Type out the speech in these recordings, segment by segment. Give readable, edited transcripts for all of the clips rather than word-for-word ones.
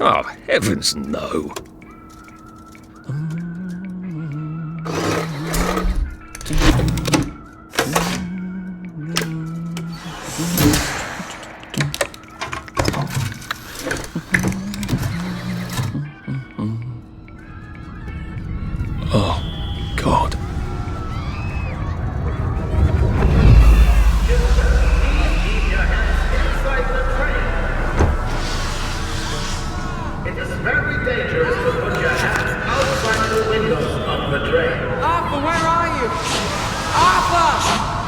Oh, heavens no. Oh, God. It is very dangerous to put your hands outside the windows of the train. Arthur, where are you? Arthur!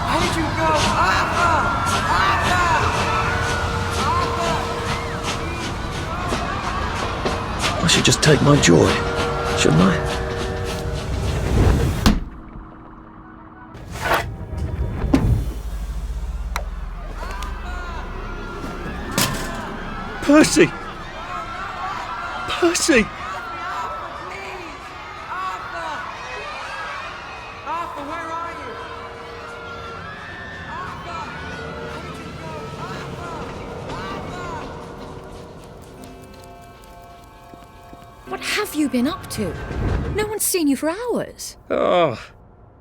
Where did you go? Arthur! Arthur! Arthur! I should just take my joy, shouldn't I? Percy! Percy! Arthur, where are you? Arthur! Where did you go? Arthur! What have you been up to? No one's seen you for hours. Ah,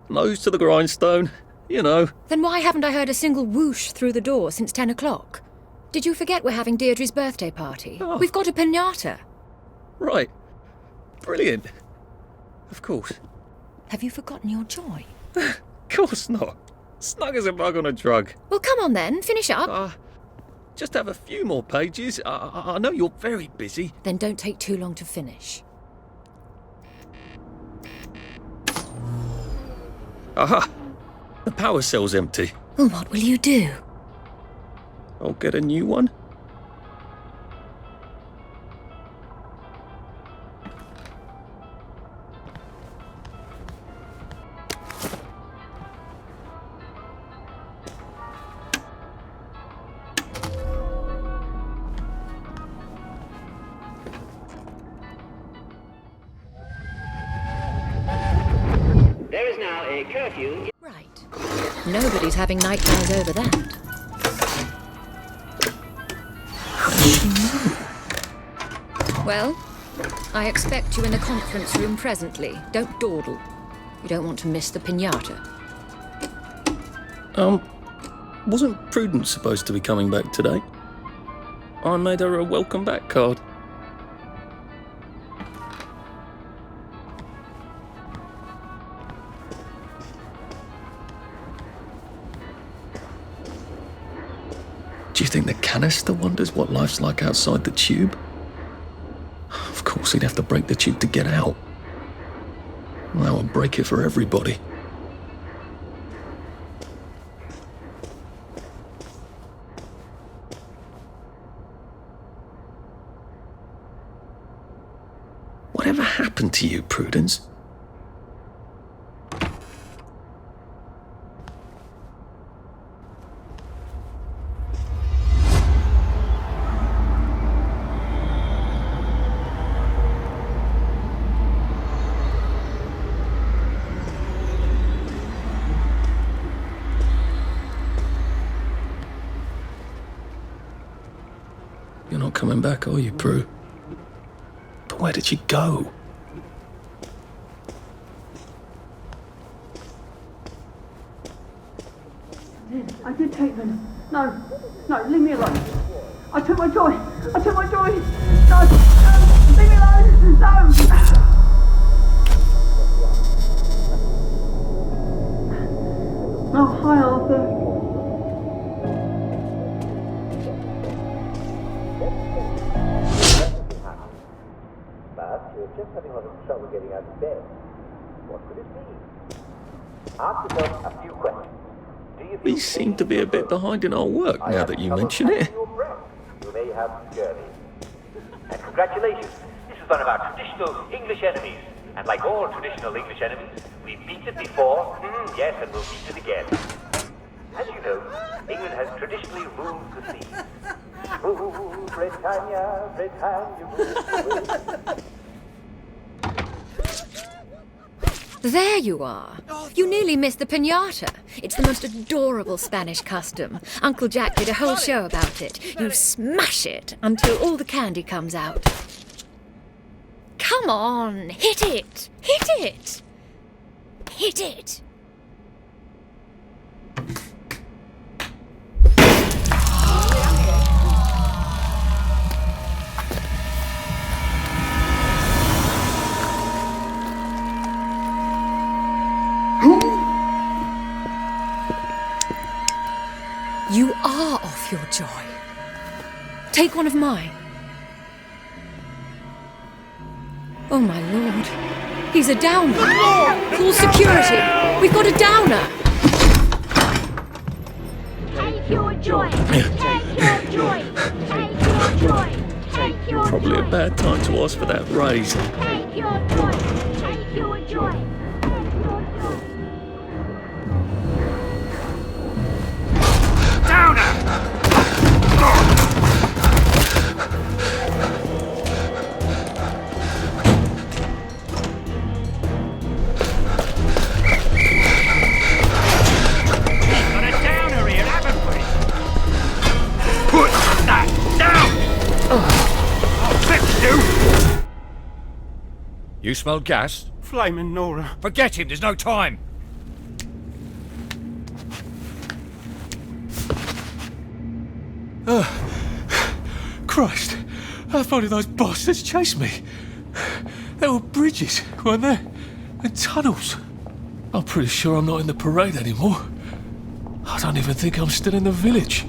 nose to the grindstone, you know. Then why haven't I heard a single whoosh through the door since 10 o'clock? Did you forget we're having Deirdre's birthday party? Oh. We've got a piñata. Right. Brilliant. Of course. Have you forgotten your joy? Of course not. Snug as a bug on a drug. Well, come on then, finish up. Just have a few more pages. I know you're very busy. Then don't take too long to finish. Aha! The power cell's empty. Well, what will you do? I'll get a new one. There is now a curfew. Right. Nobody's having nightmares over that. Well, I expect you in the conference room presently. Don't dawdle. You don't want to miss the piñata. Wasn't Prudence supposed to be coming back today? I made her a welcome back card. Do you think the canister wonders what life's like outside the tube? Of course, he'd have to break the tube to get out. Well, that would break it for everybody. Whatever happened to you, Prudence? You're not coming back, are you, Prue? But where did you go? I did take them. No, leave me alone. I took my joy. No, leave me alone. No. Oh, hi, Arthur. But you're just having a lot of trouble getting out of bed. What could it be? Ask yourself a few questions. Do you We seem to be a bit behind in our work now that you mention it. You may have journey. And congratulations, this is one of our traditional English enemies. And like all traditional English enemies, we've beaten before, yes, and we'll beat it again. As you know, England has traditionally ruled the sea. Britannia, Britannia. There you are. You nearly missed the piñata. It's the most adorable Spanish custom. Uncle Jack did a whole show about it. You smash it until all the candy comes out. Come on, hit it! Hit it! Hit it! You are off your joy. Take one of mine. Oh, my lord. He's a downer. Call security. We've got a downer. Take your joy. Take your joy. Take your joy. Take your joy. Probably a bad time to ask for that raise. Take your joy. Take your joy. Take your joy. You smell gas? Flaming Nora. Forget him, there's no time. Christ, how far did those bastards chase me? There were bridges, weren't there? And tunnels. I'm pretty sure I'm not in the parade anymore. I don't even think I'm still in the village.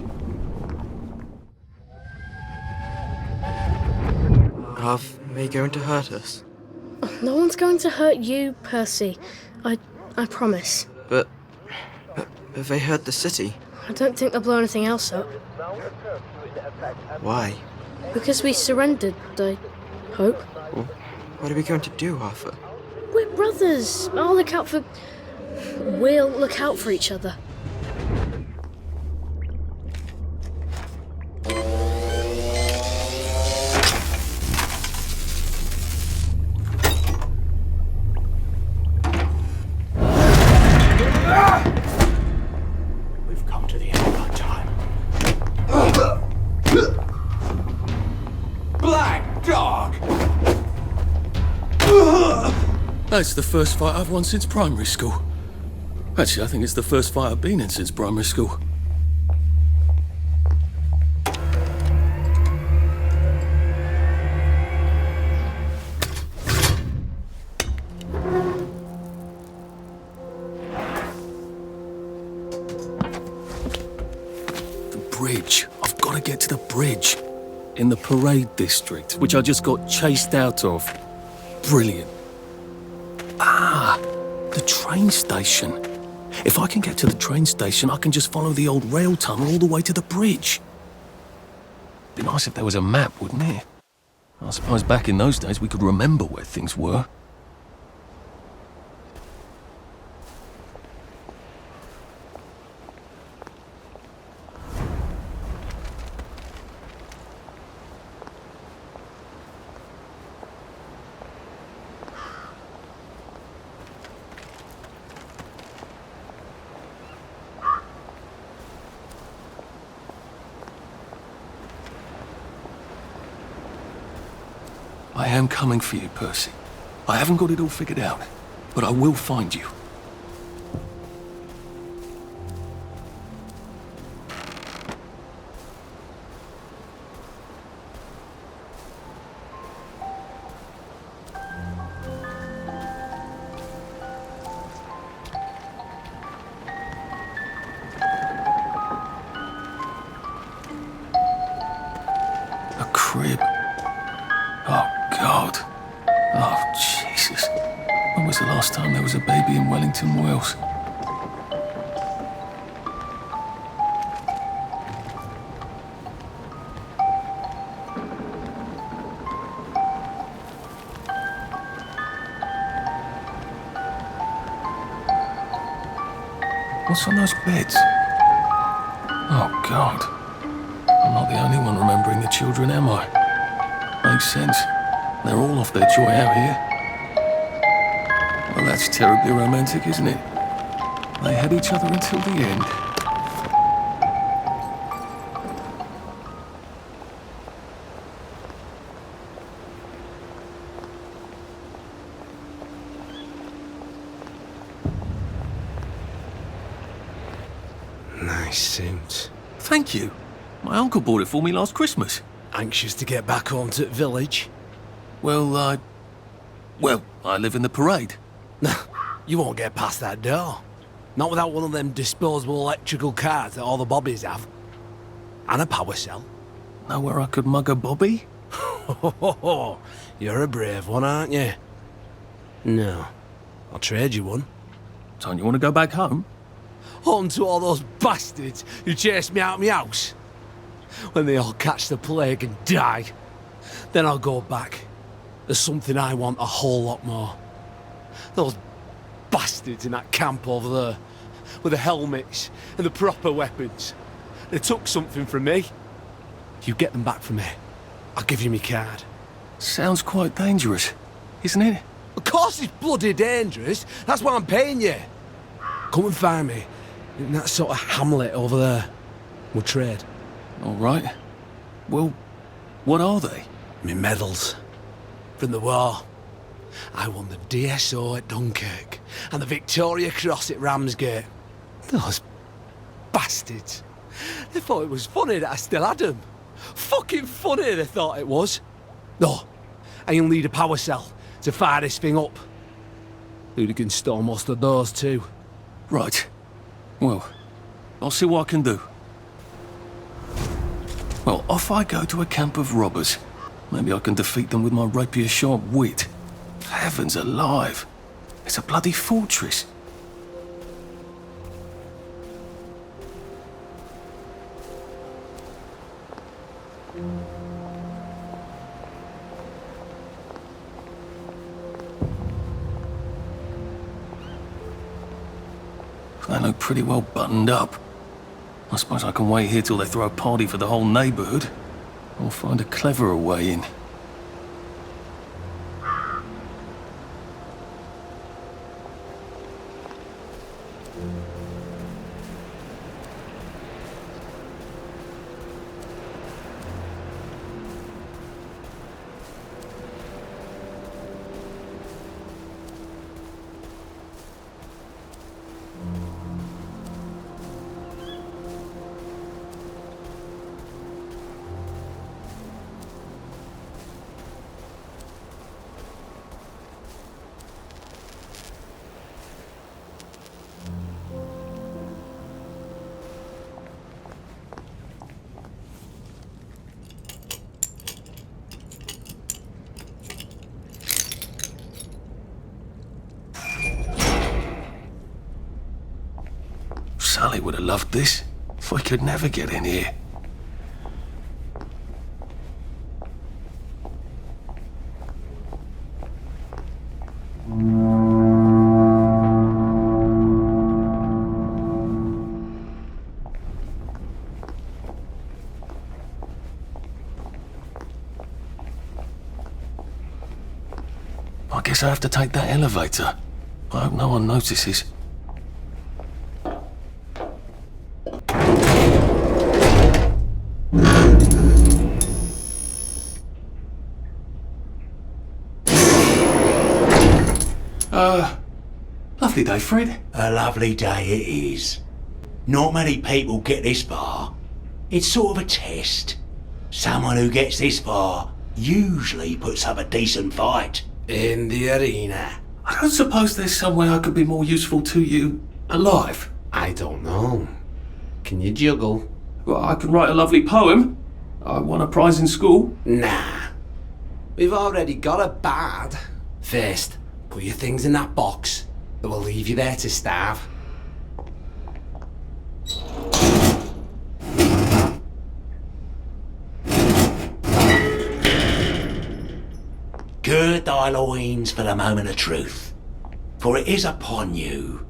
Are they going to hurt us? No one's going to hurt you, Percy. I promise. But have they hurt the city? I don't think they'll blow anything else up. Why? Because we surrendered, I hope. Well, what are we going to do, Arthur? We're brothers. We'll look out for each other. We've come to the end of our time. Black Dog! That's the first fight I've won since primary school. Actually, I think it's the first fight I've been in since primary school. The bridge. I've got to get to the bridge. In the parade district, which I just got chased out of. Brilliant. Ah, the train station. If I can get to the train station, I can just follow the old rail tunnel all the way to the bridge. Be nice if there was a map, wouldn't it? I suppose back in those days we could remember where things were. I am coming for you, Percy. I haven't got it all figured out, but I will find you. A crib. Oh, God. Oh, Jesus. When was the last time there was a baby in Wellington, Wales? What's on those beds? Oh, God. I I'm not the only one remembering the children, am I? Makes sense. They're all off their joy out here. Well, that's terribly romantic, isn't it? They had each other until the end. Nice suit. Thank you. My uncle bought it for me last Christmas. Anxious to get back home to the village? Well, I live in the parade. You won't get past that door. Not without one of them disposable electrical cars that all the bobbies have. And a power cell. Know where I could mug a bobby? You're a brave one, aren't you? No. I'll trade you one. Don't you want to go back home? Home to all those bastards who chased me out of my house. When they all catch the plague and die. Then I'll go back. There's something I want a whole lot more. Those bastards in that camp over there. With the helmets and the proper weapons. They took something from me. You get them back from me. I'll give you my card. Sounds quite dangerous, isn't it? Of course it's bloody dangerous. That's why I'm paying you. Come and find me in that sort of hamlet over there. We'll trade. All right. Well, what are they? Me medals. From the war. I won the DSO at Dunkirk and the Victoria Cross at Ramsgate. Those bastards. They thought it was funny that I still had them. Fucking funny they thought it was. No, I'll need a power cell to fire this thing up. Hooligans stole most of those too. Right. Well, I'll see what I can do. Well, off I go to a camp of robbers. Maybe I can defeat them with my rapier-sharp wit. Heavens alive! It's a bloody fortress. They look pretty well buttoned up. I suppose I can wait here till they throw a party for the whole neighbourhood. Or find a cleverer way in. Sally would have loved this. We could never get in here. I guess I have to take that elevator. I hope no one notices. Lovely day, Fred. A lovely day it is. Not many people get this far. It's sort of a test. Someone who gets this far usually puts up a decent fight. In the arena. I don't suppose there's some way I could be more useful to you alive. I don't know. Can you juggle? Well, I can write a lovely poem. I won a prize in school. Nah. We've already got a bard. First, put your things in that box. That will leave you there to starve. Gird thy loins for the moment of truth, for it is upon you.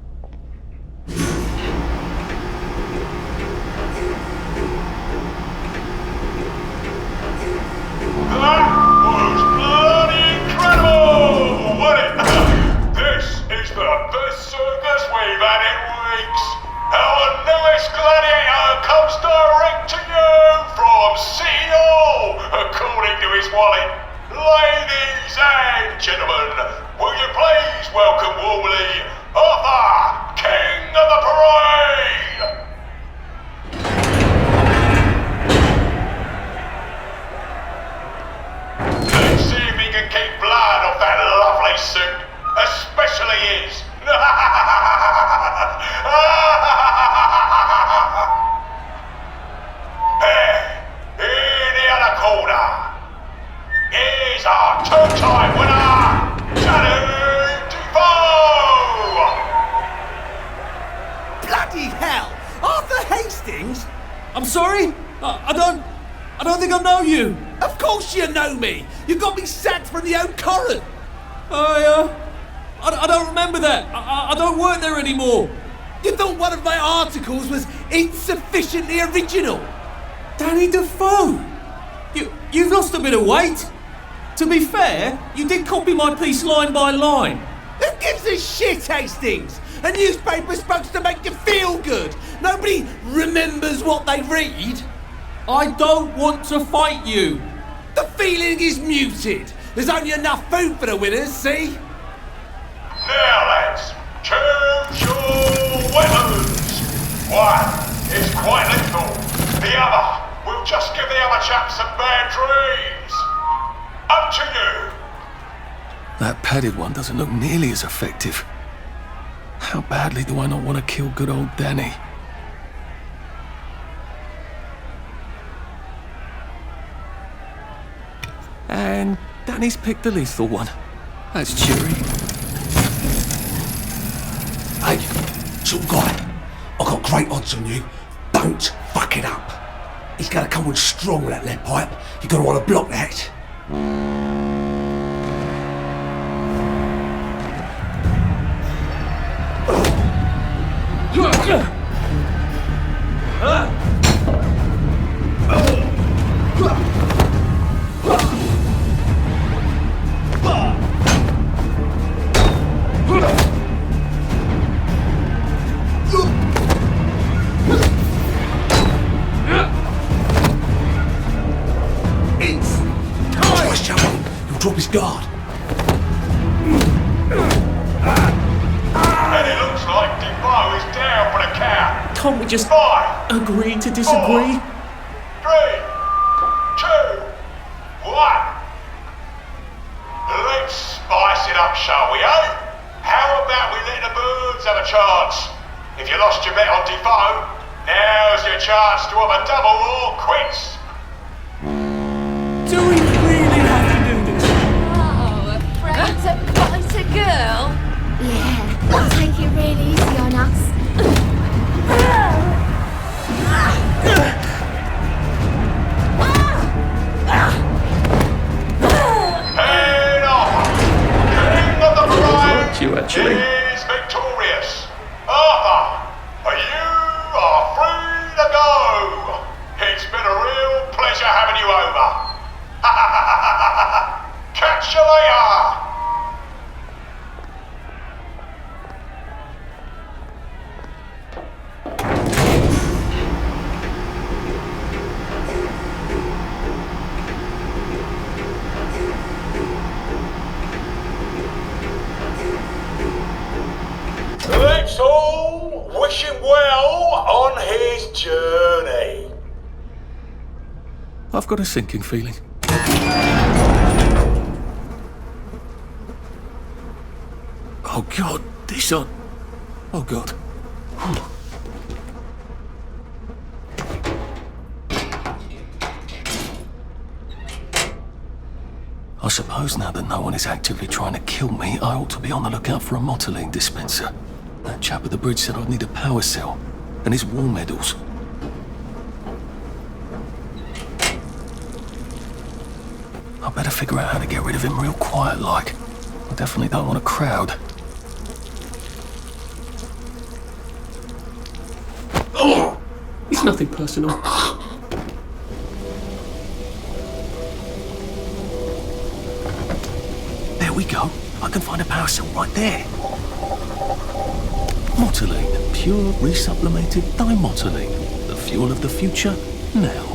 That was bloody incredible, wasn't it? This is the best circus we've had in weeks. Our newest gladiator comes direct to you from CEO, according to his wallet. Ladies and gentlemen, will you please welcome warmly Arthur, King of the Parade! Let's see if he can keep blood off that lovely suit, especially his. In the other corner, here's our two-time winner, Danny Defoe! Bloody hell! Arthur Hastings? I'm sorry? I don't think I know you. Of course you know me. You got me sacked from the old Current. I don't remember that. I don't work there anymore. You thought one of my articles was insufficiently original? Danny Defoe! You've lost a bit of weight. To be fair, you did copy my piece line by line. Who gives a shit, Hastings? A newspaper's supposed to make you feel good. Nobody remembers what they read. I don't want to fight you. The feeling is muted. There's only enough food for the winners, see? Now lads, choose your weapons. One is quite lethal. The other will just give the other chap some bad dreams. Up to you. That padded one doesn't look nearly as effective. How badly do I not want to kill good old Danny? And Danny's picked the lethal one. That's cheery. Hey, little guy, I've got great odds on you. Don't fuck it up. He's gonna come on strong with that lead pipe. You're gonna want to block that. Drop his guard. And it looks like Defoe is down for the count. Can't we just 5, agree to disagree? 4, 3, 2, 1. Let's spice it up, shall we, eh? How about we let the birds have a chance? If you lost your bet on Defoe, now's your chance to have a double or quits. Do we really have to do this? Oh, afraid to bite a girl? Yeah, we'll take it really easy on us. Head off! King of the Parade you actually. is victorious. Arthur, you are free to go. It's been a real pleasure having you over. Catch you later! Let's all wish him well on his journey. I've got a sinking feeling. Oh God, this on. Oh God. I suppose now that no one is actively trying to kill me, I ought to be on the lookout for a motoline dispenser. That chap at the bridge said I'd need a power cell, and his war medals. I better figure out how to get rid of him real quiet like. I definitely don't want a crowd. Oh, it's nothing personal. There we go. I can find a power cell right there. Motoline, pure resublimated dimotylene. The fuel of the future, now.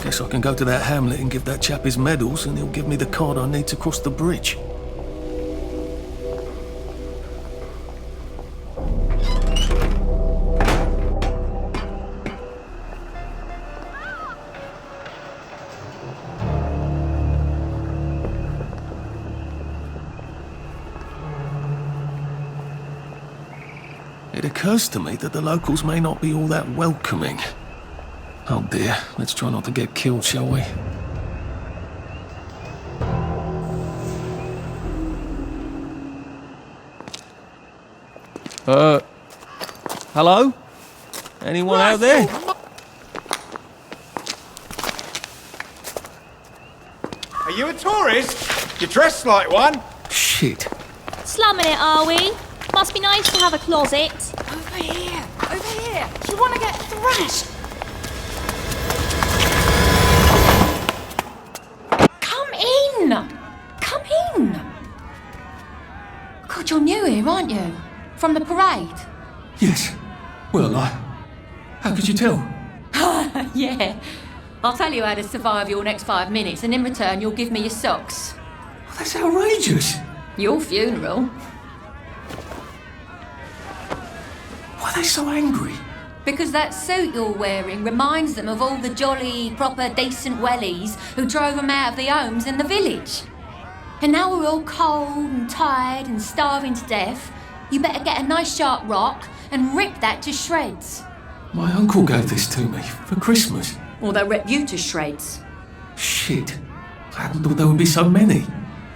Guess I can go to that hamlet and give that chap his medals, and he'll give me the card I need to cross the bridge. It occurs to me that the locals may not be all that welcoming. Oh dear, let's try not to get killed, shall we? Hello? Anyone out there? Are you a tourist? You're dressed like one. Shit. Slumming it, are we? Must be nice to have a closet. Over here! Over here! Do you want to get thrashed? Come in! God, you're new here, aren't you? From the parade? Yes. Well, how could you tell? Yeah. I'll tell you how to survive your next 5 minutes, and in return you'll give me your socks. Oh, that's outrageous. Your funeral. Why are they so angry? Because that suit you're wearing reminds them of all the jolly, proper, decent wellies who drove them out of their homes in the village. And now we're all cold and tired and starving to death. You better get a nice sharp rock and rip that to shreds. My uncle gave this to me for Christmas. Or they'll rip you to shreds. Shit. I hadn't thought there would be so many.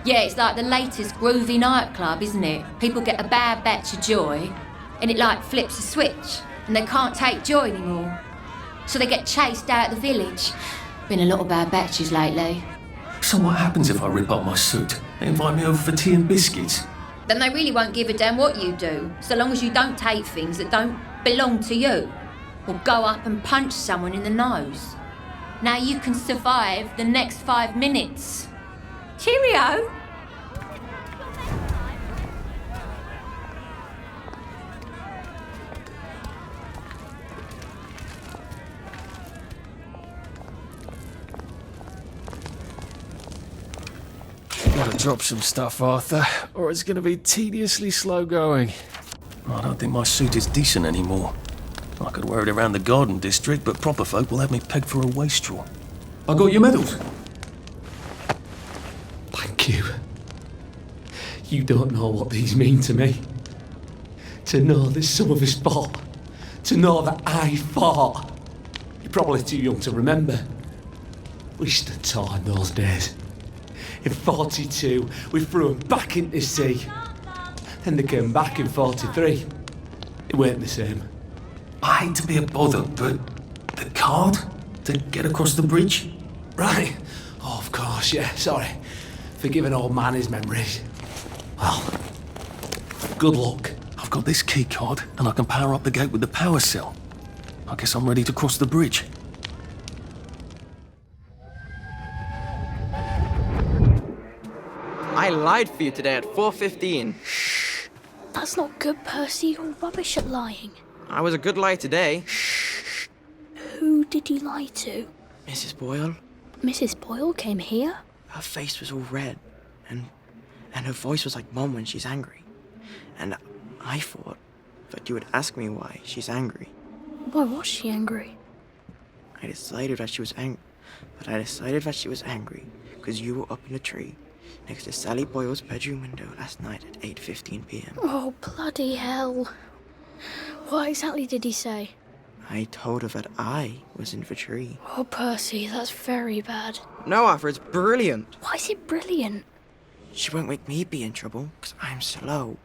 Yeah, it's like the latest groovy nightclub, isn't it? People get a bad batch of joy, and it like flips a switch. And they can't take joy anymore. So they get chased out of the village. Been a lot of bad batches lately. So what happens if I rip up my suit? They invite me over for tea and biscuits. Then they really won't give a damn what you do, so long as you don't take things that don't belong to you. Or go up and punch someone in the nose. Now you can survive the next 5 minutes. Cheerio! Gotta drop some stuff, Arthur, or it's gonna be tediously slow going. I don't think my suit is decent anymore. I could wear it around the garden district, but proper folk will have me pegged for a wastrel. I got your medals. Thank you. You don't know what these mean to me. To know that some of us fought. To know that I fought. You're probably too young to remember. We stood tall in those days. In 42, we threw them back into the sea. Then they came back in 43. It weren't the same. I hate to be a bother, but the card to get across the bridge? Right. Oh, of course, yeah, sorry. Forgive an old man his memories. Well, good luck. I've got this key card, and I can power up the gate with the power cell. I guess I'm ready to cross the bridge. I lied for you today at 4:15. That's not good, Percy. You're rubbish at lying. I was a good lie today. Who did you lie to? Mrs. Boyle. Mrs. Boyle came here? Her face was all red, and her voice was like Mum when she's angry. And I thought that you would ask me why she's angry. Why was she angry? I decided that she was angry because you were up in a tree next to Sally Boyle's bedroom window last night at 8:15 p.m. Oh, bloody hell. What exactly did he say? I told her that I was in the tree. Oh, Percy, that's very bad. No, Arthur, it's brilliant. Why is it brilliant? She won't make me be in trouble, because I'm slow.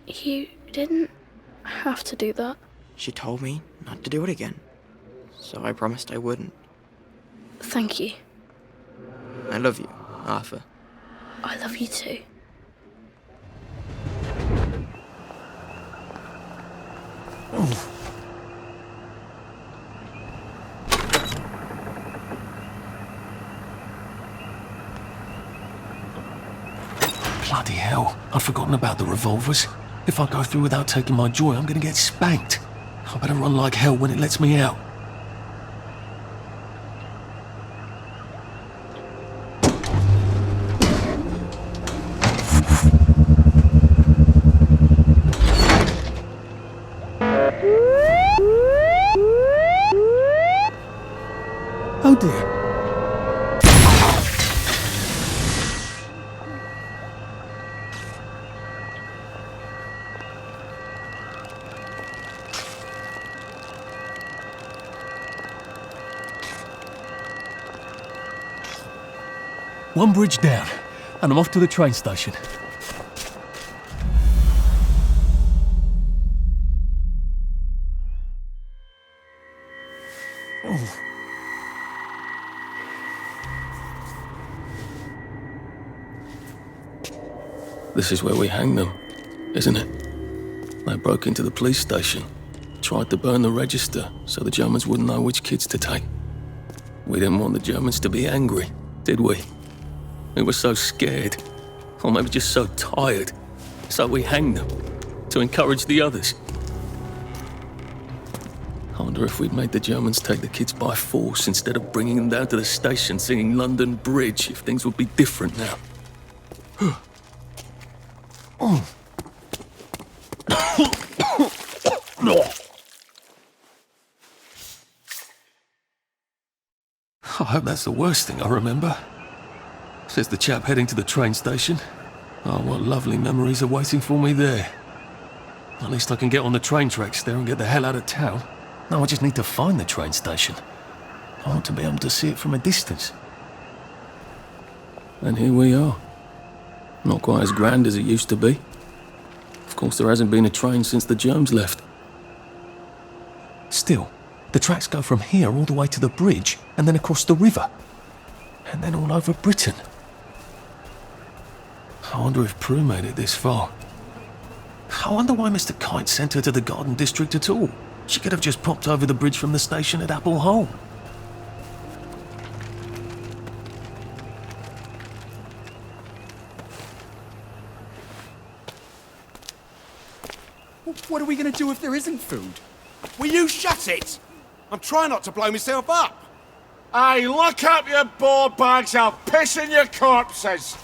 You didn't have to do that. She told me not to do it again. so I promised I wouldn't. Thank you. I love you, Arthur. I love you too. Bloody hell, I'd forgotten about the revolvers. If I go through without taking my joy, I'm gonna get spanked. I better run like hell when it lets me out. Oh dear. One bridge down, and I'm off to the train station. Oh. This is where we hang them, isn't it? They broke into the police station, tried to burn the register so the Germans wouldn't know which kids to take. We didn't want the Germans to be angry, did we? We were so scared, or maybe just so tired, so we hanged them, to encourage the others. I wonder if we'd made the Germans take the kids by force instead of bringing them down to the station singing London Bridge, if things would be different now. Oh. I hope that's the worst thing I remember. Says the chap heading to the train station. Oh, what lovely memories are waiting for me there. At least I can get on the train tracks there and get the hell out of town. Now I just need to find the train station. I want to be able to see it from a distance. And here we are. Not quite as grand as it used to be. Of course, there hasn't been a train since the Germs left. Still, the tracks go from here all the way to the bridge and then across the river. And then all over Britain. I wonder if Prue made it this far. I wonder why Mr. Kite sent her to the Garden District at all. She could have just popped over the bridge from the station at Apple Hole. What are we going to do if there isn't food? Will you shut it? I'm trying not to blow myself up. Hey, look up your ball bags, I'll piss in your corpses.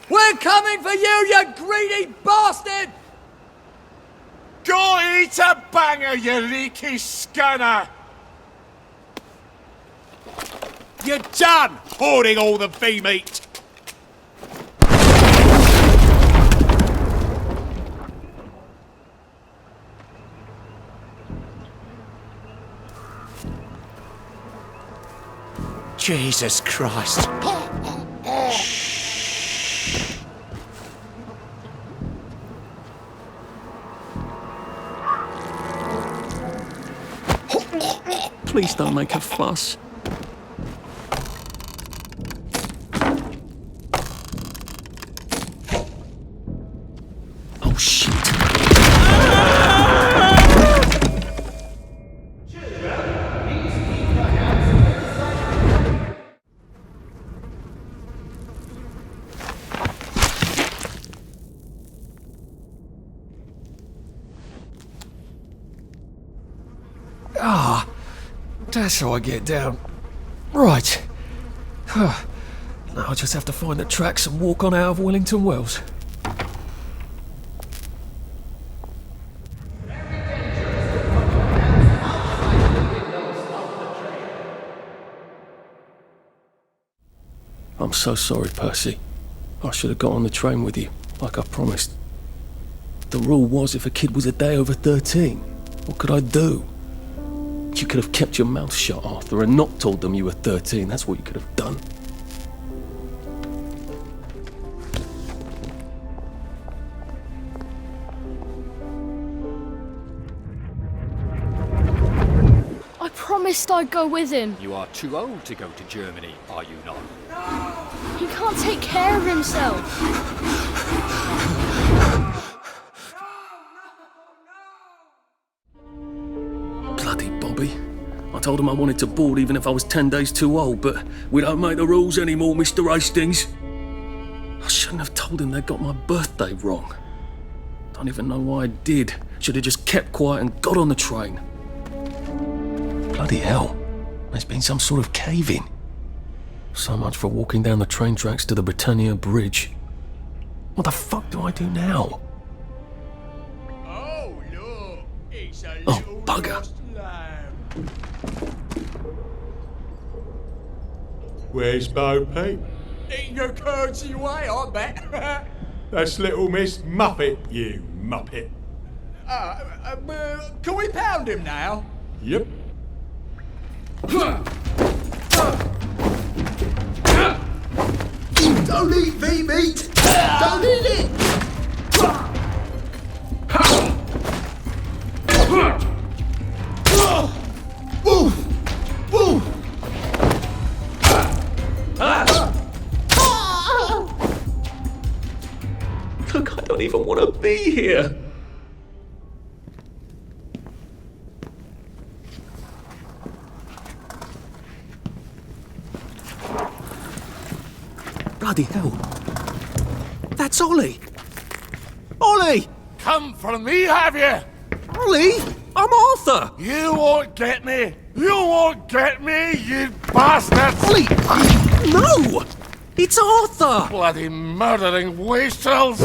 We're coming for you greedy bastard! Go eat a banger, you leaky scunner! You're done hoarding all the bee meat! Jesus Christ. Please don't make a fuss. Oh, shit. That's how I get down. Right. Now I just have to find the tracks and walk on out of Wellington Wells. I'm so sorry, Percy. I should have got on the train with you, like I promised. The rule was if a kid was a day over 13, what could I do? You could have kept your mouth shut, Arthur, and not told them you were 13. That's what you could have done. promised I'd go with him. You are too old to go to Germany, are you not? He can't take care of himself. Bloody Bobby. I told him I wanted to board even if I was 10 days too old, but we don't make the rules anymore, Mr. Hastings. I shouldn't have told him they got my birthday wrong. Don't even know why I did. Should have just kept quiet and got on the train. Bloody hell. There's been some sort of cave-in. So much for walking down the train tracks to the Britannia Bridge. What the fuck do I do now? Oh, look. It's a Oh, bugger. Where's Bo Peep? Eating your curdsy way, I bet. That's little Miss Muppet, you muppet. Can we pound him now? Yep. Don't eat V meat! Don't eat it! Woof! Woof! Look, I don't even want to be here. Bloody hell. That's Ollie. Ollie! Come for me, have you? Ollie! I'm Arthur! You won't get me! You won't get me, you bastards! Ollie! No! It's Arthur! Bloody murdering wastrels!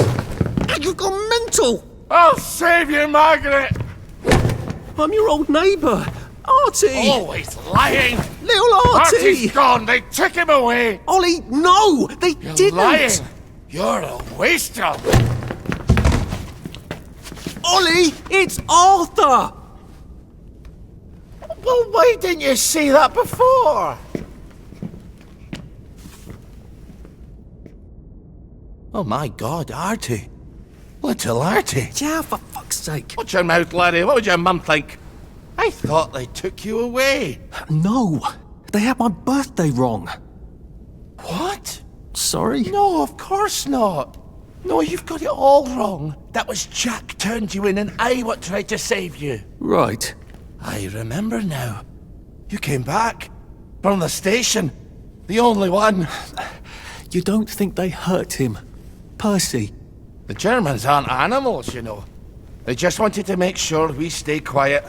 You've gone mental! I'll save you, Margaret! I'm your old neighbour, Artie! Always lying! Little Artie! Artie's gone, they took him away! Ollie, no! They You're didn't! lying! You're a wastrel! Ollie, it's Arthur! Well, why didn't you see that before? Oh my God, Artie. Little Artie. Yeah, for fuck's sake. Watch your mouth, laddie. What would your mum think? I thought they took you away. No, they had my birthday wrong. What? Sorry? No, of course not. No, you've got it all wrong. That was Jack turned you in and I what tried to save you. Right. I remember now. You came back from the station. The only one. You don't think they hurt him, Percy? The Germans aren't animals, you know. They just wanted to make sure we stay quiet.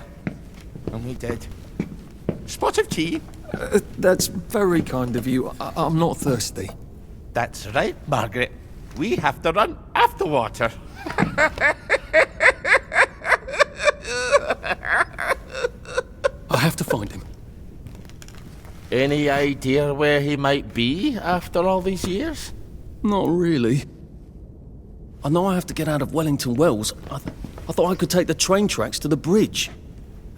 And we did. Spot of tea? That's very kind of you. I'm not thirsty. That's right, Margaret. We have to run after water. I have to find him. Any idea where he might be after all these years? Not really. I know I have to get out of Wellington Wells. I thought I could take the train tracks to the bridge.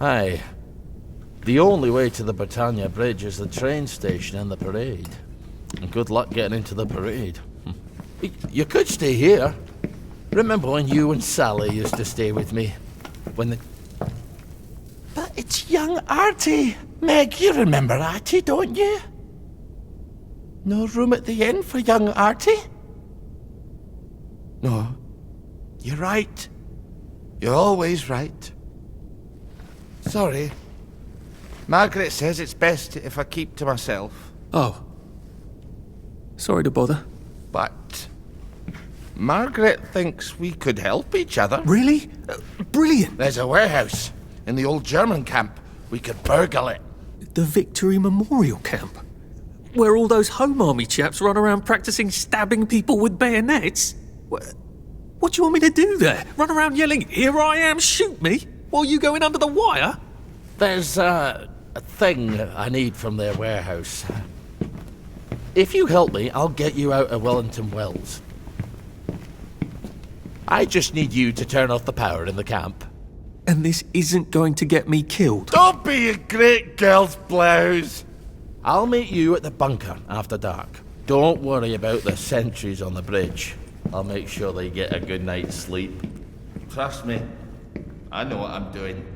Aye. The only way to the Britannia Bridge is the train station and the parade. And good luck getting into the parade. You could stay here. Remember when you and Sally used to stay with me? But it's young Artie. Meg, you remember Artie, don't you? No room at the inn for young Artie? No. You're right. You're always right. Sorry. Margaret says it's best if I keep to myself. Oh. Sorry to bother. But Margaret thinks we could help each other. Really? Brilliant. There's a warehouse in the old German camp. We could burgle it. The Victory Memorial Camp? Where all those Home Army chaps run around practicing stabbing people with bayonets? What do you want me to do there? Run around yelling, "Here I am, shoot me," while you go in under the wire? There's a thing I need from their warehouse. If you help me, I'll get you out of Wellington Wells. I just need you to turn off the power in the camp. And this isn't going to get me killed. Don't be a great girl's blouse. I'll meet you at the bunker after dark. Don't worry about the sentries on the bridge. I'll make sure they get a good night's sleep. Trust me, I know what I'm doing.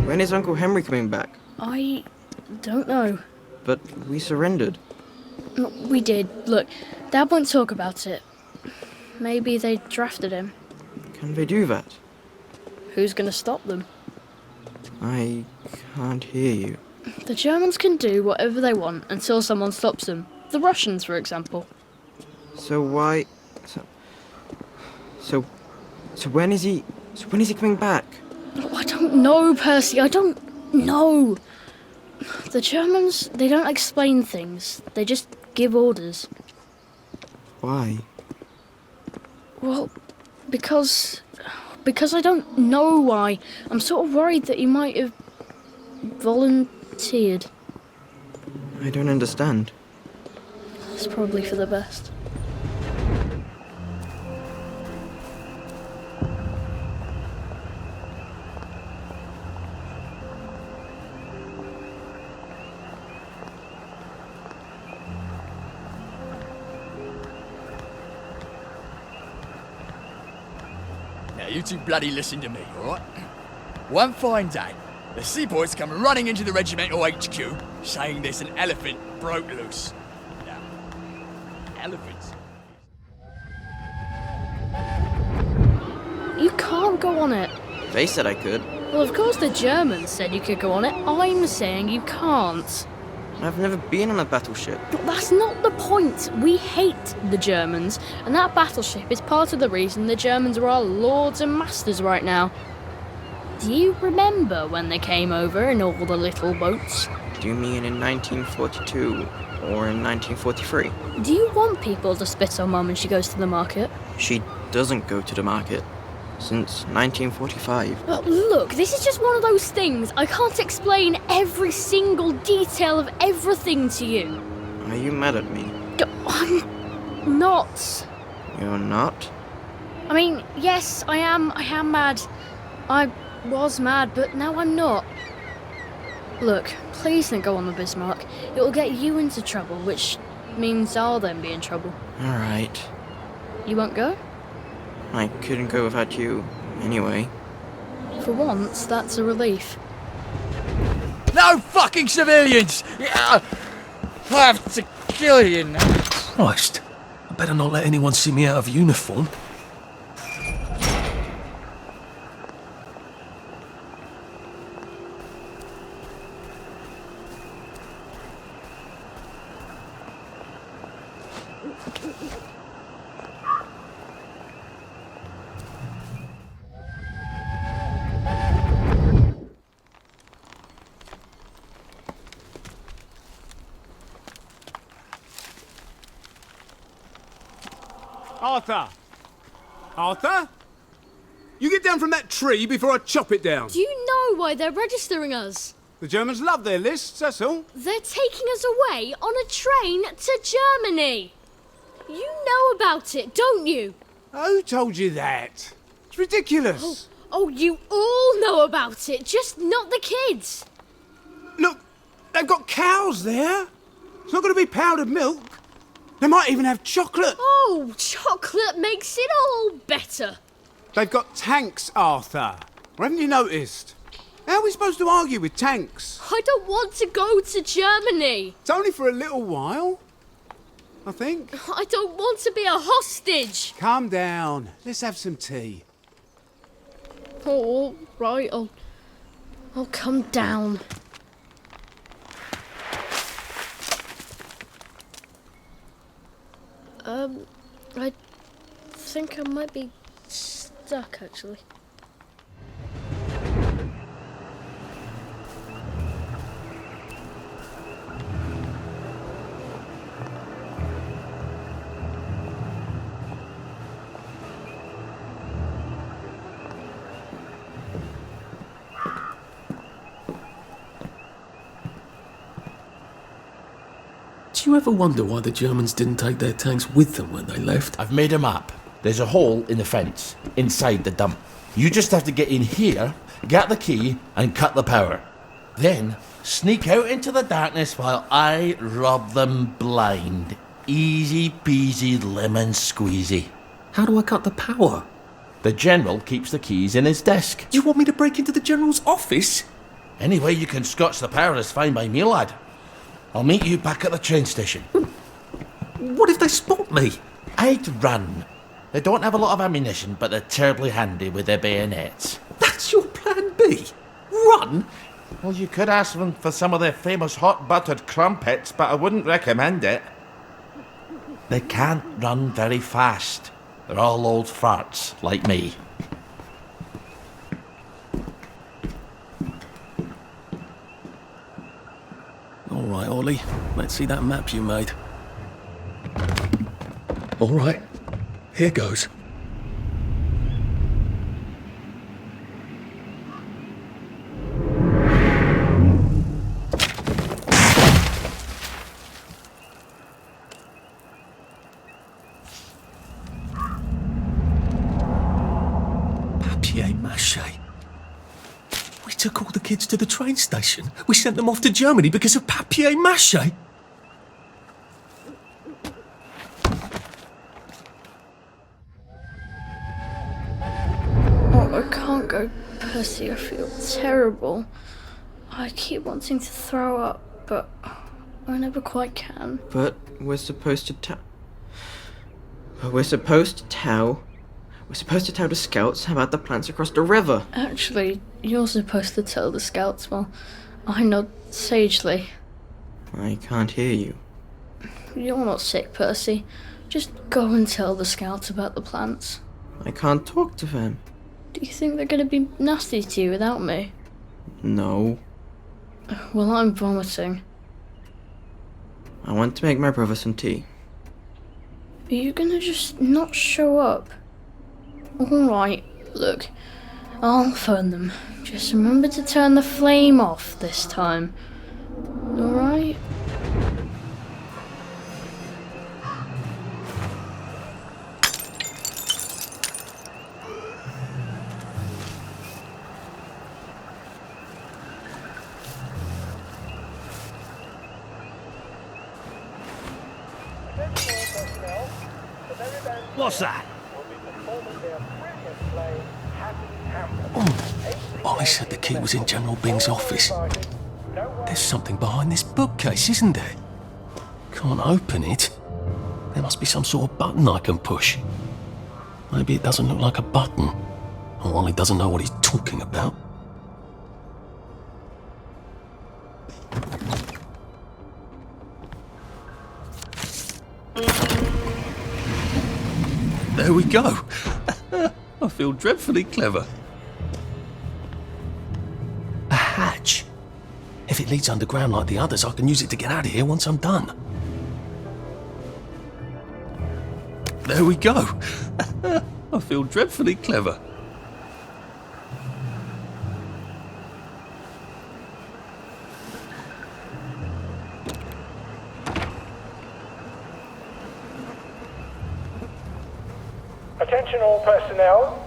When is Uncle Henry coming back? I don't know. But we surrendered. We did. Look, Dad won't talk about it. Maybe they drafted him. Can they do that? Who's gonna stop them? I can't hear you. The Germans can do whatever they want until someone stops them. The Russians, for example. So why... So when is he... So when is he coming back? Oh, I don't know, Percy. I don't know. The Germans, they don't explain things. They just give orders. Why? Well, because I don't know why. I'm sort of worried that he might have volunteered. I don't understand. It's probably for the best. Now you two bloody listen to me, alright? One fine day, the seaboys come running into the regimental HQ, saying there's an elephant broke loose. Now, elephants... You can't go on it. They said I could. Well, of course the Germans said you could go on it. I'm saying you can't. I've never been on a battleship. But that's not the point. We hate the Germans, and that battleship is part of the reason the Germans are our lords and masters right now. Do you remember when they came over in all the little boats? Do you mean in 1942 or in 1943? Do you want people to spit on Mum when she goes to the market? She doesn't go to the market since 1945. Well, look, this is just one of those things. I can't explain every single detail of everything to you. Are you mad at me? I'm not. You're not? I mean, yes, I am mad. I was mad, but now I'm not. Look, please don't go on the Bismarck. It will get you into trouble, which means I'll then be in trouble. Alright. You won't go? I couldn't go without you, anyway. For once, that's a relief. No fucking civilians! I have to kill you now. Christ, I better not let anyone see me out of uniform. Arthur? You get down from that tree before I chop it down. Do you know why they're registering us? The Germans love their lists, that's all. They're taking us away on a train to Germany. You know about it, don't you? Who told you that? It's ridiculous. Oh, you all know about it, just not the kids. Look, they've got cows there. It's not going to be powdered milk. They might even have chocolate. Oh, chocolate makes it all better. They've got tanks, Arthur. Or haven't you noticed? How are we supposed to argue with tanks? I don't want to go to Germany. It's only for a little while, I think. I don't want to be a hostage. Calm down. Let's have some tea. Oh, all right. I'll come down. I think I might be stuck, actually. Do you ever wonder why the Germans didn't take their tanks with them when they left? I've made a map. There's a hole in the fence, inside the dump. You just have to get in here, get the key, and cut the power. Then, sneak out into the darkness while I rob them blind. Easy peasy lemon squeezy. How do I cut the power? The General keeps the keys in his desk. You want me to break into the General's office? Any way you can scotch the power is fine by me, lad. I'll meet you back at the train station. What if they spot me? I'd run. They don't have a lot of ammunition, but they're terribly handy with their bayonets. That's your plan B? Run? Well, you could ask them for some of their famous hot buttered crumpets, but I wouldn't recommend it. They can't run very fast. They're all old farts, like me. All right, Ollie. Let's see that map you made. All right. Here goes. Papier-mâché. We took all the kids to the train station. We sent them off to Germany because of papier-mâché. Oh, I can't go, Percy. I feel terrible. I keep wanting to throw up, but I never quite can. But we're supposed to tell the scouts about the plants across the river. Actually, you're supposed to tell the scouts while I nod sagely. I can't hear you. You're not sick, Percy. Just go and tell the scouts about the plants. I can't talk to them. Do you think they're going to be nasty to you without me? No. Well, I'm vomiting. I want to make my brother some tea. Are you going to just not show up? Alright, look. I'll phone them. Just remember to turn the flame off this time. Alright? What's that? Ollie said the key was in General Bing's office. There's something behind this bookcase, isn't there? Can't open it. There must be some sort of button I can push. Maybe it doesn't look like a button. Or Ollie doesn't know what he's talking about. There we go. I feel dreadfully clever. A hatch. If it leads underground like the others, I can use it to get out of here once I'm done. There we go. I feel dreadfully clever. Attention all personnel.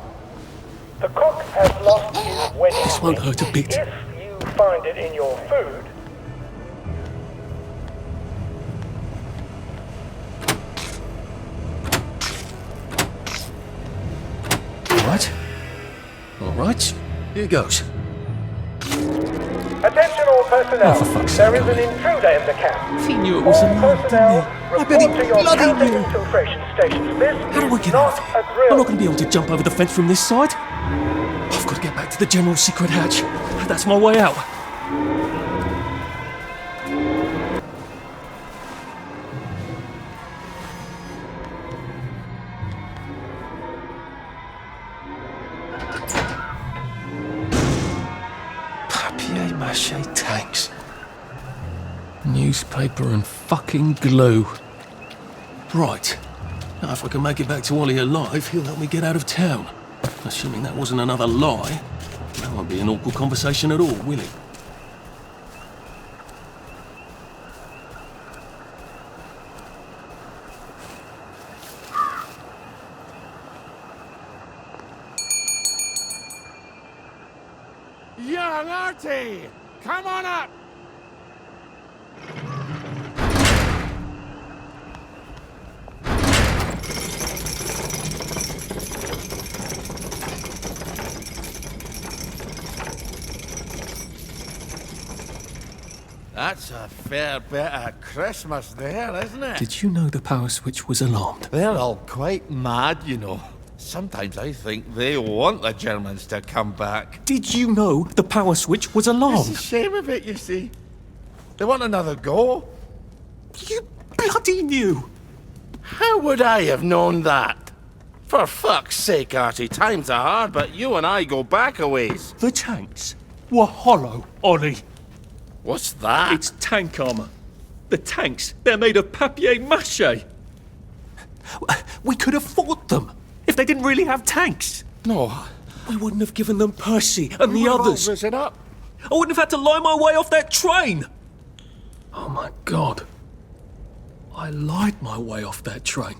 The cook has lost his wedding ring. This won't hurt a bit. If you find it in your food, All right. Here goes. attention all personnel. Oh, for fuck's There sake, is an intruder in the camp. He knew it was a lie, didn't he? I bet he Report to your bloody counter knew. infiltration stations. This How do I is get not out? a drill. I'm not going to be able to jump over the fence from this side. I've got to get back to the general secret hatch. That's my way out. Papier-mâché tanks. Newspaper and fucking glue. Right. Now, if I can make it back to Ollie alive, he'll help me get out of town. Assuming that wasn't another lie. That won't be an awkward conversation at all, will it? Young Artie! Come on up! That's a fair bit of Christmas there, isn't it? Did you know the power switch was alarmed? They're all quite mad, you know. Sometimes I think they want the Germans to come back. Did you know the power switch was alarmed? It's a shame of it, you see. They want another go. You bloody knew! How would I have known that? For fuck's sake, Artie, times are hard, but you and I go back a ways. The tanks were hollow, Ollie. What's that? It's tank armour. The tanks, they're made of papier-mâché. We could have fought them if they didn't really have tanks. No. We wouldn't have given them Percy and the others. Risen up. I wouldn't have had to lie my way off that train. Oh my God. I lied my way off that train.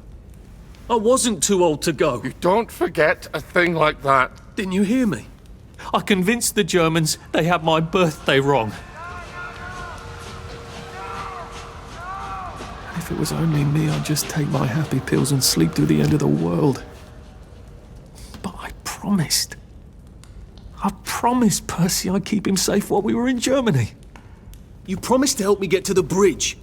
I wasn't too old to go. You don't forget a thing like that. Didn't you hear me? I convinced the Germans they had my birthday wrong. If it was only me, I'd just take my happy pills and sleep through the end of the world. But I promised. I promised Percy I'd keep him safe while we were in Germany. You promised to help me get to the bridge.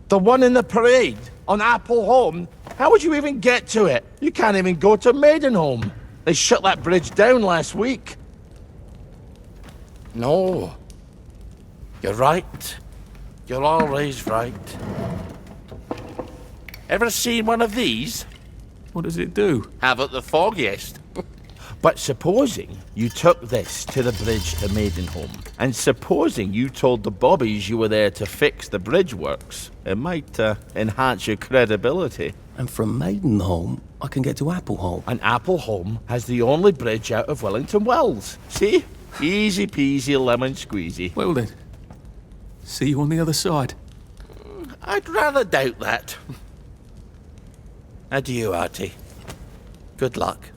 The one in the parade on Appleholm? How would you even get to it? You can't even go to Maidenholm. They shut that bridge down last week. No. You're right. You're always right. Ever seen one of these? What does it do? Haven't the foggiest. But supposing you took this to the bridge to Maidenholm, and supposing you told the bobbies you were there to fix the bridge works, it might enhance your credibility. And from Maidenholm, I can get to Appleholm. And Appleholm has the only bridge out of Wellington Wells. See? Easy peasy lemon squeezy. Well then, see you on the other side. I'd rather doubt that. Adieu, Artie. Good luck.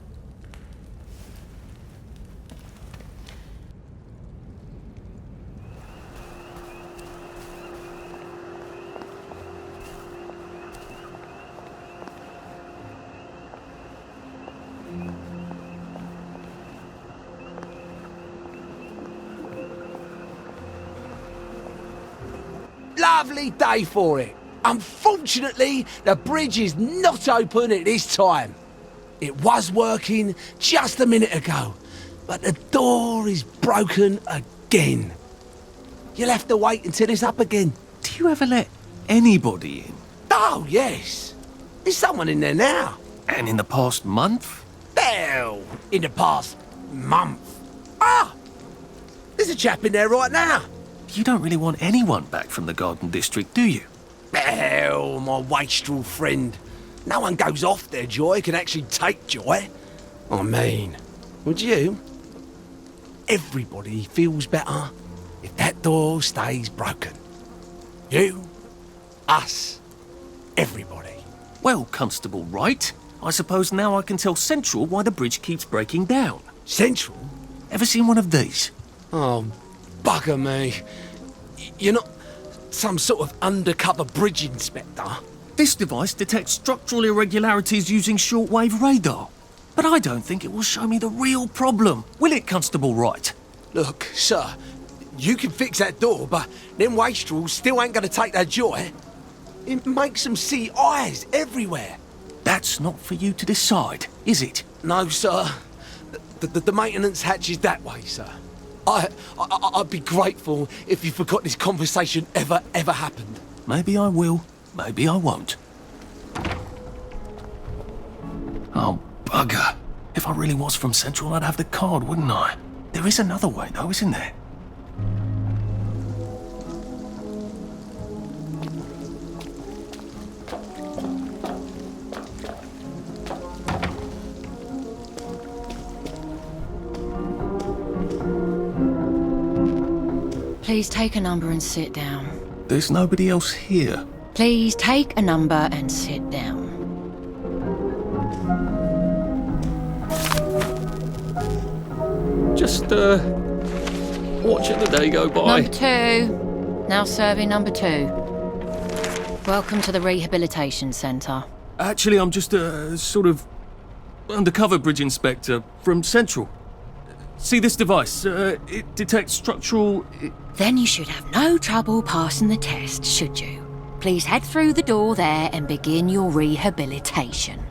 Lovely day for it. Unfortunately, the bridge is not open at this time. It was working just a minute ago, but the door is broken again. You'll have to wait until it's up again. Do you ever let anybody in? Oh, yes. There's someone in there now. And in the past month? Well, in the past month. Ah! There's a chap in there right now. You don't really want anyone back from the Garden District, do you? Well, my wastrel friend. No one goes off their joy can actually take joy. I mean, would you? Everybody feels better if that door stays broken. You, us, everybody. Well, Constable Wright, I suppose now I can tell Central why the bridge keeps breaking down. Central? Ever seen one of these? Oh, bugger me. You're not some sort of undercover bridge inspector? This device detects structural irregularities using shortwave radar. But I don't think it will show me the real problem. Will it, Constable Wright? Look, sir, you can fix that door, but them wastrels still ain't gonna take their joy. It makes them see eyes everywhere. That's not for you to decide, is it? No, sir. The maintenance hatch is that way, sir. I'd be grateful if you forgot this conversation ever happened. Maybe I will, maybe I won't. Oh, bugger. If I really was from Central, I'd have the card, wouldn't I? There is another way, though, isn't there? Please take a number and sit down. There's nobody else here. Please take a number and sit down. Just, watching the day go by. Number 2. Now serving number 2. Welcome to the Rehabilitation Centre. Actually, I'm just a sort of undercover bridge inspector from Central. See this device? It detects structural... Then you should have no trouble passing the test, should you? Please head through the door there and begin your rehabilitation.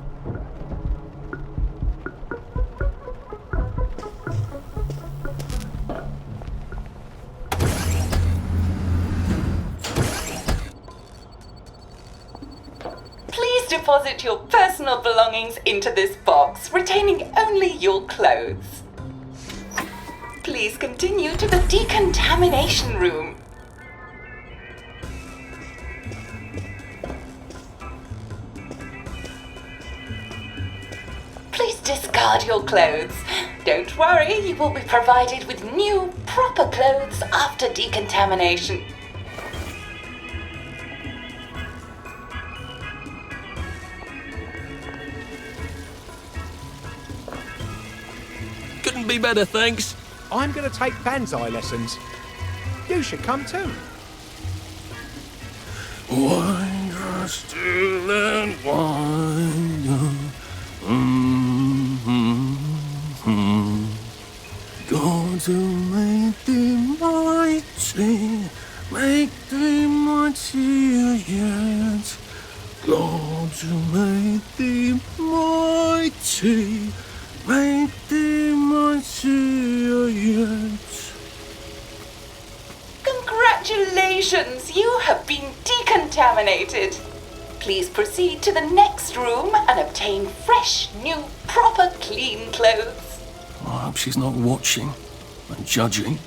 Please deposit your personal belongings into this box, retaining only your clothes. Please continue to the decontamination room. Please discard your clothes. Don't worry, you will be provided with new, proper clothes after decontamination. Couldn't be better, thanks. I'm going to take banzai lessons. You should come too. Wind still and wind. God to make thee mighty, make thee mightier yet. God to make thee mighty, make thee mightier yet. Congratulations, you have been decontaminated. Please proceed to the next room and obtain fresh, new, proper, clean clothes. I hope she's not watching and judging.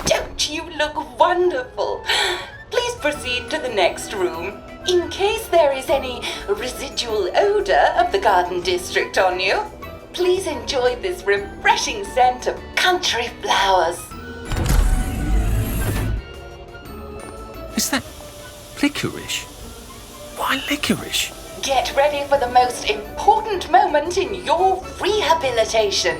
Don't you look wonderful? Please proceed to the next room. In case there is any residual odor of the garden district on you, please enjoy this refreshing scent of country flowers. Is that licorice? Why licorice? Get ready for the most important moment in your rehabilitation.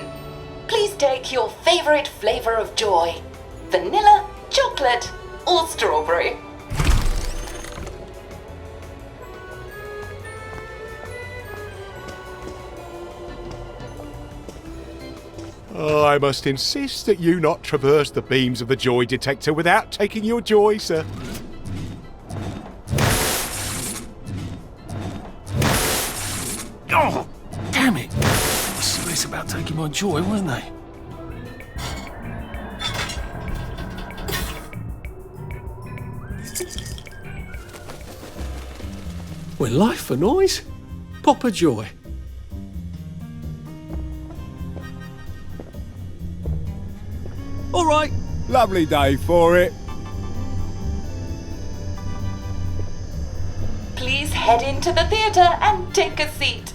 Please take your favorite flavor of joy: vanilla, chocolate, or strawberry. I must insist that you not traverse the beams of the joy detector without taking your joy, sir. Oh, damn it! I was serious about taking my joy, wasn't I? When life for noise, pop a joy. All right. Lovely day for it. Please head into the theatre and take a seat.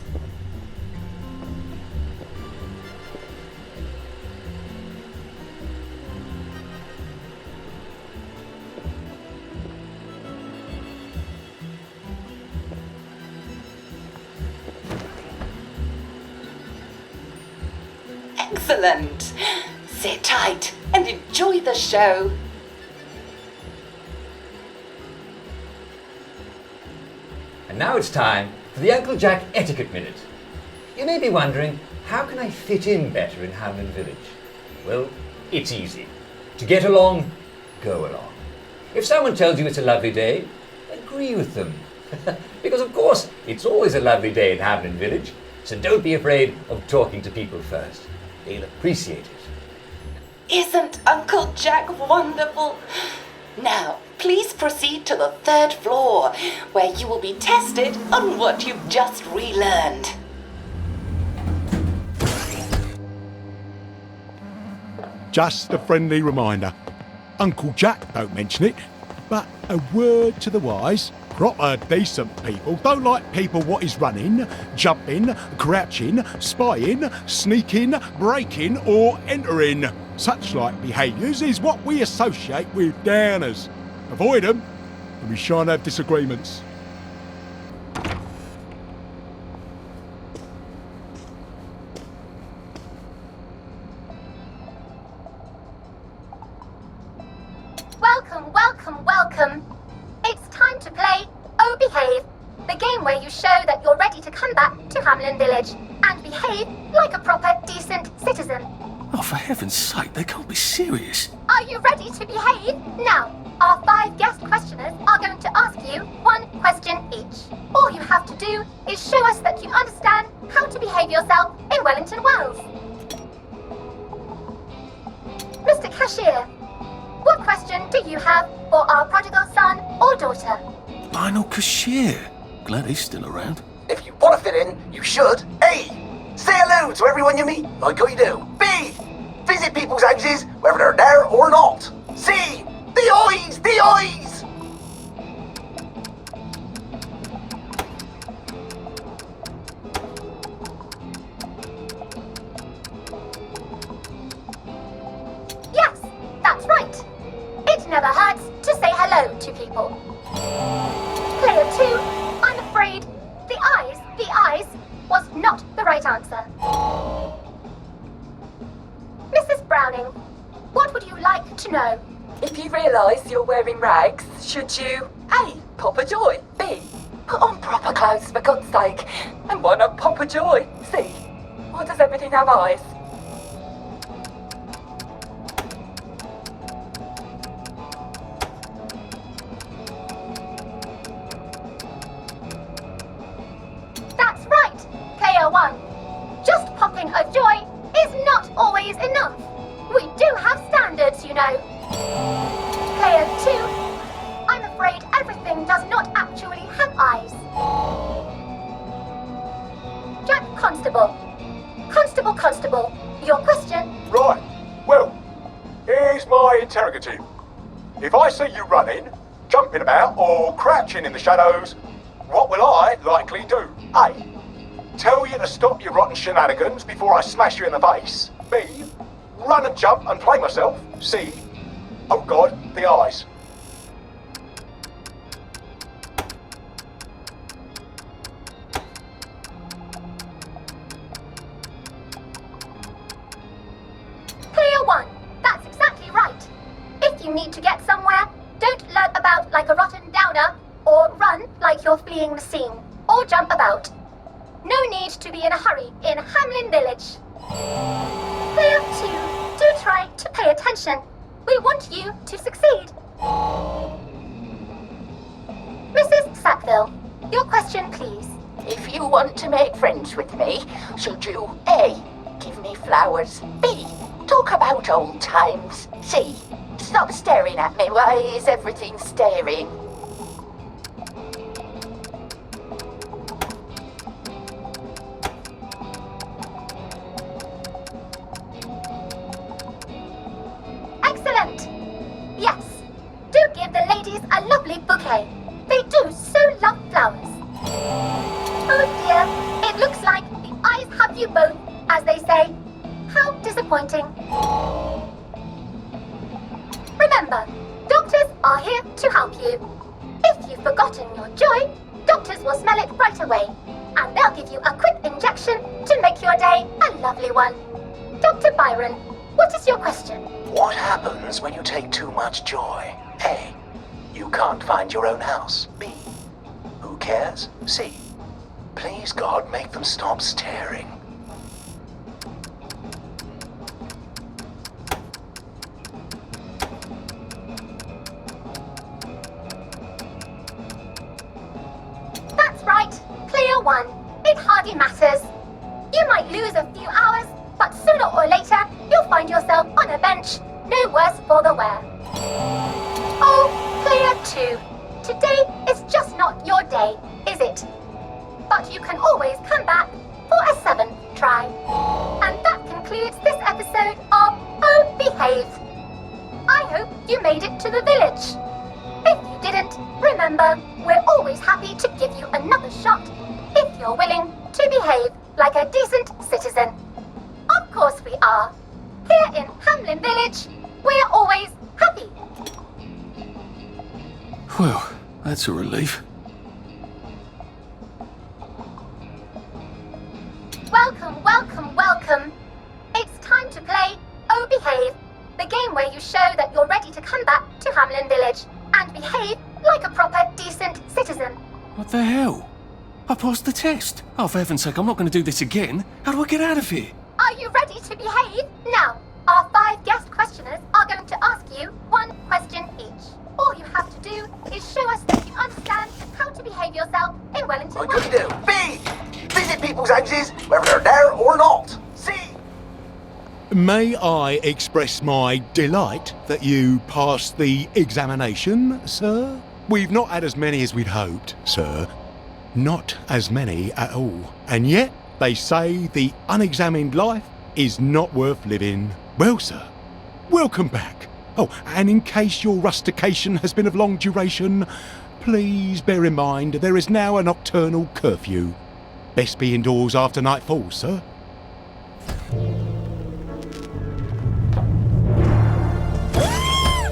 Excellent. Sit tight and enjoy the show. And now it's time for the Uncle Jack Etiquette Minute. You may be wondering, how can I fit in better in Hamlin Village? Well, it's easy. To get along, go along. If someone tells you it's a lovely day, agree with them. Because of course, it's always a lovely day in Hamlin Village, so don't be afraid of talking to people first. They'll appreciate it. Isn't Uncle Jack wonderful? Now, please proceed to the 3rd floor, where you will be tested on what you've just relearned. Just a friendly reminder. Uncle Jack don't mention it, but a word to the wise. Proper decent people don't like people what is running, jumping, crouching, spying, sneaking, breaking or entering. Such like behaviours is what we associate with downers. Avoid them and we shan't have disagreements. Welcome, welcome, welcome. It's time to play Oh Behave, the game where you show that you're ready to come back to Hamlin Village and behave like a proper, decent citizen. Oh, for heaven's sake, they can't be serious. Are you ready to behave? Now, our 5 guest questioners are going to ask you 1 question each. All you have to do is show us that you understand how to behave yourself in Wellington Wells. Mr. Cashier, what question do you have for our prodigal son or daughter? Lionel Cashier. Glad he's still around. If you want to fit in, you should. A. Say hello to everyone you meet, like how you do. B. Visit people's houses, whether they're there or not. C. The eyes! The eyes! Yes, that's right. It never hurts to say hello to people. Player 2, I'm afraid the eyes was not the right answer. Mrs. Browning, what would you like to know? If you realise you're wearing rags, should you A. Pop a joy, B. Put on proper clothes for God's sake, and why not pop a joy, C. Why does everything have eyes? That's right, Player 1. Just popping a joy is not always enough. We do have standards, you know. Player 2, I'm afraid everything does not actually have eyes. Jack Constable. Constable, your question? Right. Well, here's my interrogative. If I see you running, jumping about, or crouching in the shadows, what will I likely do? A. Tell you to stop your rotten shenanigans before I smash you in the face. B. Run and jump and play myself. C. Oh God, the eyes. Player 1, that's exactly right. If you need to get somewhere, don't lurk about like a rotten downer, or run like you're fleeing the scene, or jump about. No need to be in a hurry in Hamlin Village. Player 2, do try to pay attention. We want you to succeed. Mrs. Sackville, your question, please. If you want to make friends with me, should you A. Give me flowers, B. Talk about old times, C. Stop staring at me, why is everything staring? Excellent! Yes, do give the ladies a lovely bouquet. They do so love flowers. Oh dear, it looks like the eyes have you both, as they say. How disappointing. Remember, doctors are here to help you. If you've forgotten your joy, doctors will smell it right away, and they'll give you a quick injection to make your day a lovely one. Dr. Byron, what is your question? What happens when you take too much joy? A. You can't find your own house. B. Who cares? C. Please God, make them stop staring. That's right, Player 1. It hardly matters. You might lose a few hours, but sooner or later, you'll find yourself on a bench, no worse for the wear. Oh, Player 2, today is just not your day, is it? But you can always come back for a 7th try. And that concludes this episode of Oh Behave. I hope you made it to the village. If you didn't, remember, we're always happy to give you another shot if you're willing to behave like a decent citizen. Of course we are. Here in Hamlin Village, we're always happy. Well, that's a relief. Welcome, welcome, welcome. It's time to play Oh Behave, the game where you show that you're ready to come back to Hamlin Village and behave like a proper, decent citizen. What the hell? I passed the test. Oh, for heaven's sake, I'm not going to do this again. How do I get out of here? Are you ready to behave? Now, our 5 guest questioners are going to ask you 1 question each. All you have to do is show us that you understand how to behave yourself in Wellington. What can you do? B. Visit people's houses, whether they're there or not. C. May I express my delight that you passed the examination, sir? We've not had as many as we'd hoped, sir. Not as many at all. And yet, they say the unexamined life is not worth living. Well, sir, welcome back. Oh, and in case your rustication has been of long duration, please bear in mind there is now a nocturnal curfew. Best be indoors after nightfall, sir.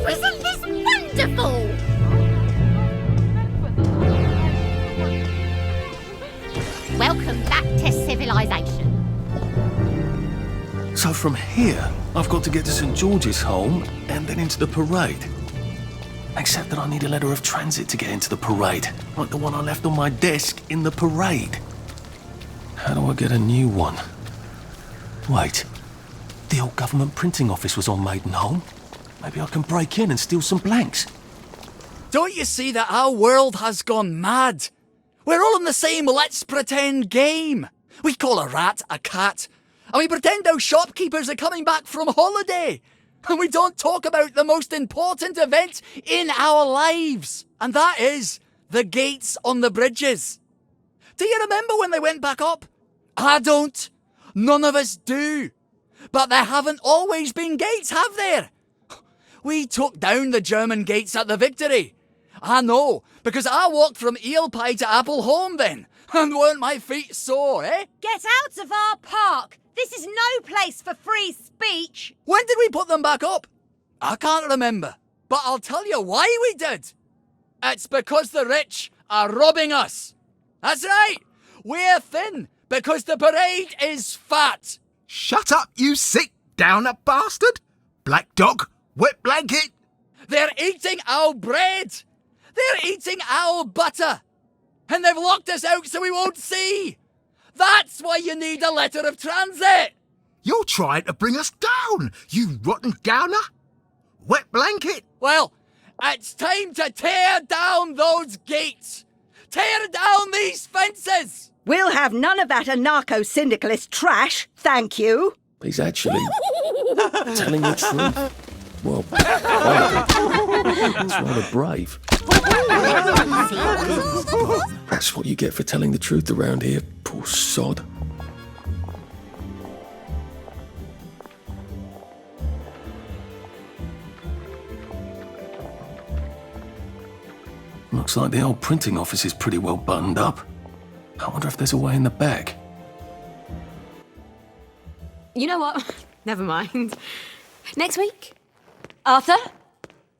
Isn't this wonderful? Welcome back to civilization. So from here, I've got to get to St George's Home and then into the parade. Except that I need a letter of transit to get into the parade, like the one I left on my desk in the parade. How do I get a new one? Wait, the old government printing office was on Maidenholm. Maybe I can break in and steal some blanks. Don't you see that our world has gone mad? We're all in the same let's pretend game. We call a rat a cat, and we pretend our shopkeepers are coming back from holiday. And we don't talk about the most important event in our lives, and that is the gates on the bridges. Do you remember when they went back up? I don't. None of us do. But there haven't always been gates, have there? We took down the German gates at the Victory. I know, because I walked from Eel Pie to Appleholme then. And weren't my feet sore, eh? Get out of our park! This is no place for free speech! When did we put them back up? I can't remember. But I'll tell you why we did. It's because the rich are robbing us. That's right. We're thin because the parade is fat. Shut up, you sick downer bastard! Black dog, wet blanket! They're eating our bread. They're eating our butter. And they've locked us out so we won't see. That's why you need a letter of transit. You're trying to bring us down, you rotten downer! Wet blanket! Well, it's time to tear down those gates. Tear down these fences. We'll have none of that anarcho-syndicalist trash, thank you. He's actually telling the truth. Well, it's rather brave. That's what you get for telling the truth around here, poor sod. Looks like the old printing office is pretty well buttoned up. I wonder if there's a way in the back. You know what? Never mind. Next week? Arthur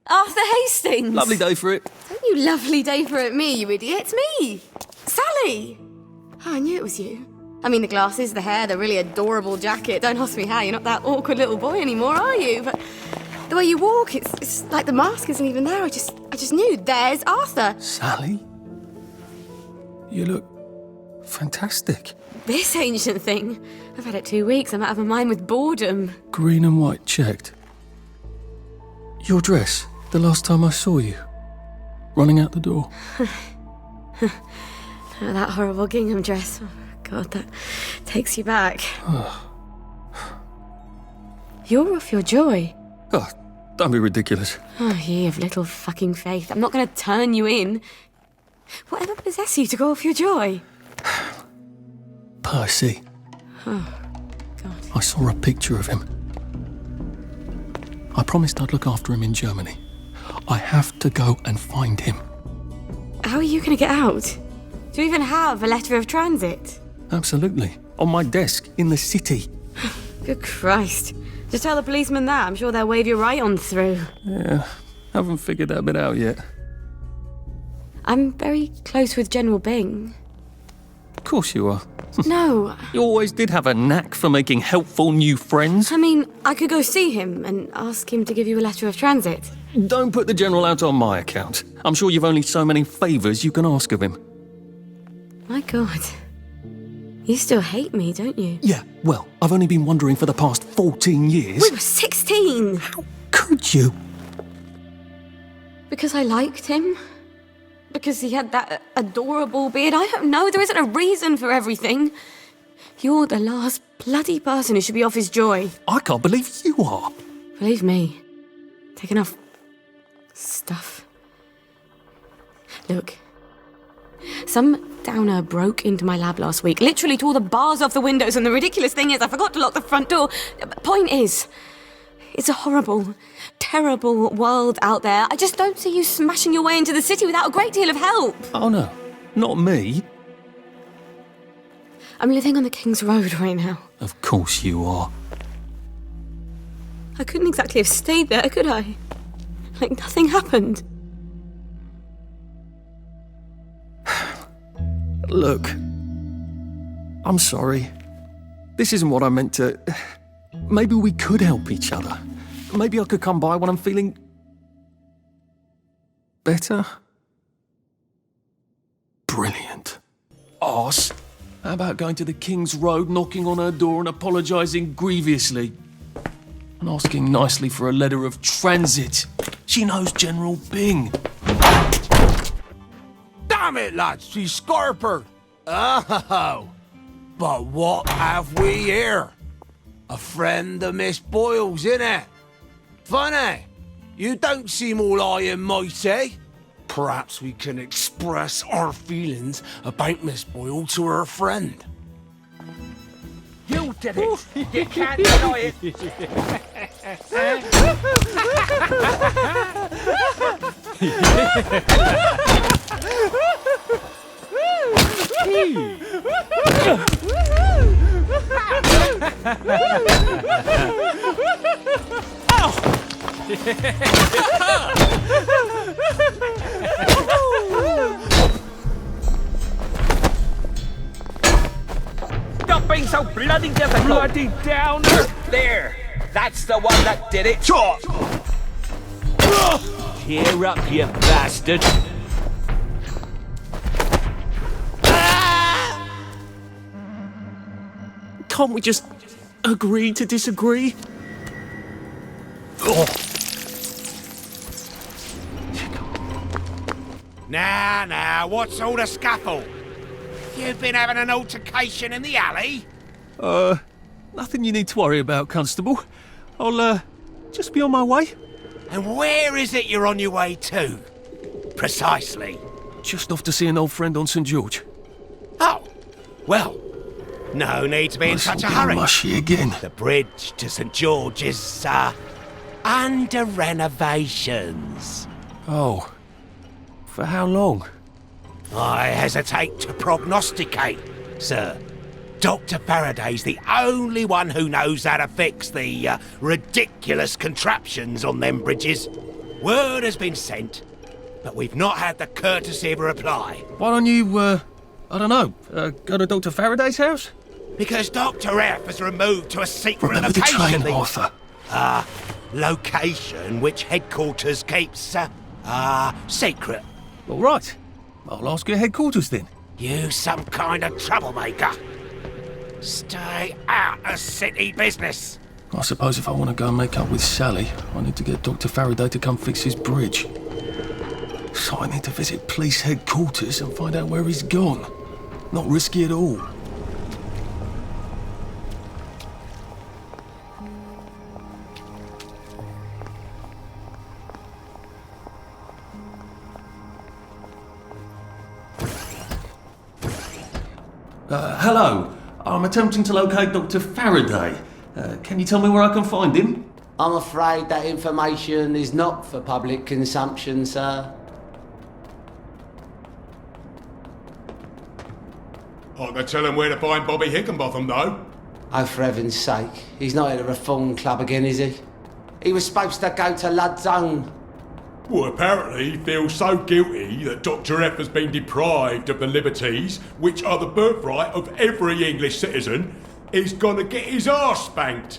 Hastings! Lovely day for it. Don't you lovely day for it me, you idiot. It's me! Sally! Oh, I knew it was you. I mean, the glasses, the hair, the really adorable jacket. Don't ask me how, you're not that awkward little boy anymore, are you? But the way you walk, it's like the mask isn't even there. I just knew. There's Arthur. Sally? You look fantastic. This ancient thing. I've had it 2 weeks. I'm out of my mind with boredom. Green and white checked. Your dress, the last time I saw you. Running out the door. That horrible gingham dress. Oh, God, that takes you back. You're off your joy. Oh, don't be ridiculous. Oh, ye of little fucking faith. I'm not going to turn you in. Whatever possessed you to go off your joy? Percy. Oh, God. I saw a picture of him. I promised I'd look after him in Germany. I have to go and find him. How are you going to get out? Do you even have a letter of transit? Absolutely. On my desk, in the city. Good Christ. Just tell the policeman that. I'm sure they'll wave you right on through. Yeah, haven't figured that bit out yet. I'm very close with General Bing. Of course you are. No. You always did have a knack for making helpful new friends. I mean, I could go see him and ask him to give you a letter of transit. Don't put the General out on my account. I'm sure you've only so many favours you can ask of him. My God. You still hate me, don't you? Yeah, well, I've only been wondering for the past 14 years. We were 16! How could you? Because I liked him? Because he had that adorable beard? I don't know, there isn't a reason for everything. You're the last bloody person who should be off his joy. I can't believe you are. Believe me. Take enough stuff. Look. Some downer broke into my lab last week, literally tore the bars off the windows, and the ridiculous thing is I forgot to lock the front door. Point is, it's a horrible, terrible world out there. I just don't see you smashing your way into the city without a great deal of help. Oh no, not me. I'm living on the King's Road right now. Of course you are. I couldn't exactly have stayed there, could I? Like nothing happened. Look, I'm sorry. This isn't what I meant to... Maybe we could help each other. Maybe I could come by when I'm feeling... better? Brilliant. Arse. How about going to the King's Road, knocking on her door and apologising grievously? And asking nicely for a letter of transit. She knows General Bing. Damn it, lads, she's Scarper. Oh, but what have we here? A friend of Miss Boyle's, innit? Funny, you don't seem all high and mighty. Perhaps we can express our feelings about Miss Boyle to her friend. You did it! You can't deny it! Stop being so bloody difficult! Bloody downer! There! That's the one that did it! Cheer up, you bastard! Can't we just agree to disagree? Oh. Now, what's all the scuffle? You've been having an altercation in the alley? Nothing you need to worry about, Constable. I'll, just be on my way. And where is it you're on your way to? Precisely. Just off to see an old friend on St. George. Oh, well, no need to be in such a hurry. Mushy again. The bridge to St. George is, under renovations. Oh. For how long? I hesitate to prognosticate, sir. Dr. Faraday's the only one who knows how to fix the ridiculous contraptions on them bridges. Word has been sent, but we've not had the courtesy of a reply. Why don't you, I don't know, go to Dr. Faraday's house? Because Dr. F has removed to a secret Remember location. the train, Arthur. Location which headquarters keeps, secret. All right. I'll ask your headquarters then. You some kind of troublemaker. Stay out of city business. I suppose if I want to go and make up with Sally, I need to get Dr. Faraday to come fix his bridge. So I need to visit police headquarters and find out where he's gone. Not risky at all. Hello. I'm attempting to locate Dr. Faraday. Can you tell me where I can find him? I'm afraid that information is not for public consumption, sir. I can tell him where to find Bobby Hickenbotham, though. Oh, for heaven's sake. He's not at the Reform Club again, is he? He was supposed to go to Lud's Own. Well, apparently he feels so guilty that Dr. F has been deprived of the liberties which are the birthright of every English citizen, he's gonna get his arse spanked.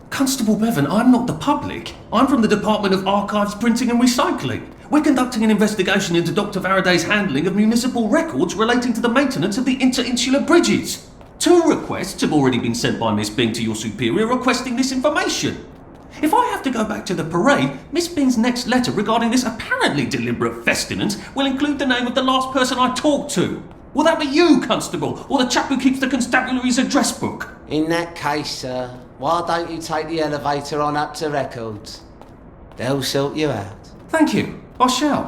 Constable Bevan, I'm not the public. I'm from the Department of Archives, Printing and Recycling. We're conducting an investigation into Dr. Faraday's handling of municipal records relating to the maintenance of the inter-insular bridges. 2 requests have already been sent by Miss Bing to your superior requesting this information. If I have to go back to the parade, Miss Bing's next letter regarding this apparently deliberate festinance will include the name of the last person I talked to. Will that be you, Constable, or the chap who keeps the constabulary's address book? In that case, sir, why don't you take the elevator on up to records? They'll sort you out. Thank you. I shall.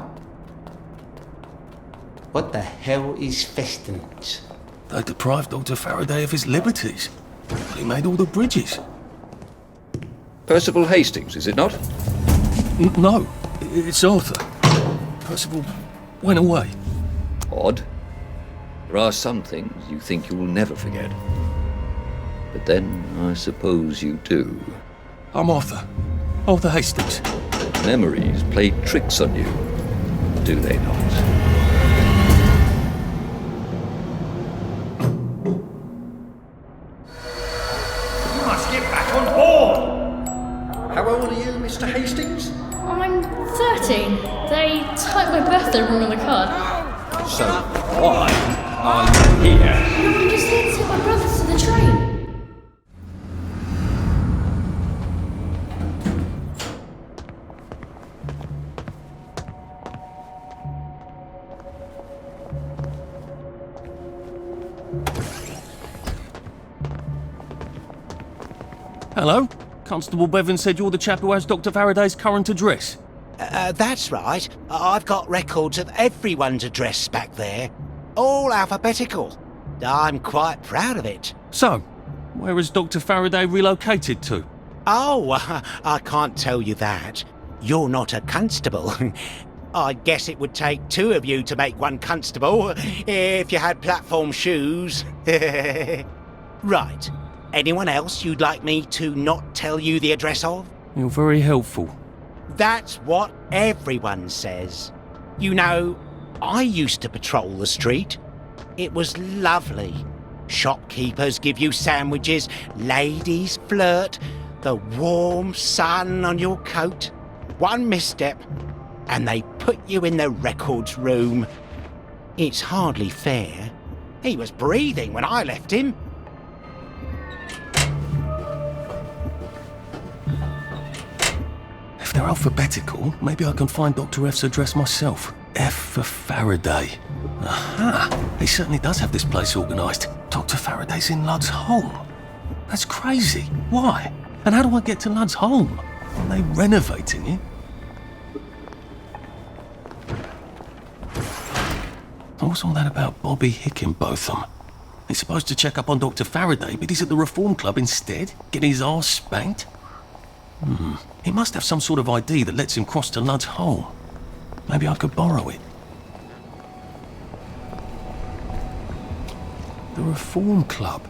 What the hell is festinance? They deprived Dr. Faraday of his liberties. He made all the bridges. Percival Hastings, is it not? No, it's Arthur. Percival went away. Odd. There are some things you think you will never forget. But then, I suppose you do. I'm Arthur. Arthur Hastings. Memories play tricks on you, do they not? You must get back on board! How old are you, Mr. Hastings? I'm 13. They typed my birthday wrong on the card. So, why are you here? No, I'm just here to take my brothers to the train. Hello? Constable Bevan said you're the chap who has Dr. Faraday's current address. That's right. I've got records of everyone's address back there. All alphabetical. I'm quite proud of it. So, where has Dr. Faraday relocated to? Oh, I can't tell you that. You're not a constable. I guess it would take 2 of you to make one constable, if you had platform shoes. Right. Anyone else you'd like me to not tell you the address of? You're very helpful. That's what everyone says. You know, I used to patrol the street. It was lovely. Shopkeepers give you sandwiches, ladies flirt, the warm sun on your coat. One misstep, and they put you in the records room. It's hardly fair. He was breathing when I left him. If they're alphabetical, maybe I can find Dr. F's address myself. F for Faraday. Aha! He certainly does have this place organised. Dr. Faraday's in Ludd's Hole. That's crazy. Why? And how do I get to Ludd's Hole? Are they renovating it? What's all that about Bobby Hickenbotham? He's supposed to check up on Dr. Faraday, but he's at the Reform Club instead, getting his arse spanked? He must have some sort of ID that lets him cross to Ludd's Hole. Maybe I could borrow it. The Reform Club.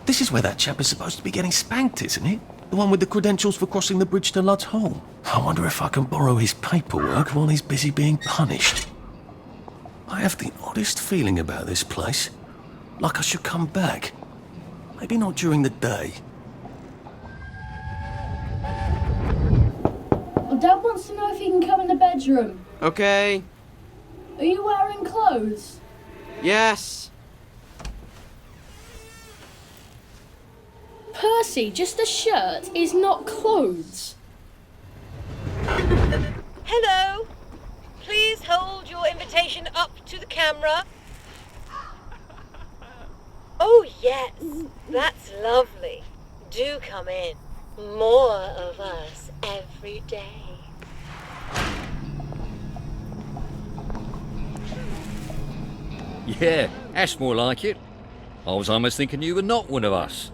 This is where that chap is supposed to be getting spanked, isn't it? The one with the credentials for crossing the bridge to Ludd's Hole. I wonder if I can borrow his paperwork while he's busy being punished. I have the oddest feeling about this place. Like I should come back. Maybe not during the day. Dad wants to know if he can come in the bedroom. Okay. Are you wearing clothes? Yes. Percy, just a shirt is not clothes. Hello. Please hold your invitation up to the camera. Oh yes, that's lovely. Do come in. More of us every day. Yeah, that's more like it. I was almost thinking you were not one of us.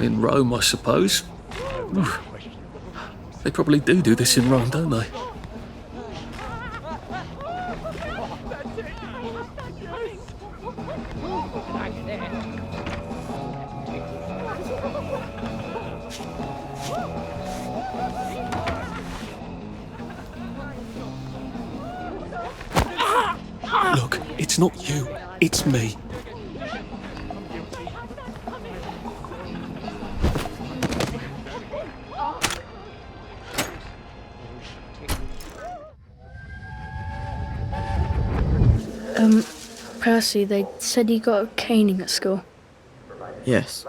In Rome, I suppose. They probably do this in Rome, don't they? Look, it's not you, it's me. Percy, they said you got a caning at school. Yes.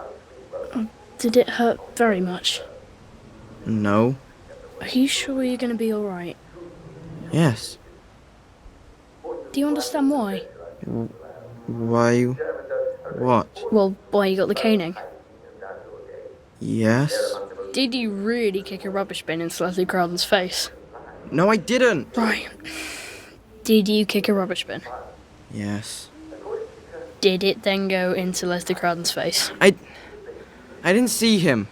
Did it hurt very much? No. Are you sure you're going to be alright? Yes. Do you understand why? Why? What? Well, why you got the caning? Yes. Did you really kick a rubbish bin in Leslie Crowden's face? No, I didn't. Right. Did you kick a rubbish bin? Yes. Did it then go into Leslie Crowden's face? I didn't see him.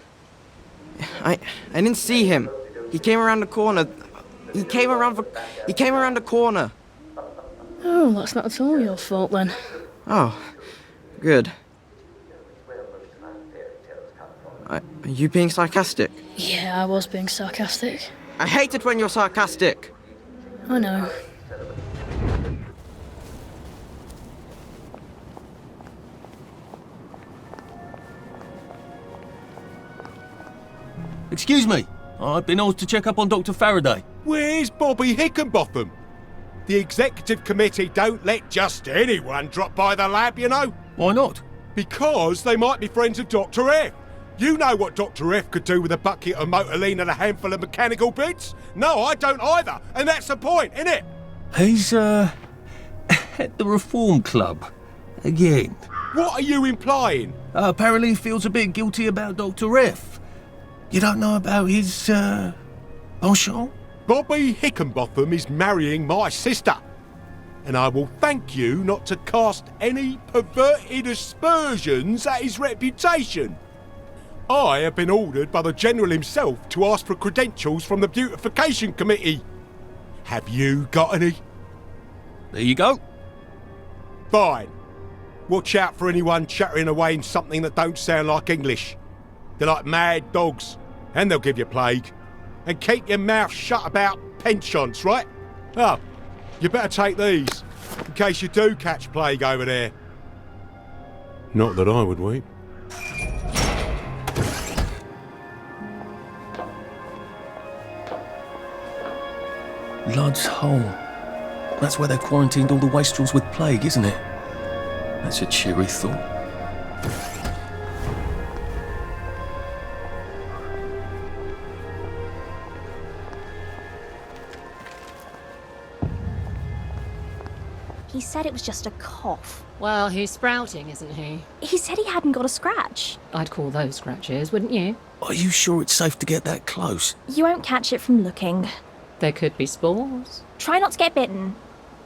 I didn't see him. He came around the corner. He came around the corner. Oh, that's not at all your fault then. Oh, good. Are you being sarcastic? Yeah, I was being sarcastic. I hate it when you're sarcastic. I know. Excuse me, I've been asked to check up on Dr. Faraday. Where's Bobby Hickenbotham? The executive committee don't let just anyone drop by the lab, you know. Why not? Because they might be friends of Dr. F. You know what Dr. F could do with a bucket of motorline and a handful of mechanical bits? No, I don't either, and that's the point, isn't it? He's, at the Reform Club. Again. What are you implying? Apparently he feels a bit guilty about Dr. F. You don't know about his, penchant? Bobby Hickenbotham is marrying my sister. And I will thank you not to cast any perverted aspersions at his reputation. I have been ordered by the General himself to ask for credentials from the Beautification Committee. Have you got any? There you go. Fine. Watch out for anyone chattering away in something that don't sound like English. They're like mad dogs, and they'll give you plague. And keep your mouth shut about penchants, right? Oh, you better take these, in case you do catch plague over there. Not that I would weep. Lud's Hole. That's where they quarantined all the wastrels with plague, isn't it? That's a cheery thought. He said it was just a cough. Well, he's sprouting, isn't he? He said he hadn't got a scratch. I'd call those scratches, wouldn't you? Are you sure it's safe to get that close? You won't catch it from looking. There could be spores. Try not to get bitten.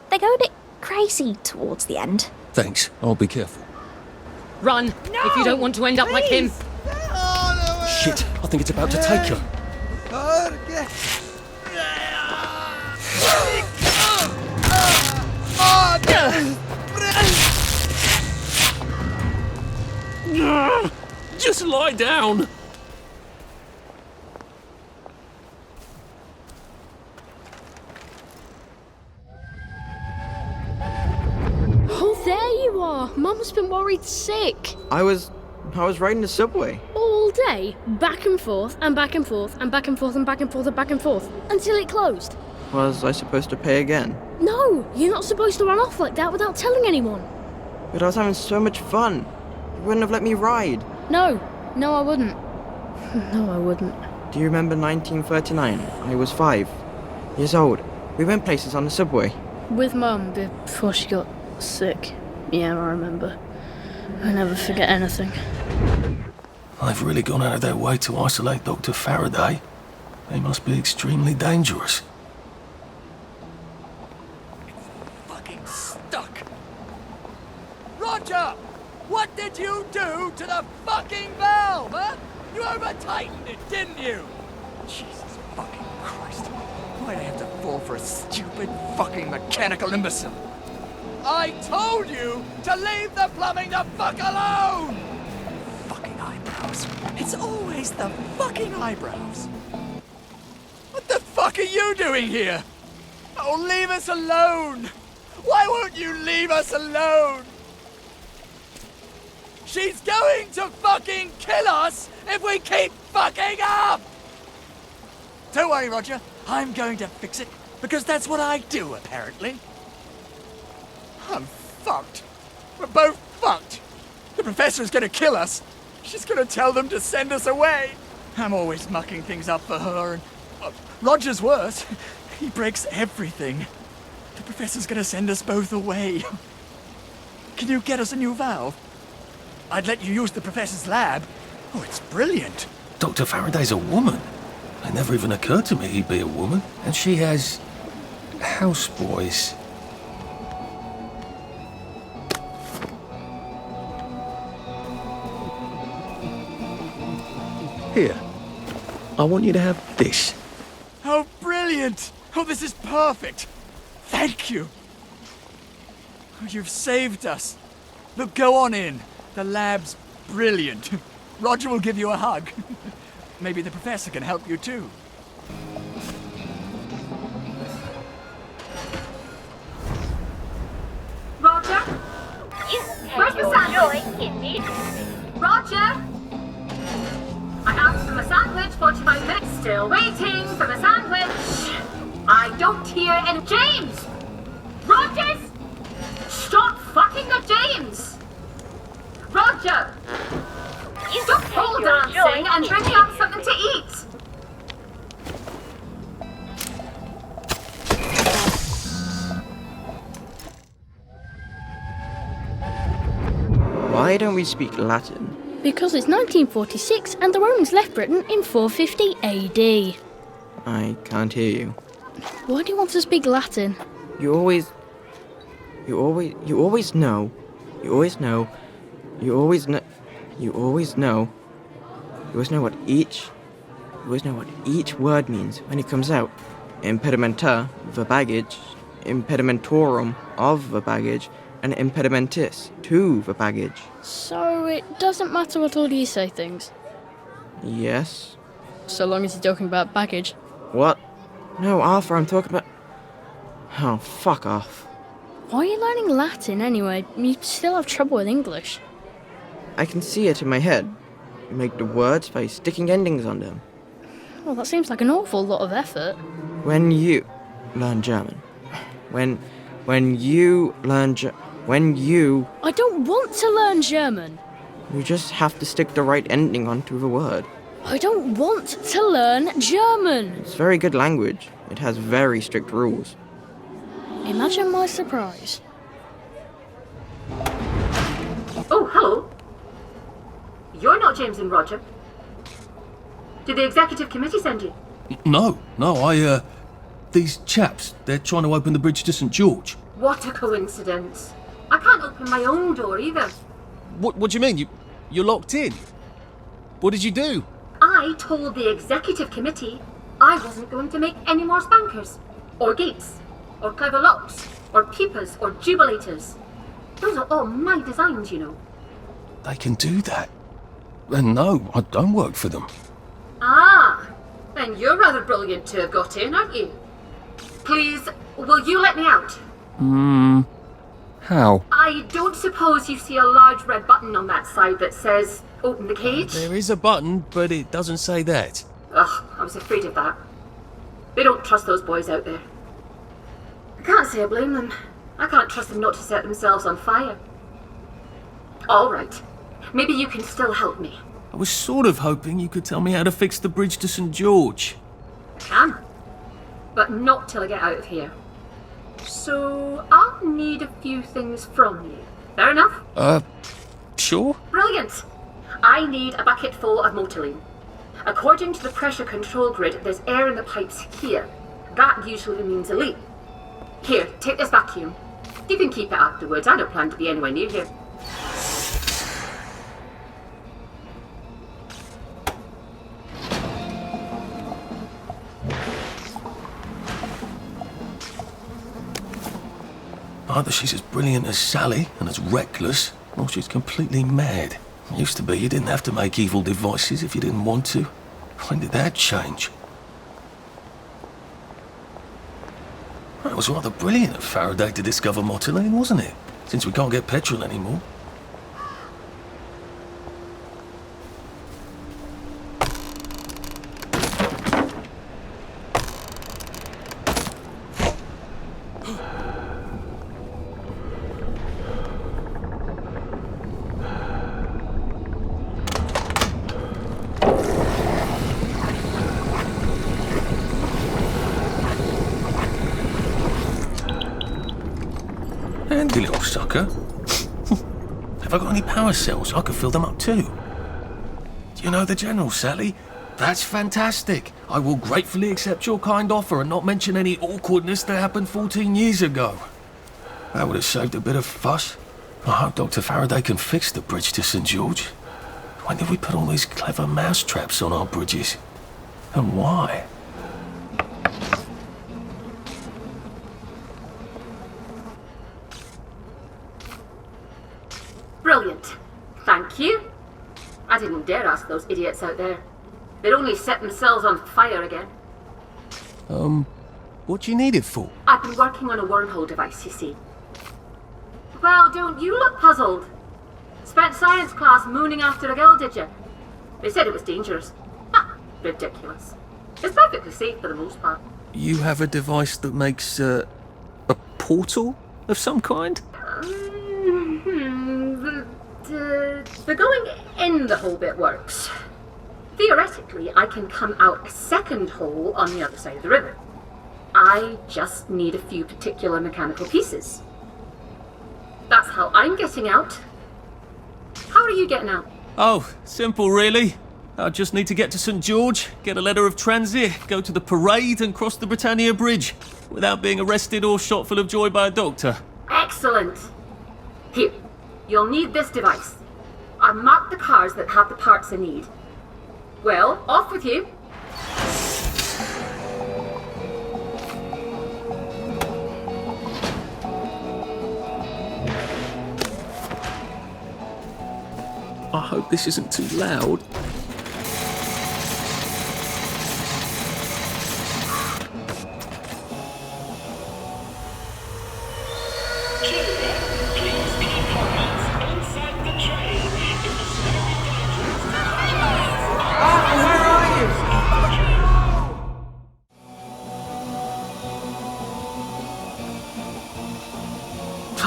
They go a bit crazy towards the end. Thanks, I'll be careful. Run, if you don't want to end up like him. Shit, I think it's about to take her. Just lie down. Oh, there you are. Mum's been worried sick. I was riding the subway. All day, back and forth, and back and forth, and back and forth, and back and forth, and back and forth, until it closed. Was I supposed to pay again? No, you're not supposed to run off like that without telling anyone. But I was having so much fun. You wouldn't have let me ride. No, I wouldn't. No, I wouldn't. Do you remember 1939? I was 5 years old. We went places on the subway. With Mum before she got sick. Yeah, I remember. I never forget anything. They've really gone out of their way to isolate Dr. Faraday. They must be extremely dangerous. Fucking stuck. Roger! What did you do to the fucking valve, huh? You over-tightened it, didn't you? Jesus fucking Christ. Why'd I have to fall for a stupid fucking mechanical imbecile? I told you to leave the plumbing the fuck alone! Fucking eyebrows. It's always the fucking eyebrows. What the fuck are you doing here? Oh, leave us alone! Why won't you leave us alone? She's going to fucking kill us if we keep fucking up! Don't worry, Roger. I'm going to fix it, because that's what I do, apparently. I'm fucked. We're both fucked. The professor's gonna kill us. She's gonna tell them to send us away. I'm always mucking things up for her, and Roger's worse. He breaks everything. The professor's gonna send us both away. Can you get us a new valve? I'd let you use the professor's lab. Oh, it's brilliant. Dr. Faraday's a woman. It never even occurred to me he'd be a woman. And she has houseboys. Here, I want you to have this. Oh, brilliant! Oh, this is perfect! Thank you! Oh, you've saved us. Look, go on in. The lab's brilliant. Roger will give you a hug. Maybe the professor can help you too. Roger? Where's the sandwich? Roger? I asked for my sandwich 45 minutes. Still waiting for my sandwich. I don't hear any. James! Rogers! Stop fucking with James! Roger! Stop pole dancing and bring me on something to eat! Why don't we speak Latin? Because it's 1946 and the Romans left Britain in 450 AD. I can't hear you. Why do you want to speak Latin? You always know what each word means when it comes out. Impedimenta, the baggage, impedimentorum, of the baggage, and impedimentis, to the baggage. So it doesn't matter what order you say things? Yes. So long as you're talking about baggage. What? No, Arthur, I'm talking about... Oh, fuck off. Why are you learning Latin anyway? You still have trouble with English. I can see it in my head. You make the words by sticking endings on them. Well, that seems like an awful lot of effort. When you learn German. When you learn I don't want to learn German. You just have to stick the right ending onto the word. I don't want to learn German. It's very good language. It has very strict rules. Imagine my surprise. Oh, hello. You're not James and Roger. Did the executive committee send you? No, these chaps, they're trying to open the bridge to St. George. What a coincidence. I can't open my own door either. What do you mean? You're locked in? What did you do? I told the executive committee I wasn't going to make any more spankers, or gates, or clever locks, or peepers, or jubilators. Those are all my designs, you know. They can do that. And no, I don't work for them. Ah, then you're rather brilliant to have got in, aren't you? Please, will you let me out? How? I don't suppose you see a large red button on that side that says, open the cage? There is a button, but it doesn't say that. Ugh, I was afraid of that. They don't trust those boys out there. I can't say I blame them. I can't trust them not to set themselves on fire. All right. Maybe you can still help me. I was sort of hoping you could tell me how to fix the bridge to St. George. I can. But not till I get out of here. So, I'll need a few things from you. Fair enough? Sure. Brilliant! I need a bucket full of motoline. According to the pressure control grid, there's air in the pipes here. That usually means a leak. Here, take this vacuum. You can keep it afterwards. I don't plan to be anywhere near here. Either she's as brilliant as Sally and as reckless, or she's completely mad. It used to be you didn't have to make evil devices if you didn't want to. When did that change? That was rather brilliant of Faraday to discover motoline, wasn't it? Since we can't get petrol anymore. Handy little sucker. Have I got any power cells? I could fill them up too. Do you know the General, Sally? That's fantastic. I will gratefully accept your kind offer and not mention any awkwardness that happened 14 years ago. That would have saved a bit of fuss. I hope Dr. Faraday can fix the bridge to St. George. When did we put all these clever mouse traps on our bridges? And why? Brilliant. Thank you. I didn't dare ask those idiots out there. They'd only set themselves on fire again. What do you need it for? I've been working on a wormhole device, you see. Well, don't you look puzzled? Spent science class mooning after a girl, did you? They said it was dangerous. Ha! Ridiculous. It's perfectly safe for the most part. You have a device that makes, a portal of some kind? The going in the hole bit works. Theoretically, I can come out a second hole on the other side of the river. I just need a few particular mechanical pieces. That's how I'm getting out. How are you getting out? Oh, simple really. I just need to get to St. George, get a letter of transit, go to the parade and cross the Britannia Bridge without being arrested or shot full of joy by a doctor. Excellent. Here, you'll need this device. I've marked the cars that have the parts I need. Well, off with you. I hope this isn't too loud.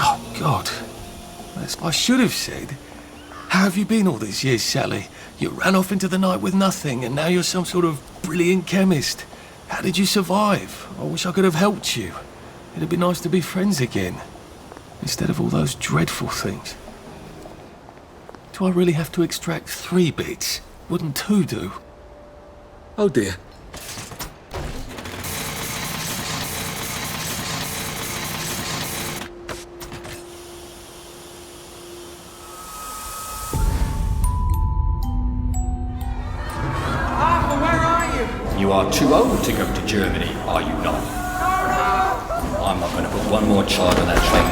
Oh, God. As I should have said. How have you been all these years, Sally? You ran off into the night with nothing, and now you're some sort of brilliant chemist. How did you survive? I wish I could have helped you. It'd be nice to be friends again, instead of all those dreadful things. Do I really have to extract 3 bits? Wouldn't 2 do? Oh dear. You are too old to go to Germany, are you not? I'm not going to put one more child on that train.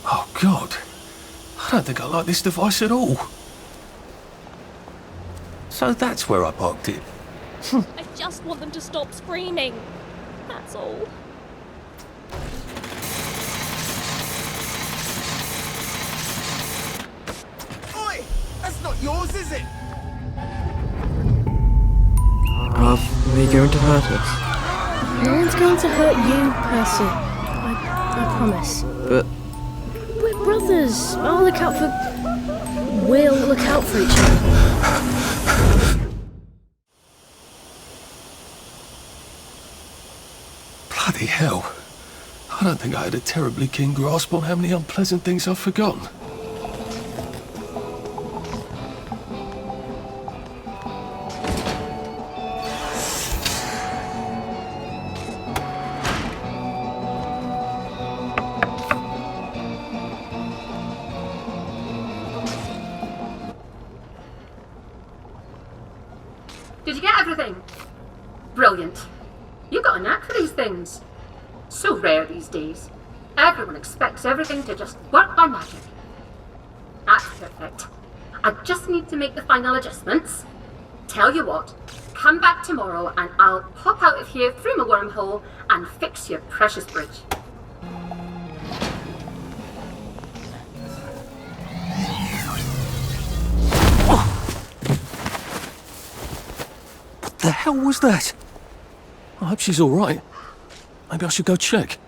Oh, God. I don't think I like this device at all. So that's where I parked it. I just want them to stop screaming. That's all. That's not yours, is it? Are they going to hurt us? No one's going to hurt you, Percy. I promise. But We're brothers. I'll look out for... We'll look out for each other. Bloody hell. I don't think I had a terribly keen grasp on how many unpleasant things I've forgotten. Brilliant. You got a knack for these things. So rare these days. Everyone expects everything to just work by magic. That's perfect. I just need to make the final adjustments. Tell you what, come back tomorrow and I'll pop out of here through my wormhole and fix your precious bridge. What the hell was that? I hope she's all right. Maybe I should go check.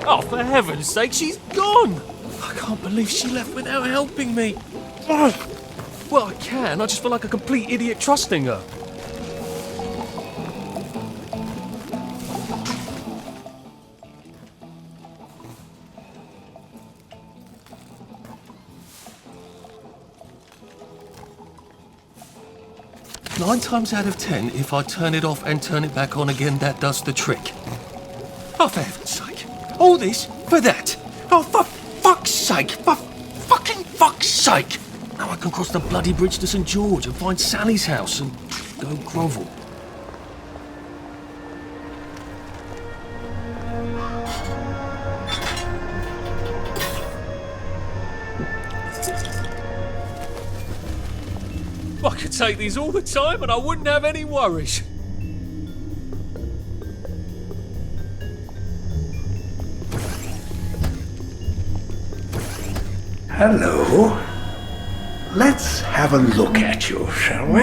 Oh, for heaven's sake, she's gone! I can't believe she left without helping me. Well, I can. I just feel like a complete idiot trusting her. Nine times out of 10, if I turn it off and turn it back on again, that does the trick. Oh, for heaven's sake. All this for that. Oh, for fuck's sake. For fucking fuck's sake. Now I can cross the bloody bridge to St. George and find Sally's house and go grovel. I could take these all the time and I wouldn't have any worries. Hello. Let's have a look at you, shall we?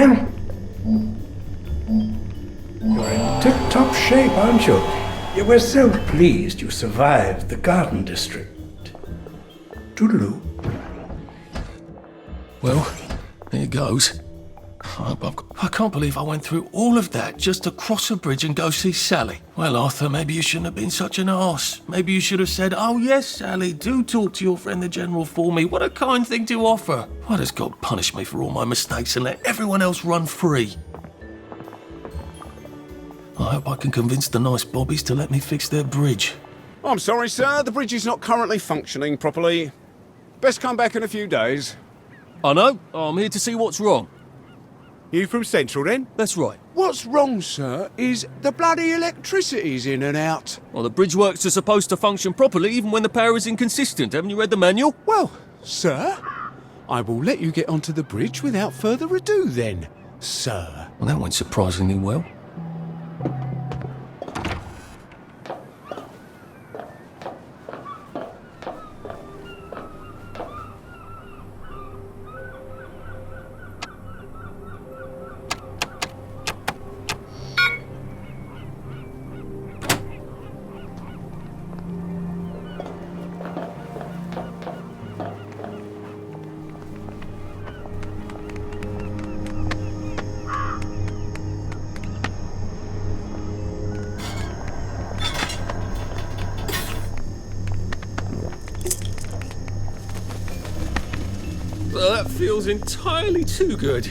You're in tip-top shape, aren't you? We're so pleased you survived the Garden District. Toodaloo. Well, here goes. I can't believe I went through all of that just to cross a bridge and go see Sally. Well, Arthur, maybe you shouldn't have been such an arse. Maybe you should have said, "Oh yes, Sally, do talk to your friend the General for me. What a kind thing to offer. Why does God punish me for all my mistakes and let everyone else run free?" I hope I can convince the nice bobbies to let me fix their bridge. I'm sorry, sir. The bridge is not currently functioning properly. Best come back in a few days. I know. I'm here to see what's wrong. You from Central, then? That's right. What's wrong, sir, is the bloody electricity's in and out. Well, the bridge works are supposed to function properly even when the power is inconsistent. Haven't you read the manual? Well, sir, I will let you get onto the bridge without further ado, then, sir. Well, that went surprisingly well. Well, that feels entirely too good.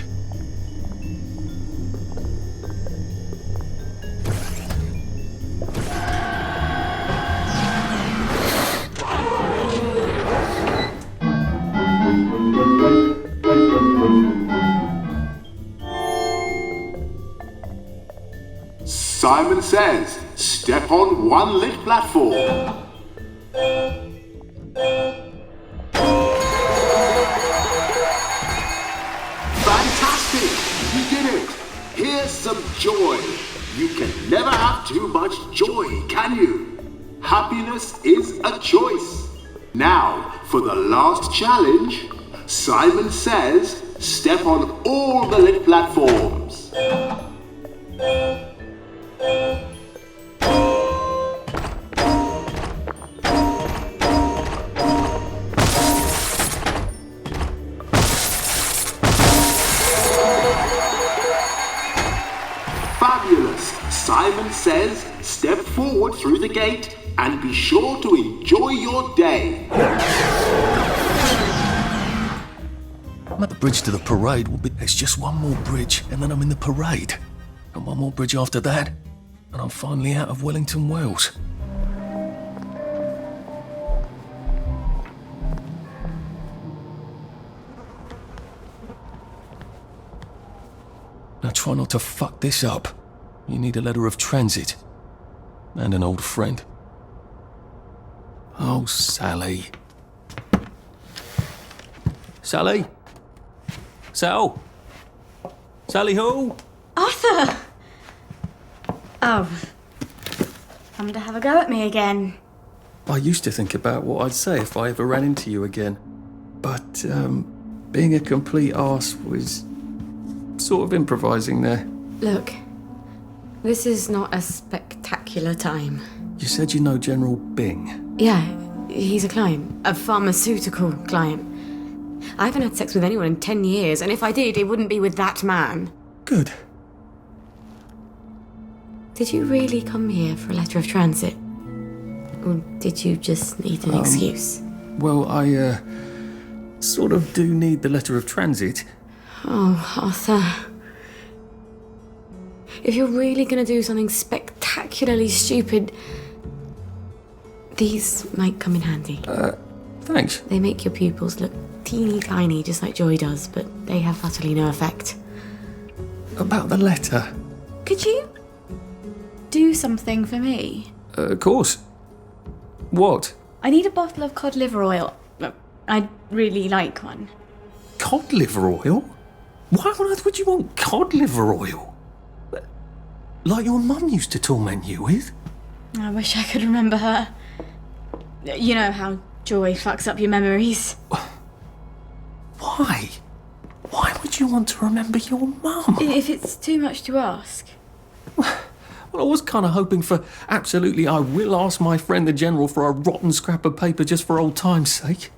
Simon says, step on one lit platform. Fantastic! You did it! Here's some joy. You can never have too much joy, can you? Happiness is a choice. Now, for the last challenge, Simon says, step on all the lit platforms. Fabulous! Simon says, step forward through the gate and be sure to enjoy your day. I'm at the bridge to the parade. It's just one more bridge and then I'm in the parade. And one more bridge after that, and I'm finally out of Wellington, Wells. Now try not to fuck this up. You need a letter of transit. And an old friend. Oh, Sally. Sally? Sal? Sally who? Arthur! Oh. Come to have a go at me again. I used to think about what I'd say if I ever ran into you again. But, being a complete arse was sort of improvising there. Look, this is not a spectacular time. You said you know General Bing. Yeah, he's a client. A pharmaceutical client. I haven't had sex with anyone in 10 years, and if I did, it wouldn't be with that man. Good. Did you really come here for a letter of transit? Or did you just need an excuse? Well, I, sort of do need the letter of transit. Oh, Arthur. If you're really going to do something spectacularly stupid, these might come in handy. Thanks. They make your pupils look teeny tiny, just like Joy does, but they have utterly no effect. About the letter? Could you do something for me? Of course. What? I need a bottle of cod liver oil. I'd really like one. Cod liver oil? Why on earth would you want cod liver oil? Like your mum used to torment you with? I wish I could remember her. You know how Joy fucks up your memories. Why? Why would you want to remember your mum? If it's too much to ask. Well, I was kind of hoping for absolutely I will ask my friend the General for a rotten scrap of paper just for old time's sake.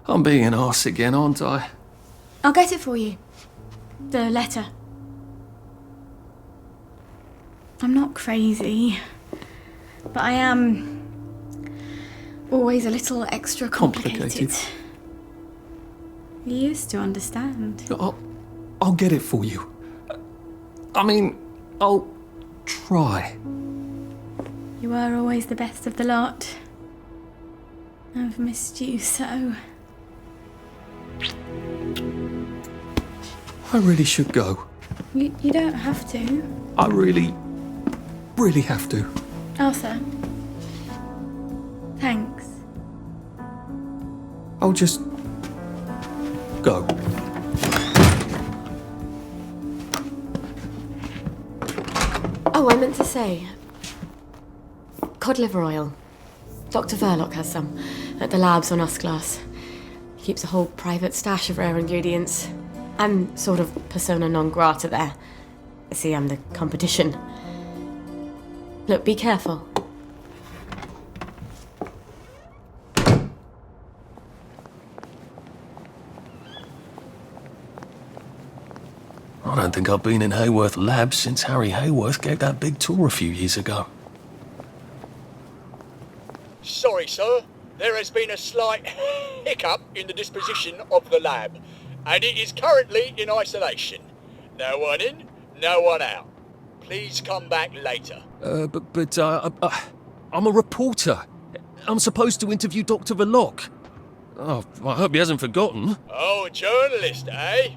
I'm being an arse again, aren't I? I'll get it for you. The letter. I'm not crazy, but I am always a little extra complicated. You used to understand. I'll get it for you. I mean, I'll try. You were always the best of the lot. I've missed you so. I really should go. You don't have to. I really have to. Arthur. Thanks. I'll just go. Oh, I meant to say, cod liver oil. Dr. Verloc has some at the labs on Us-Glass. He keeps a whole private stash of rare ingredients. I'm sort of persona non grata there. See, I'm the competition. Look, be careful. I don't think I've been in Hayworth Labs since Harry Hayworth gave that big tour a few years ago. Sorry, sir. There has been a slight hiccup in the disposition of the lab, and it is currently in isolation. No one in, no one out. Please come back later. I'm a reporter. I'm supposed to interview Dr. Verloc. Oh, I hope he hasn't forgotten. Oh, a journalist, eh?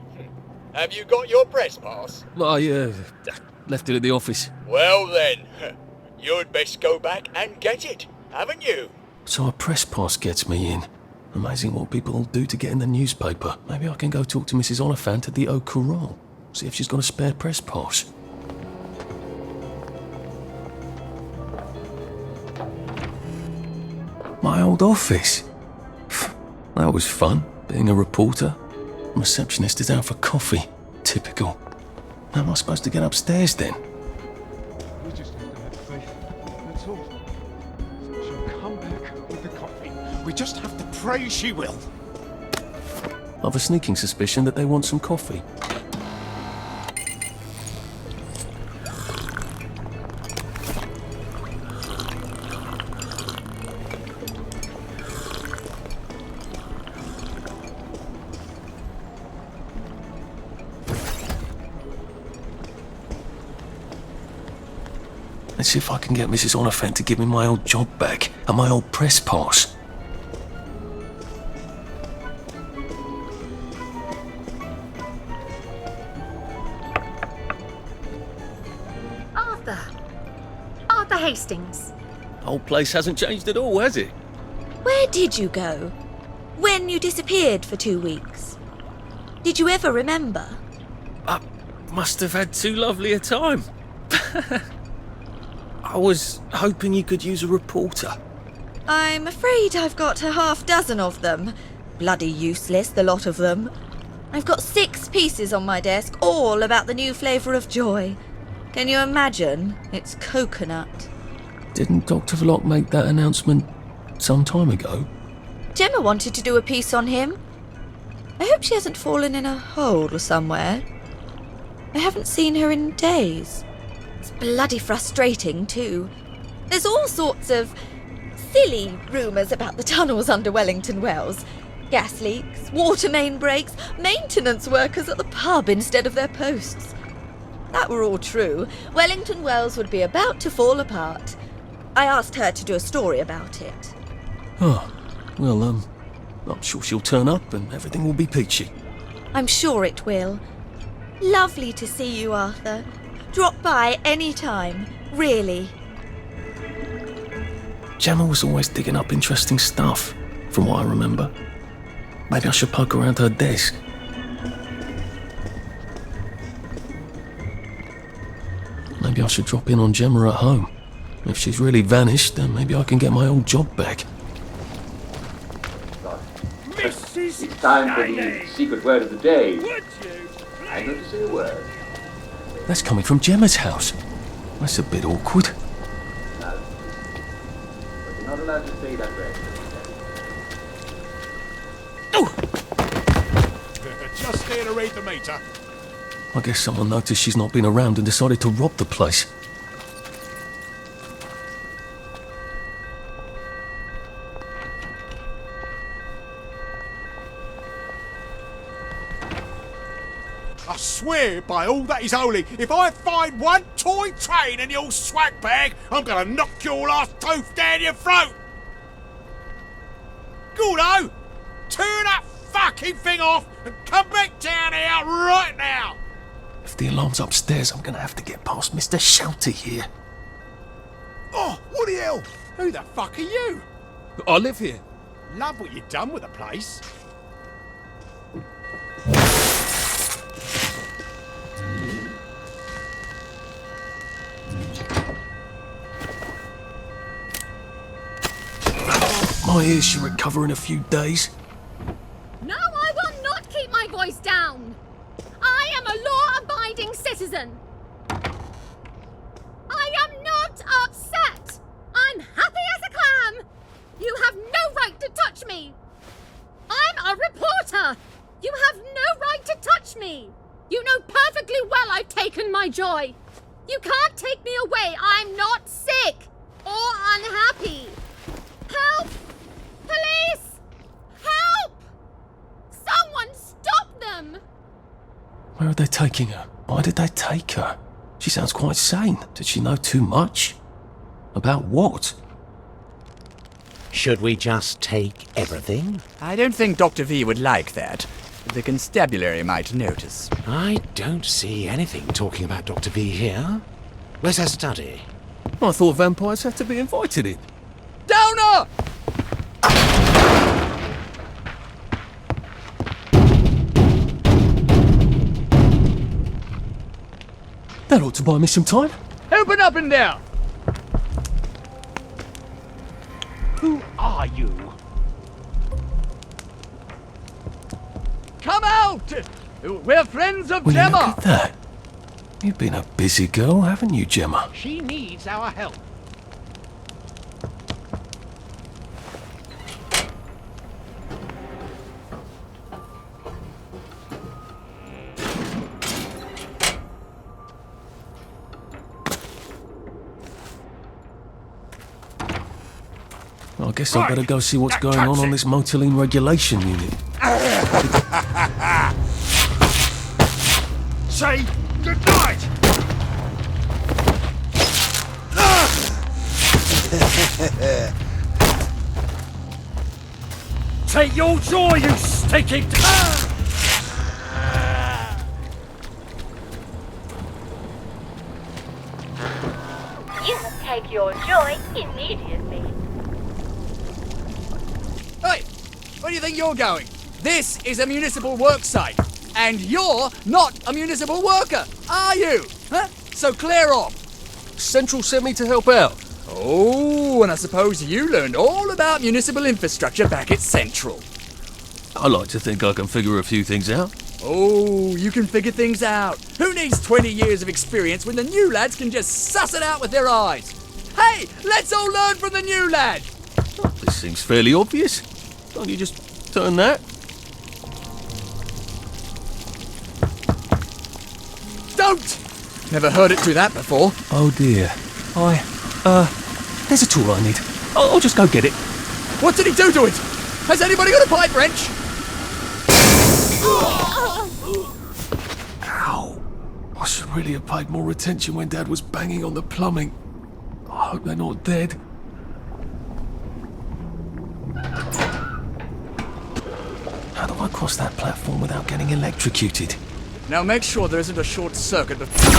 Have you got your press pass? I, left it at the office. Well then, you'd best go back and get it, haven't you? So a press pass gets me in. Amazing what people do to get in the newspaper. Maybe I can go talk to Mrs. Oliphant at the Au Courant. See if she's got a spare press pass. My old office. That was fun, being a reporter. Receptionist is out for coffee. Typical. How am I supposed to get upstairs then? We just have to have faith. That's all. She'll come back with the coffee. We just have to pray she will. I've a sneaking suspicion that they want some coffee. Let's see if I can get Mrs. Oliphant to give me my old job back and my old press pass. Hastings. Whole place hasn't changed at all, has it? Where did you go? When you disappeared for 2 weeks? Did you ever remember? I must have had too lovely a time. I was hoping you could use a reporter. I'm afraid I've got a half dozen of them. Bloody useless, the lot of them. I've got 6 pieces on my desk, all about the new flavour of joy. Can you imagine? It's coconut. Didn't Dr. Vlok make that announcement some time ago? Gemma wanted to do a piece on him. I hope she hasn't fallen in a hole somewhere. I haven't seen her in days. It's bloody frustrating, too. There's all sorts of silly rumours about the tunnels under Wellington Wells. Gas leaks, water main breaks, maintenance workers at the pub instead of their posts. That were all true, Wellington Wells would be about to fall apart. I asked her to do a story about it. Oh, well, I'm sure she'll turn up and everything will be peachy. I'm sure it will. Lovely to see you, Arthur. Drop by any time, really. Gemma was always digging up interesting stuff, from what I remember. Maybe I should poke around her desk. Maybe I should drop in on Gemma at home. If she's really vanished, then maybe I can get my old job back. It's time for the secret word of the day. I'm going to say a word. That's coming from Gemma's house. That's a bit awkward. No. But you're not allowed to say that word. Just here to read the meter. I guess someone noticed she's not been around and decided to rob the place. I swear by all that is holy, if I find one toy train in your swag bag, I'm gonna knock your last tooth down your throat! Gordo! Turn that fucking thing off and come back down here right now! If the alarm's upstairs, I'm gonna have to get past Mr. Shouty here. Oh, what the hell? Who the fuck are you? I live here. Love what you've done with the place. My ears should recover in a few days. No, I will not keep my voice down. I am a law-abiding citizen. I am not upset. I'm happy as a clam. You have no right to touch me. I'm a reporter. You have no right to touch me. You know perfectly well I've taken my joy. You can't take me away. I'm not sick or unhappy. Help! Police! Help! Someone stop them! Where are they taking her? Why did they take her? She sounds quite sane. Did she know too much? About what? Should we just take everything? I don't think Dr. V would like that. The constabulary might notice. I don't see anything talking about Dr. V here. Where's her study? I thought vampires had to be invited in. Downer! That ought to buy me some time. Open up in there! Who are you? Come out! We're friends of Will you Gemma! look at that? You've been a busy girl, haven't you, Gemma? She needs our help. I guess I'd better go see what's going on this motoline regulation unit. Say goodnight! Take your joy, you stinking... You have taken your joy immediately. Hey, where do you think you're going? This is a municipal work site, and you're not a municipal worker, are you? Huh? So clear off. Central sent me to help out. Oh, and I suppose you learned all about municipal infrastructure back at Central. I like to think I can figure a few things out. Oh, you can figure things out. Who needs 20 years of experience when the new lads can just suss it out with their eyes? Hey, let's all learn from the new lad. This seems fairly obvious. Can't you just turn that? Don't! Never heard it do that before. Oh dear. There's a tool I need. I'll just go get it. What did he do to it? Has anybody got a pipe wrench? Ow. I should really have paid more attention when Dad was banging on the plumbing. I hope they're not dead. How do I cross that platform without getting electrocuted? Now make sure there isn't a short circuit before...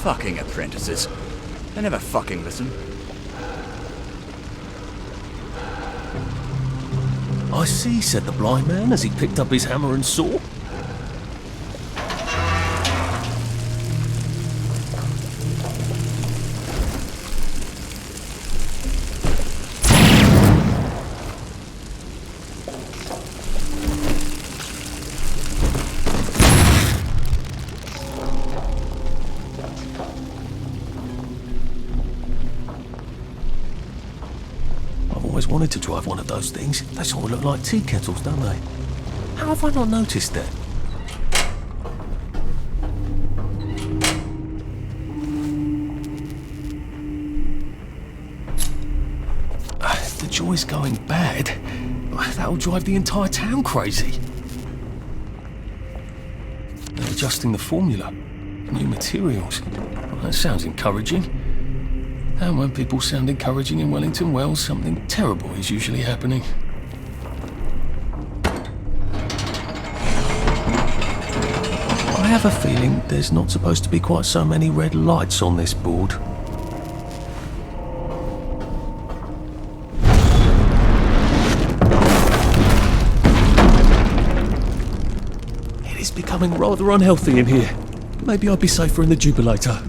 Fucking apprentices. They never fucking listen. I see, said the blind man as he picked up his hammer and saw. Wanted to drive one of those things. They sort of look like tea kettles, don't they? How have I not noticed that? If the joy's going bad, that'll drive the entire town crazy. They're adjusting the formula. New materials. Well, that sounds encouraging. And when people sound encouraging in Wellington, well, something terrible is usually happening. I have a feeling there's not supposed to be quite so many red lights on this board. It is becoming rather unhealthy in here. Maybe I'd be safer in the jubilator.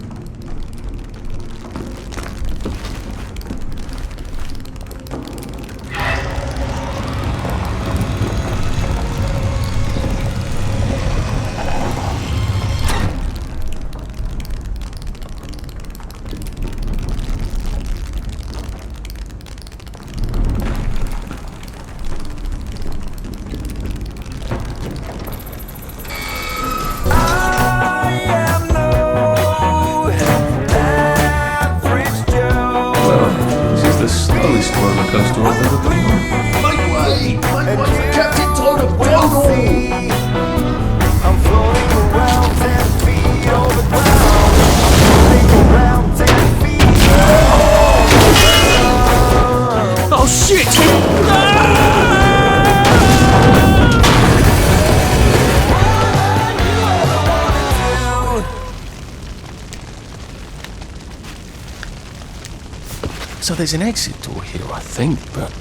So there's an exit door here, I think, but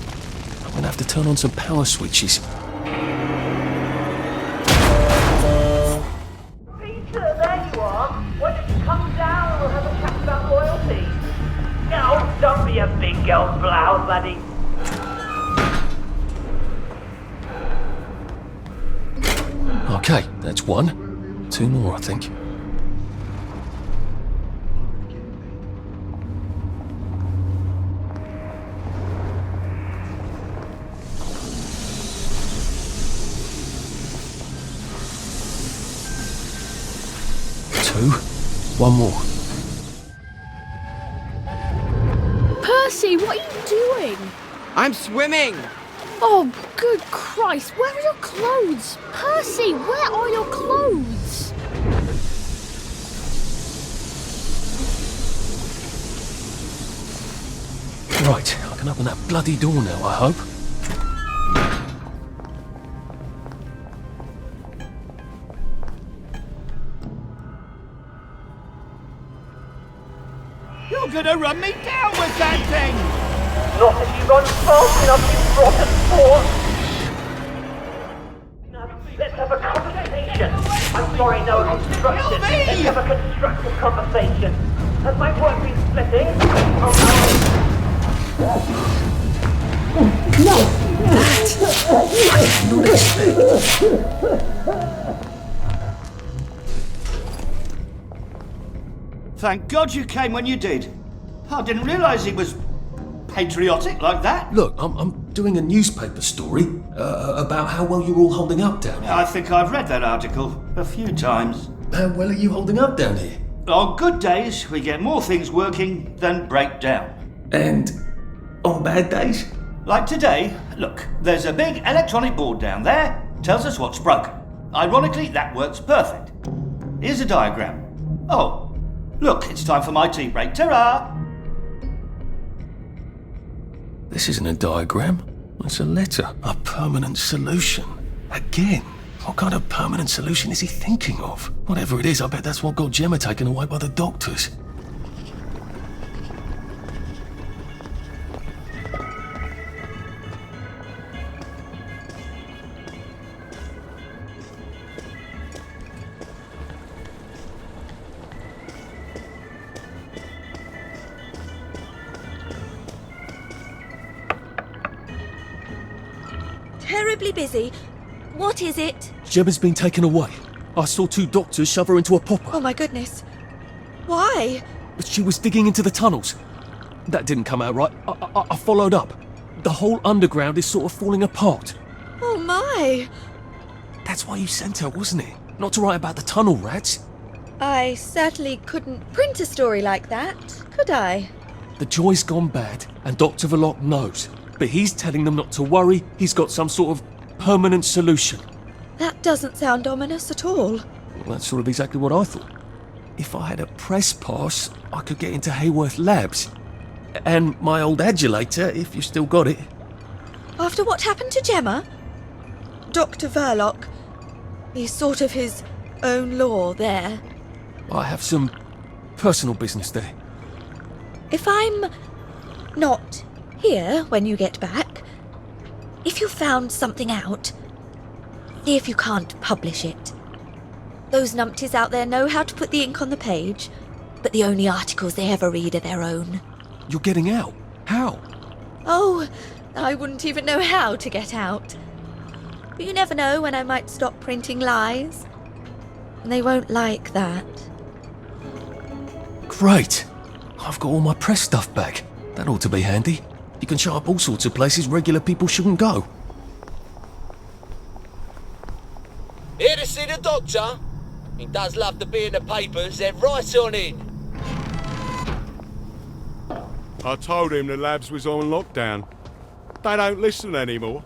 I'm gonna have to turn on some power switches. Peter, there you are. Why don't you come down and we'll have a chat about loyalty? No, don't be a big girl blouse, buddy. Okay, that's one. Two more, I think. One more. Percy, what are you doing? I'm swimming! Oh, good Christ, where are your clothes? Percy, where are your clothes? Right, I can open that bloody door now, I hope. You're gonna run me down with that thing! Not if you run fast enough, you rotten force! Let's have a conversation! I'm sorry, no construction. Let's have a constructive conversation. Has my work been splitting? Oh no! Thank God you came when you did. I didn't realise he was patriotic like that. Look, I'm doing a newspaper story about how well you're all holding up down here. I think I've read that article a few times. How well are you holding up down here? On good days, we get more things working than break down. And on bad days? Like today, look, there's a big electronic board down there, tells us what's broken. Ironically, that works perfect. Here's a diagram. Oh, look, it's time for my tea break. Ta-ra! This isn't a diagram. It's a letter. A permanent solution. Again. What kind of permanent solution is he thinking of? Whatever it is, I bet that's what got Gemma taken away by the doctors. Terribly busy. What is it? Gemma's been taken away. I saw 2 doctors shove her into a popper. Oh my goodness. Why? But she was digging into the tunnels. That didn't come out right. I followed up. The whole underground is sort of falling apart. Oh my. That's why you sent her, wasn't it? Not to write about the tunnel rats. I certainly couldn't print a story like that, could I? The joy's gone bad, and Dr. Verloc knows. But he's telling them not to worry. He's got some sort of permanent solution. That doesn't sound ominous at all. Well, that's sort of exactly what I thought. If I had a press pass, I could get into Hayworth Labs. And my old adulator, if you still got it. After what happened to Gemma? Dr. Verloc, he's sort of his own law there. I have some personal business there. If I'm not here when you get back, if you found something out, see if you can't publish it. Those numpties out there know how to put the ink on the page, but the only articles they ever read are their own. You're getting out? How? Oh, I wouldn't even know how to get out. But you never know when I might stop printing lies. And they won't like that. Great! I've got all my press stuff back. That ought to be handy. You can show up all sorts of places regular people shouldn't go. Here to see the doctor? He does love to be in the papers, they're right on in. I told him the labs was on lockdown. They don't listen anymore.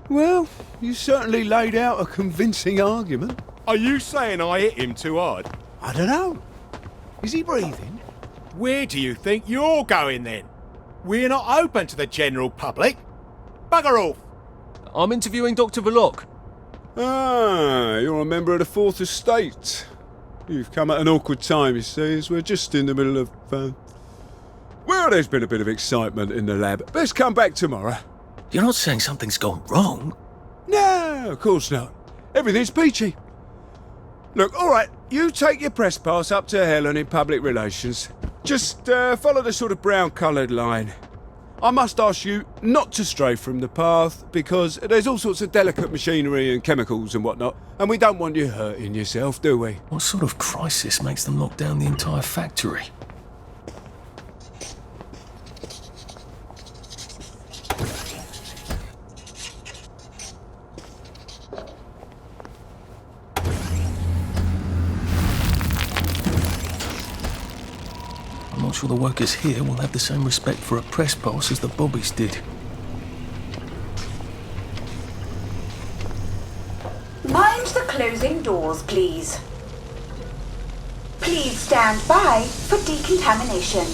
Well, you certainly laid out a convincing argument. Are you saying I hit him too hard? I don't know. Is he breathing? Where do you think you're going then? We're not open to the general public. Bugger off! I'm interviewing Dr. Verloc. Ah, you're a member of the Fourth Estate. You've come at an awkward time, you see, as we're just in the middle of... Well, there's been a bit of excitement in the lab. Let's come back tomorrow. You're not saying something's gone wrong? No, of course not. Everything's peachy. Look, all right, you take your press pass up to Helen in public relations. Just follow the sort of brown-coloured line. I must ask you not to stray from the path, because there's all sorts of delicate machinery and chemicals and whatnot, and we don't want you hurting yourself, do we? What sort of crisis makes them lock down the entire factory? I'm not sure the workers here will have the same respect for a press pass as the bobbies did. Mind the closing doors, please. Please stand by for decontamination.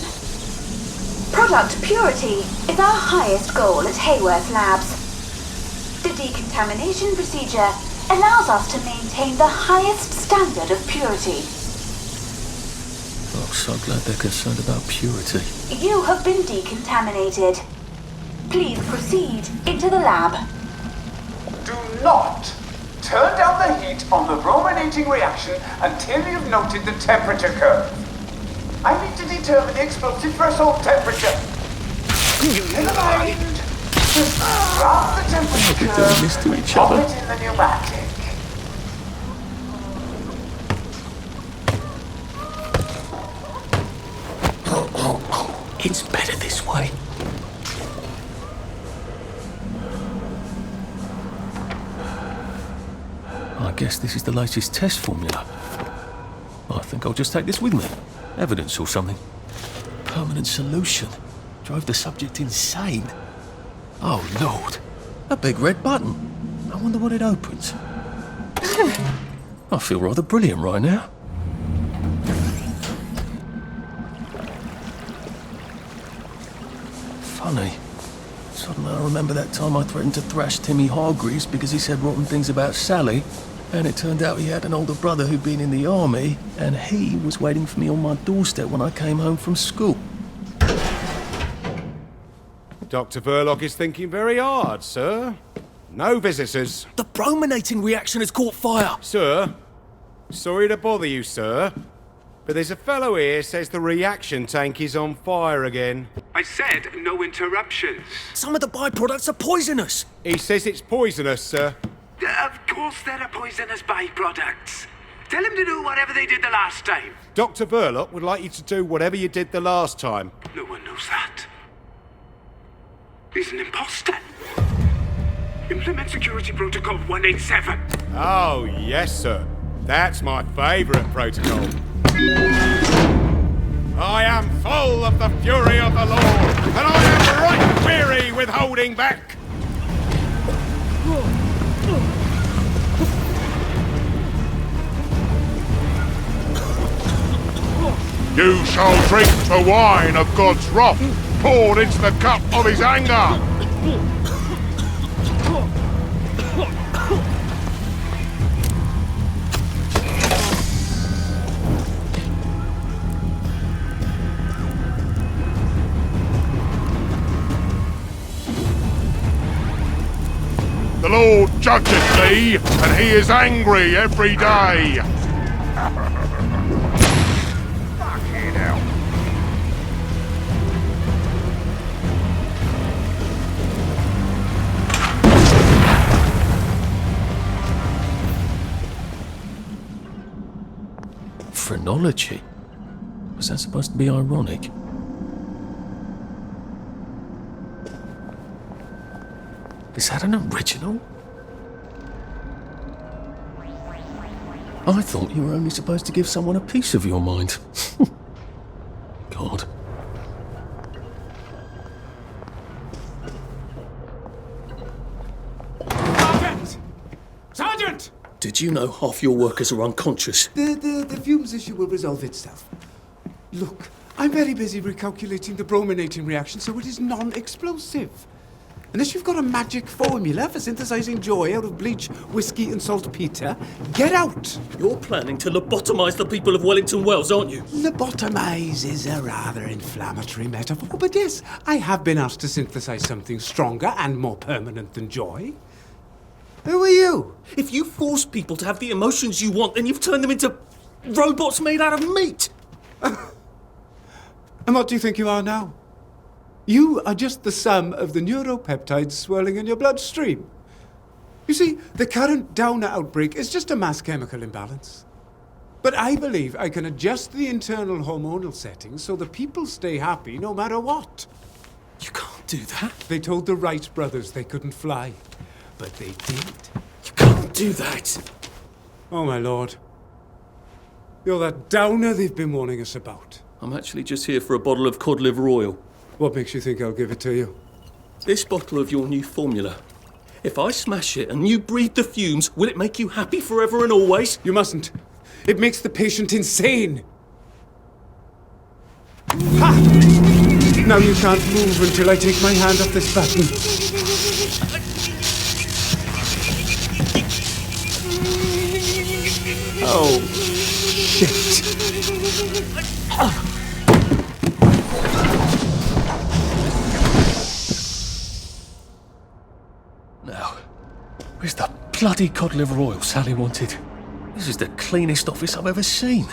Product purity is our highest goal at Hayworth Labs. The decontamination procedure allows us to maintain the highest standard of purity. Oh, so glad they're concerned about purity. You have been decontaminated. Please proceed into the lab. Do not turn down the heat on the brominating reaction until you've noted the temperature curve. I need to determine the explosive threshold temperature. Never mind. Just grab the temperature Look at doing this to each pop other. it in the pneumatic. It's better this way. I guess this is the latest test formula. I think I'll just take this with me. Evidence or something. Permanent solution. Drove the subject insane. Oh, Lord. A big red button. I wonder what it opens. I feel rather brilliant right now. Funny. Suddenly I remember that time I threatened to thrash Timmy Hargreaves because he said rotten things about Sally, and it turned out he had an older brother who'd been in the army, and he was waiting for me on my doorstep when I came home from school. Dr. Verloc is thinking very hard, sir. No visitors. The brominating reaction has caught fire! Sir, sorry to bother you, sir, but there's a fellow here says the reaction tank is on fire again. I said no interruptions. Some of the byproducts are poisonous! He says it's poisonous, sir. Of course there are poisonous byproducts. Tell him to do whatever they did the last time. Dr. Verloc would like you to do whatever you did the last time. No one knows that. He's an imposter. Implement Security Protocol 187. Oh, yes, sir. That's my favourite protocol. I am full of the fury of the Lord, and I am right weary with holding back. You shall drink the wine of God's wrath, poured into the cup of his anger. The Lord judgeth me, and he is angry every day. Fucking hell. Phrenology? Was that supposed to be ironic? Is that an original? I thought you were only supposed to give someone a piece of your mind. God. Sergeant! Sergeant! Did you know half your workers are unconscious? The fumes issue will resolve itself. Look, I'm very busy recalculating the brominating reaction so it is non-explosive. Unless you've got a magic formula for synthesizing joy out of bleach, whiskey and saltpeter, get out! You're planning to lobotomize the people of Wellington Wells, aren't you? Lobotomize is a rather inflammatory metaphor, but yes, I have been asked to synthesize something stronger and more permanent than joy. Who are you? If you force people to have the emotions you want, then you've turned them into robots made out of meat! And what do you think you are now? You are just the sum of the neuropeptides swirling in your bloodstream. You see, the current Downer outbreak is just a mass chemical imbalance. But I believe I can adjust the internal hormonal settings so the people stay happy no matter what. You can't do that. They told the Wright brothers they couldn't fly, but they did. You can't do that. Oh, my lord. You're that Downer they've been warning us about. I'm actually just here for a bottle of cod liver oil. What makes you think I'll give it to you? This bottle of your new formula. If I smash it and you breathe the fumes, will it make you happy forever and always? You mustn't. It makes the patient insane. Ha! Now you can't move until I take my hand off this button. Oh, shit. Now, where's the bloody cod liver oil Sally wanted? This is the cleanest office I've ever seen.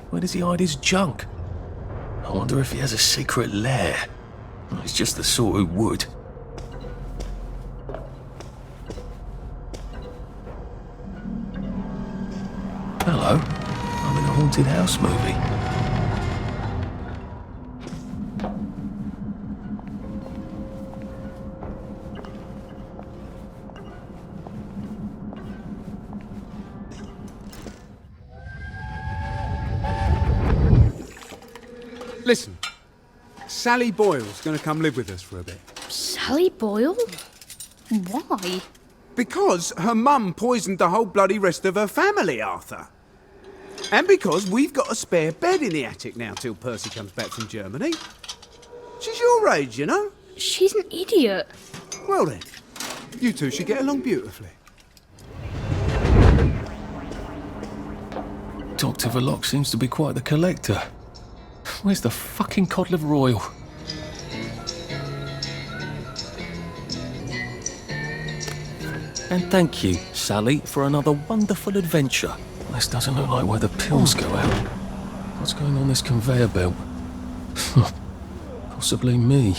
Where does he hide his junk? I wonder if he has a secret lair. Well, he's just the sort who would. Hello. I'm in a haunted house movie. Listen, Sally Boyle's going to come live with us for a bit. Sally Boyle? Why? Because her mum poisoned the whole bloody rest of her family, Arthur. And because we've got a spare bed in the attic now till Percy comes back from Germany. She's your age, you know. She's an idiot. Well then, you two should get along beautifully. Dr. Verloc seems to be quite the collector. Where's the fucking cod liver oil? And thank you, Sally, for another wonderful adventure. This doesn't look like where the pills go out. What's going on this conveyor belt? Possibly me.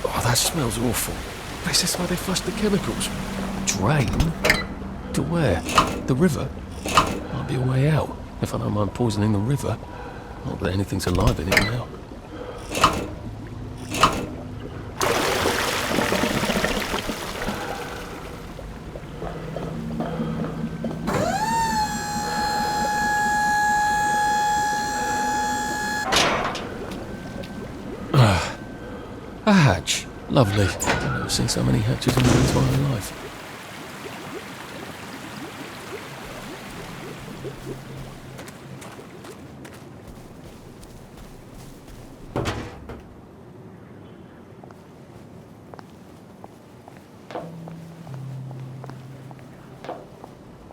Oh, that smells awful. This is where they flush the chemicals. Drain? To where? The river? Might be a way out, if I don't mind poisoning the river. Not that anything's alive in it now. A hatch. Lovely. I've never seen so many hatches in my entire life.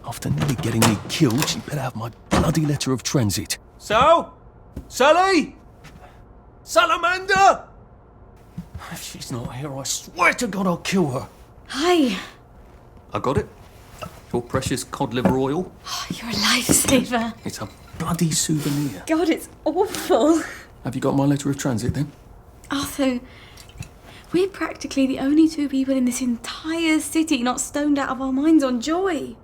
After nearly getting me killed, she better have my bloody letter of transit. So? Sally? Salamander? If she's not here, I swear to God I'll kill her. Hi. I got it. Your precious cod liver oil. Oh, you're a lifesaver. It's a bloody souvenir. God, it's awful. Have you got my letter of transit then? Arthur, we're practically the only two people in this entire city not stoned out of our minds on joy.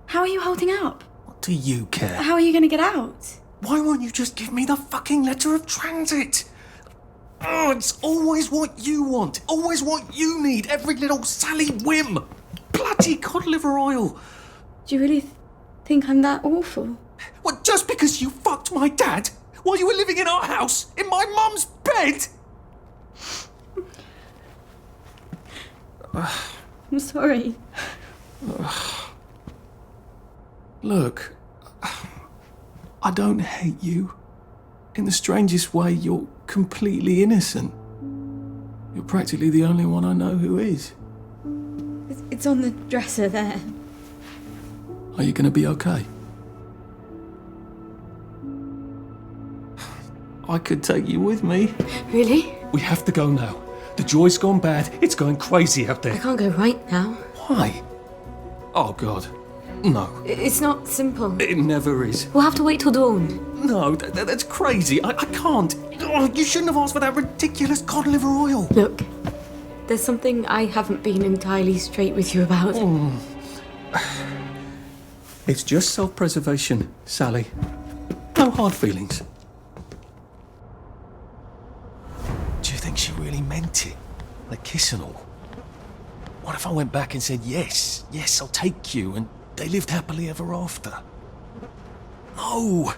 How are you holding up? What do you care? How are you going to get out? Why won't you just give me the fucking letter of transit? Oh, it's always what you want. Always what you need. Every little Sally whim. Bloody cod liver oil. Do you really think I'm that awful? What, just because you fucked my dad while you were living in our house, in my mum's bed? I'm sorry. Look, I don't hate you. In the strangest way, you're completely innocent. You're practically the only one I know who is. It's on the dresser there. Are you going to be okay? I could take you with me. Really? We have to go now. The joy's gone bad. It's going crazy out there. I can't go right now. Why? Oh, God. No. It's not simple. It never is. We'll have to wait till dawn. No, that's crazy. I can't. Oh, you shouldn't have asked for that ridiculous cod liver oil. Look, there's something I haven't been entirely straight with you about. It's just self-preservation, Sally. No hard feelings. Do you think she really meant it? The kiss and all? What if I went back and said, yes, I'll take you, and they lived happily ever after? No!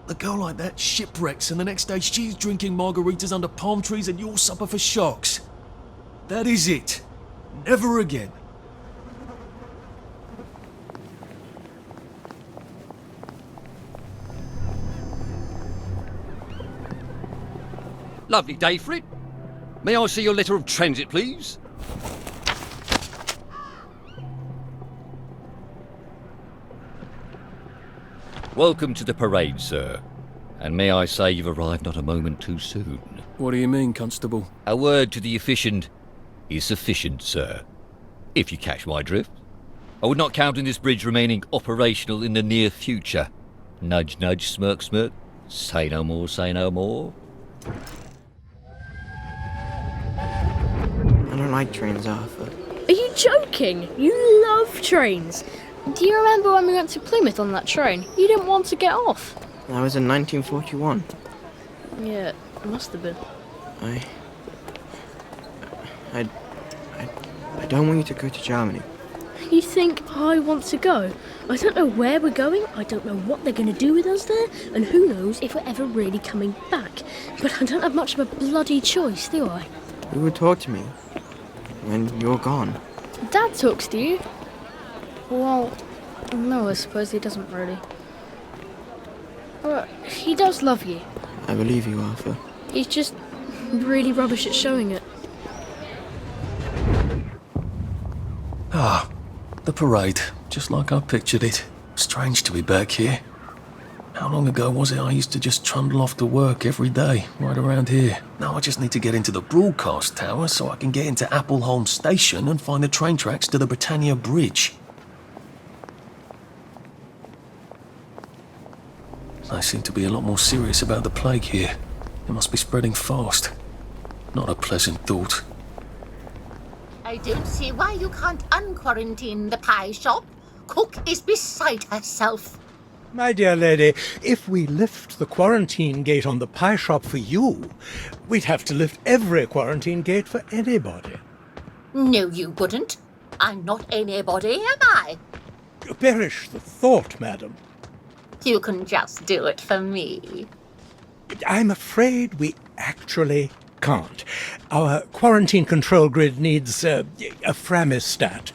A girl like that shipwrecks, and the next day she's drinking margaritas under palm trees and you'll suffer for sharks. That is it. Never again. Lovely day for it. May I see your letter of transit, please? Welcome to the parade, sir. And may I say you've arrived not a moment too soon. What do you mean, Constable? A word to the efficient is sufficient, sir. If you catch my drift. I would not count on this bridge remaining operational in the near future. Nudge, nudge, smirk, smirk. Say no more, say no more. I don't like trains, Arthur. Are you joking? You love trains. Do you remember when we went to Plymouth on that train? You didn't want to get off. That was in 1941. Yeah, it must have been. I don't want you to go to Germany. You think I want to go? I don't know where we're going, I don't know what they're going to do with us there, and who knows if we're ever really coming back. But I don't have much of a bloody choice, do I? Who would talk to me when you're gone? Dad talks to you. Well, no, I suppose he doesn't really. But he does love you. I believe you, Arthur. He's just really rubbish at showing it. Ah, the parade, just like I pictured it. Strange to be back here. How long ago was it I used to just trundle off to work every day, right around here? Now I just need to get into the broadcast tower so I can get into Appleholm Station and find the train tracks to the Britannia Bridge. They seem to be a lot more serious about the plague here. It must be spreading fast. Not a pleasant thought. I don't see why you can't unquarantine the pie shop. Cook is beside herself. My dear lady, if we lift the quarantine gate on the pie shop for you, we'd have to lift every quarantine gate for anybody. No, you wouldn't. I'm not anybody, am I? Perish the thought, madam. You can just do it for me. I'm afraid we actually can't. Our quarantine control grid needs a Framistat.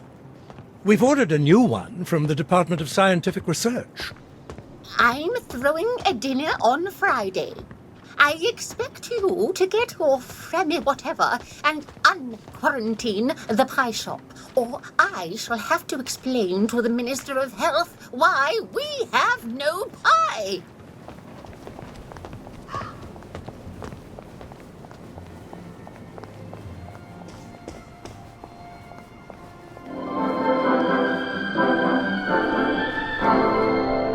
We've ordered a new one from the Department of Scientific Research. I'm throwing a dinner on Friday. I expect you to get your Fremi whatever and unquarantine the pie shop, or I shall have to explain to the Minister of Health why we have no pie.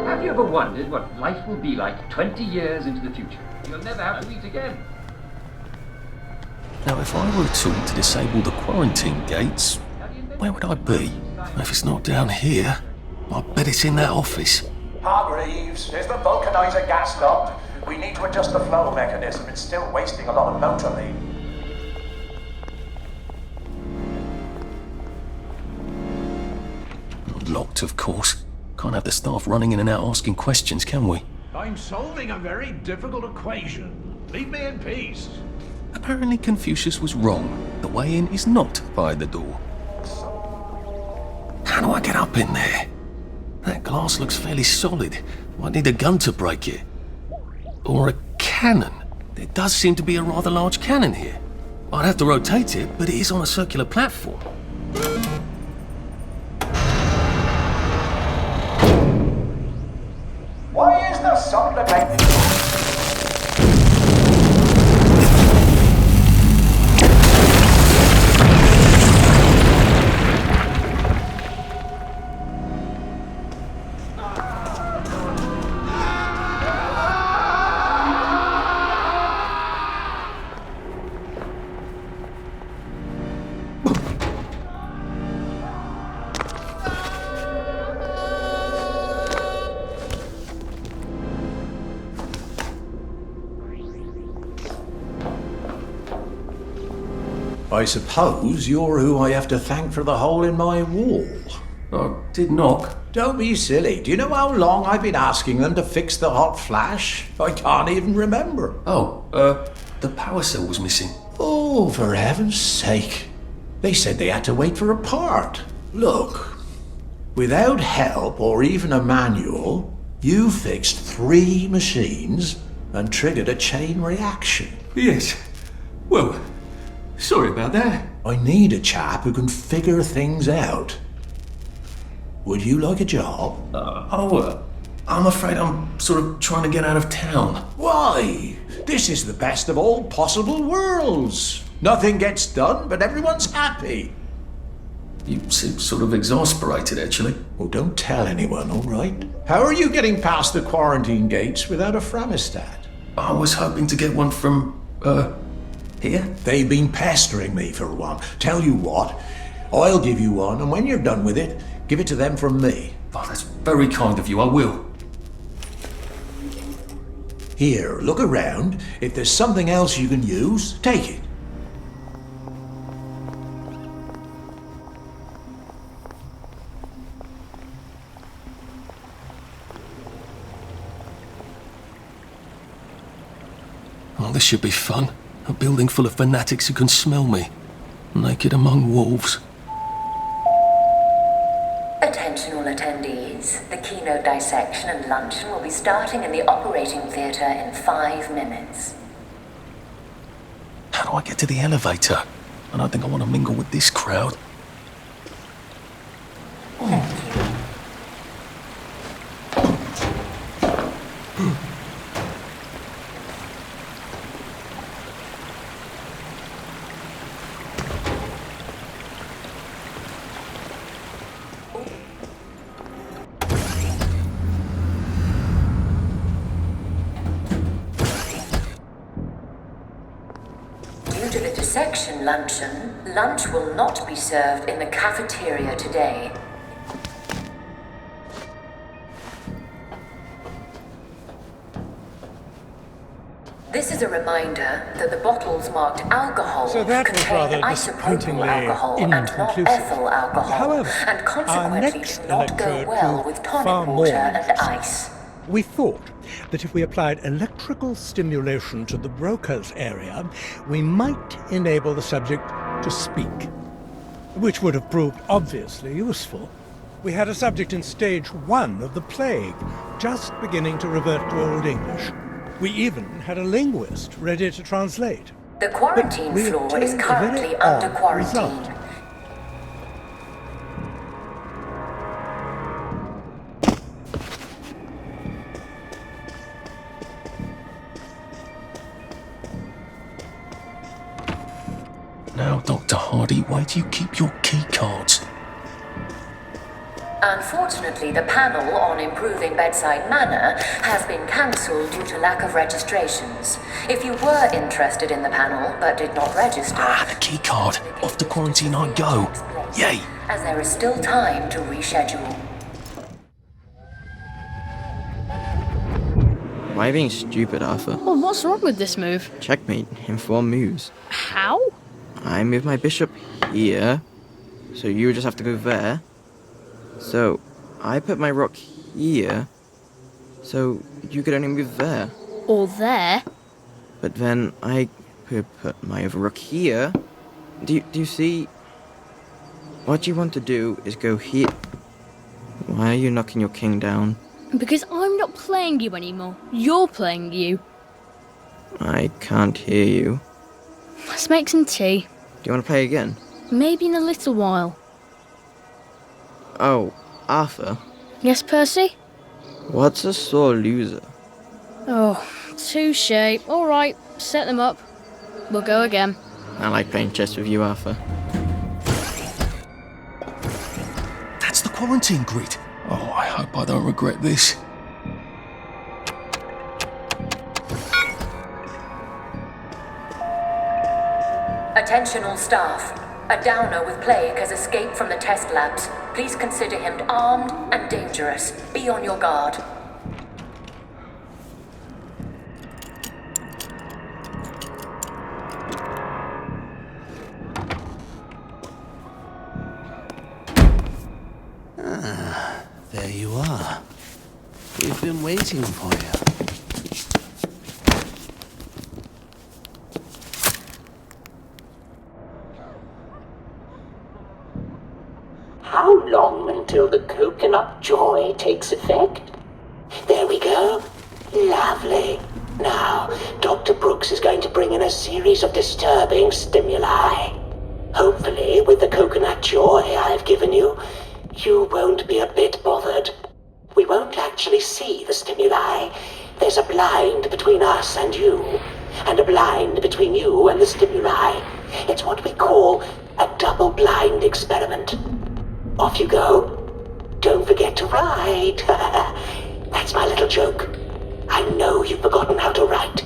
Have you ever wondered what life will be like 20 years into the future? You'll never have to eat again. Now, if I were told to disable the quarantine gates, where would I be? If it's not down here, I bet it's in that office. Hargreaves, is the vulcanizer gas stopped? We need to adjust the flow mechanism. It's still wasting a lot of motor lead. Locked, of course. Can't have the staff running in and out asking questions, can we? I'm solving a very difficult equation. Leave me in peace. Apparently Confucius was wrong. The way in is not via the door. How do I get up in there? That glass looks fairly solid. Might need a gun to break it. Or a cannon. There does seem to be a rather large cannon here. I'd have to rotate it, but it is on a circular platform. Why is there supplementing? I suppose you're who I have to thank for the hole in my wall. I did knock. Don't be silly. Do you know how long I've been asking them to fix the hot flash? I can't even remember. Oh, the power cell was missing. Oh, for heaven's sake. They said they had to wait for a part. Look, without help or even a manual, you fixed 3 machines and triggered a chain reaction. Yes. Well, sorry about that. I need a chap who can figure things out. Would you like a job? I'm afraid I'm sort of trying to get out of town. Why? This is the best of all possible worlds. Nothing gets done, but everyone's happy. You seem sort of exasperated, actually. Well, don't tell anyone, all right? How are you getting past the quarantine gates without a Framistat? I was hoping to get one from, here? They've been pestering me for one. Tell you what, I'll give you one, and when you're done with it, give it to them from me. Oh, that's very kind of you, I will. Here, look around. If there's something else you can use, take it. Oh, this should be fun. A building full of fanatics who can smell me. Naked among wolves. Attention all attendees. The keynote dissection and luncheon will be starting in the operating theatre in 5 minutes. How do I get to the elevator? I don't think I want to mingle with this crowd. Due to the dissection luncheon, lunch will not be served in the cafeteria today. This is a reminder that the bottles marked alcohol contain isopropyl alcohol and not ethyl alcohol, However, and consequently do not go well with tonic water and ice. We thought that if we applied electrical stimulation to the broker's area, we might enable the subject to speak, which would have proved obviously useful. We had a subject in stage 1 of the plague, just beginning to revert to Old English. We even had a linguist ready to translate. The quarantine floor is currently under quarantine. Now, Dr. Hardy, where do you keep your key cards? Unfortunately, the panel on improving bedside manner has been cancelled due to lack of registrations. If you were interested in the panel but did not register... the key card. Off to quarantine I go. Yay! As there is still time to reschedule. Why are you being stupid, Arthur? Well, what's wrong with this move? Checkmate in 4 moves. How? I move my bishop here, so you just have to go there. So, I put my rook here, so you could only move there. Or there? But then I could put my other rook here. Do you see? What you want to do is go here. Why are you knocking your king down? Because I'm not playing you anymore. You're playing you. I can't hear you. Let's make some tea. Do you want to play again? Maybe in a little while. Oh, Arthur. Yes, Percy? What's a sore loser? Oh, touche. All right, set them up. We'll go again. I like playing chess with you, Arthur. That's the quarantine grid. Oh, I hope I don't regret this. Attention all staff. A downer with plague has escaped from the test labs. Please consider him armed and dangerous. Be on your guard. Ah, there you are. We've been waiting for you. How long until the coconut joy takes effect? There we go. Lovely. Now, Dr. Brooks is going to bring in a series of disturbing stimuli. Hopefully, with the coconut joy I've given you, you won't be a bit bothered. We won't actually see the stimuli. There's a blind between us and you, and a blind between you and the stimuli. It's what we call a double-blind experiment. Off you go. Don't forget to write. That's my little joke. I know you've forgotten how to write.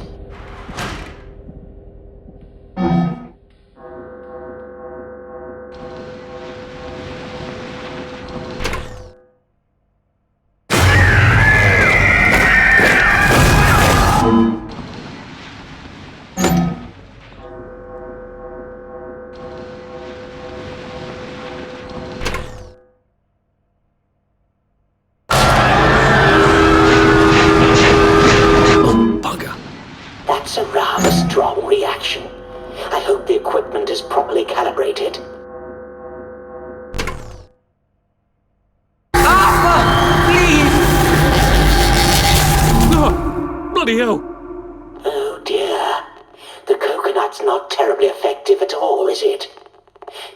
That's a rather strong reaction. I hope the equipment is properly calibrated. Oh, bloody hell! Oh dear. The coconut's not terribly effective at all, is it?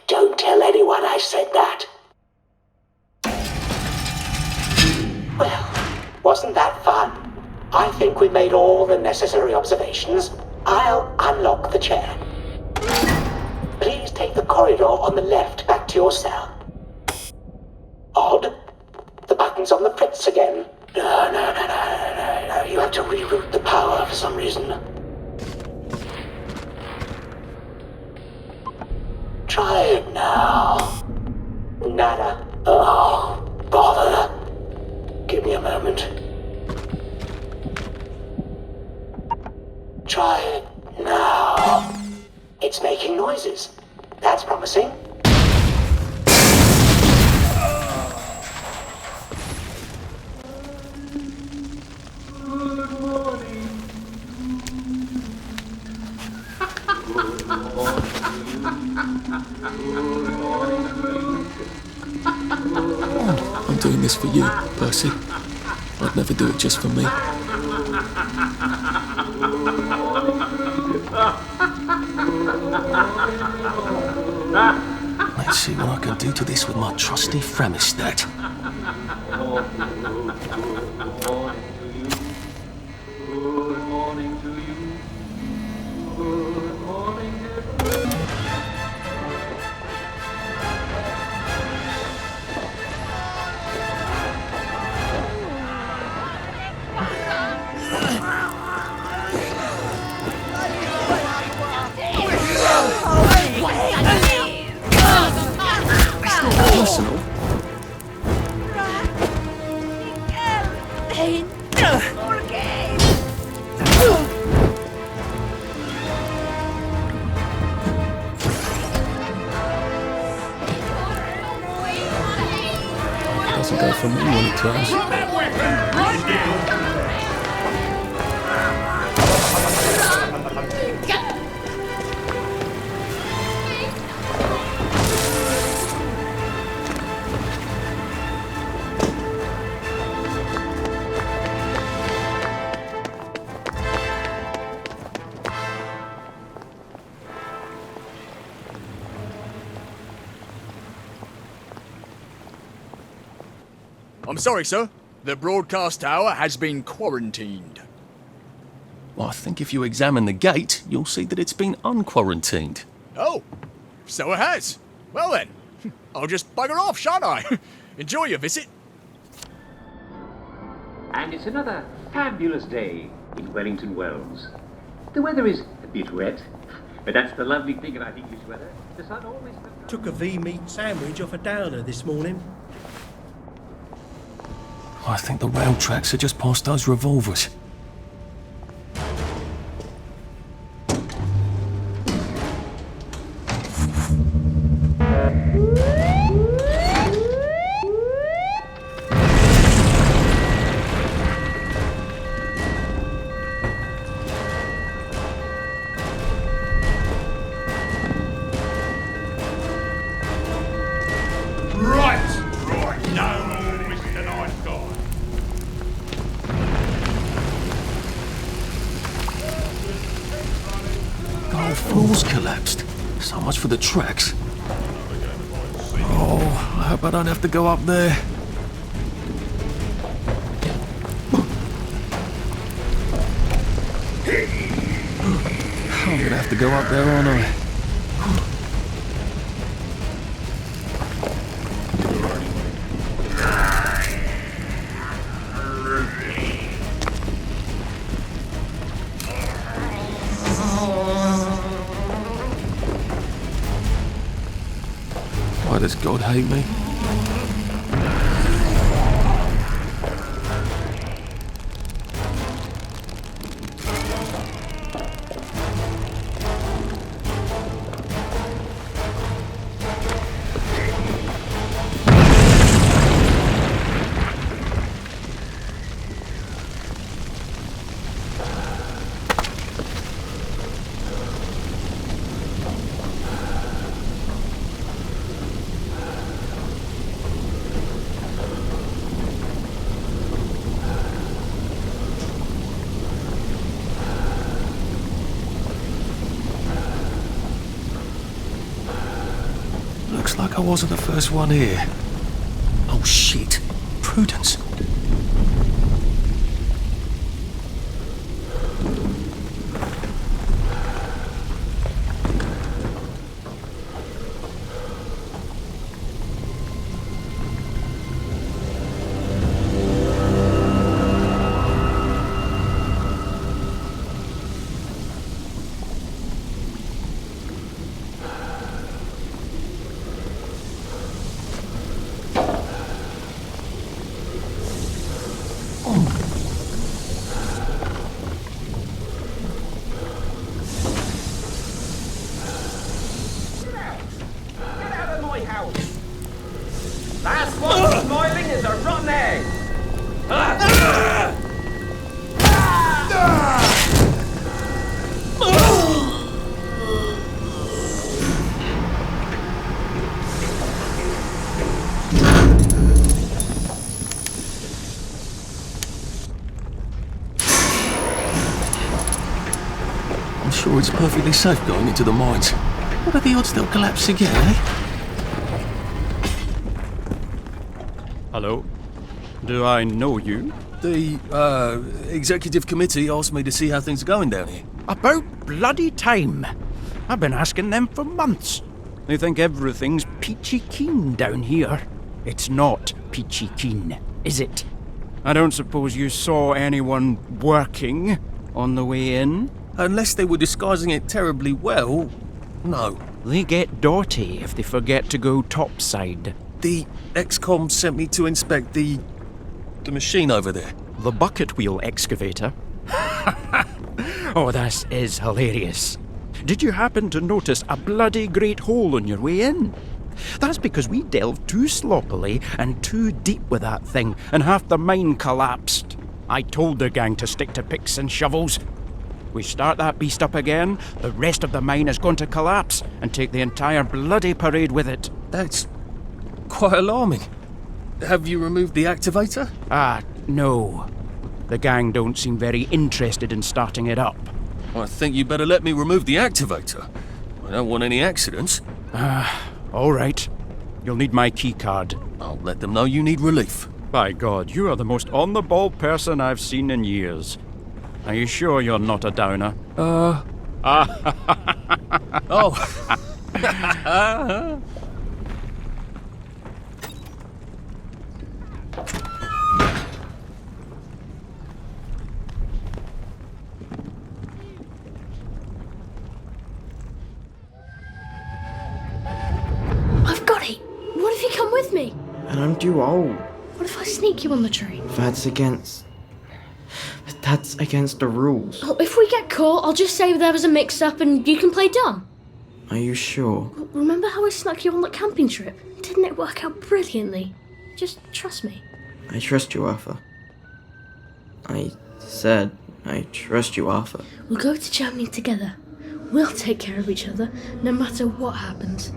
Don't tell anyone I said that. Well, wasn't that fun? I think we made all the necessary observations. I'll unlock the chair. Please take the corridor on the left back to your cell. Odd. The button's on the fritz again. No. You have to reroute the power for some reason. Try it now. Nada. Oh, bother. Give me a moment. Try it now. It's making noises. That's promising. Good morning. I'm doing this for you, Percy. I'd never do it just for me. Let's see what I can do to this with my trusty Fremistat. Good morning to you. Good morning to you. Personal. Doesn't go for me when it tries. I'm sorry, sir. The broadcast tower has been quarantined. Well, I think if you examine the gate, you'll see that it's been unquarantined. Oh, so it has. Well then, I'll just bugger off, shan't I? Enjoy your visit. And it's another fabulous day in Wellington Wells. The weather is a bit wet, but that's the lovely thing about English weather. The sun always... Took a V-meat sandwich off a downer this morning. I think the rail tracks are just past those revolvers. Collapsed. So much for the tracks. Oh, I hope I don't have to go up there. have to go up there, aren't I? Why does God hate me? Looks like I wasn't the first one here. Oh shit. Prudence. Last one smiling is a rotten egg. I'm sure it's perfectly safe going into the mines. What are the odds they'll collapse again, eh? Hello. Do I know you? The, executive committee asked me to see how things are going down here. About bloody time. I've been asking them for months. They think everything's peachy keen down here. It's not peachy keen, is it? I don't suppose you saw anyone working on the way in? Unless they were disguising it terribly well, no. They get dirty if they forget to go topside. The XCOM sent me to inspect the machine over there. The bucket wheel excavator? Oh, this is hilarious. Did you happen to notice a bloody great hole on your way in? That's because we delved too sloppily and too deep with that thing, and half the mine collapsed. I told the gang to stick to picks and shovels. We start that beast up again, the rest of the mine is going to collapse and take the entire bloody parade with it. That's quite alarming. Have you removed the activator? No. The gang don't seem very interested in starting it up. I think you better let me remove the activator. I don't want any accidents. All right. You'll need my key card. I'll let them know you need relief. By God, you are the most on-the-ball person I've seen in years. Are you sure you're not a downer? Oh. I've got it! What if you come with me? And I'm too old. What if I sneak you on the train? That's against the rules. Oh, if we get caught, I'll just say there was a mix-up and you can play dumb. Are you sure? Remember how I snuck you on that camping trip? Didn't it work out brilliantly? Just trust me. I trust you, Arthur. I said I trust you, Arthur. We'll go to Germany together. We'll take care of each other, no matter what happens.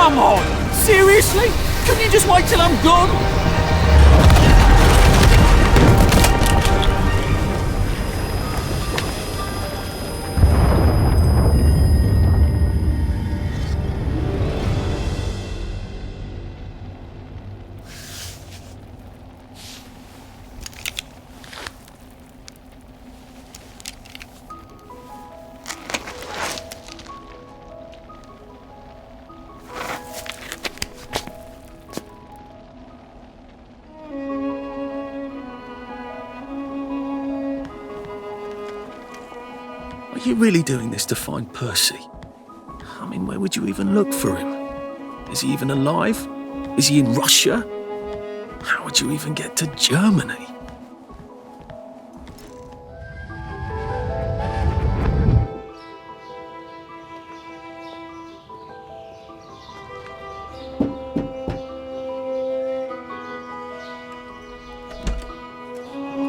Come on! Seriously? Couldn't you just wait till I'm gone? Are you really doing this to find Percy? I mean, where would you even look for him? Is he even alive? Is he in Russia? How would you even get to Germany?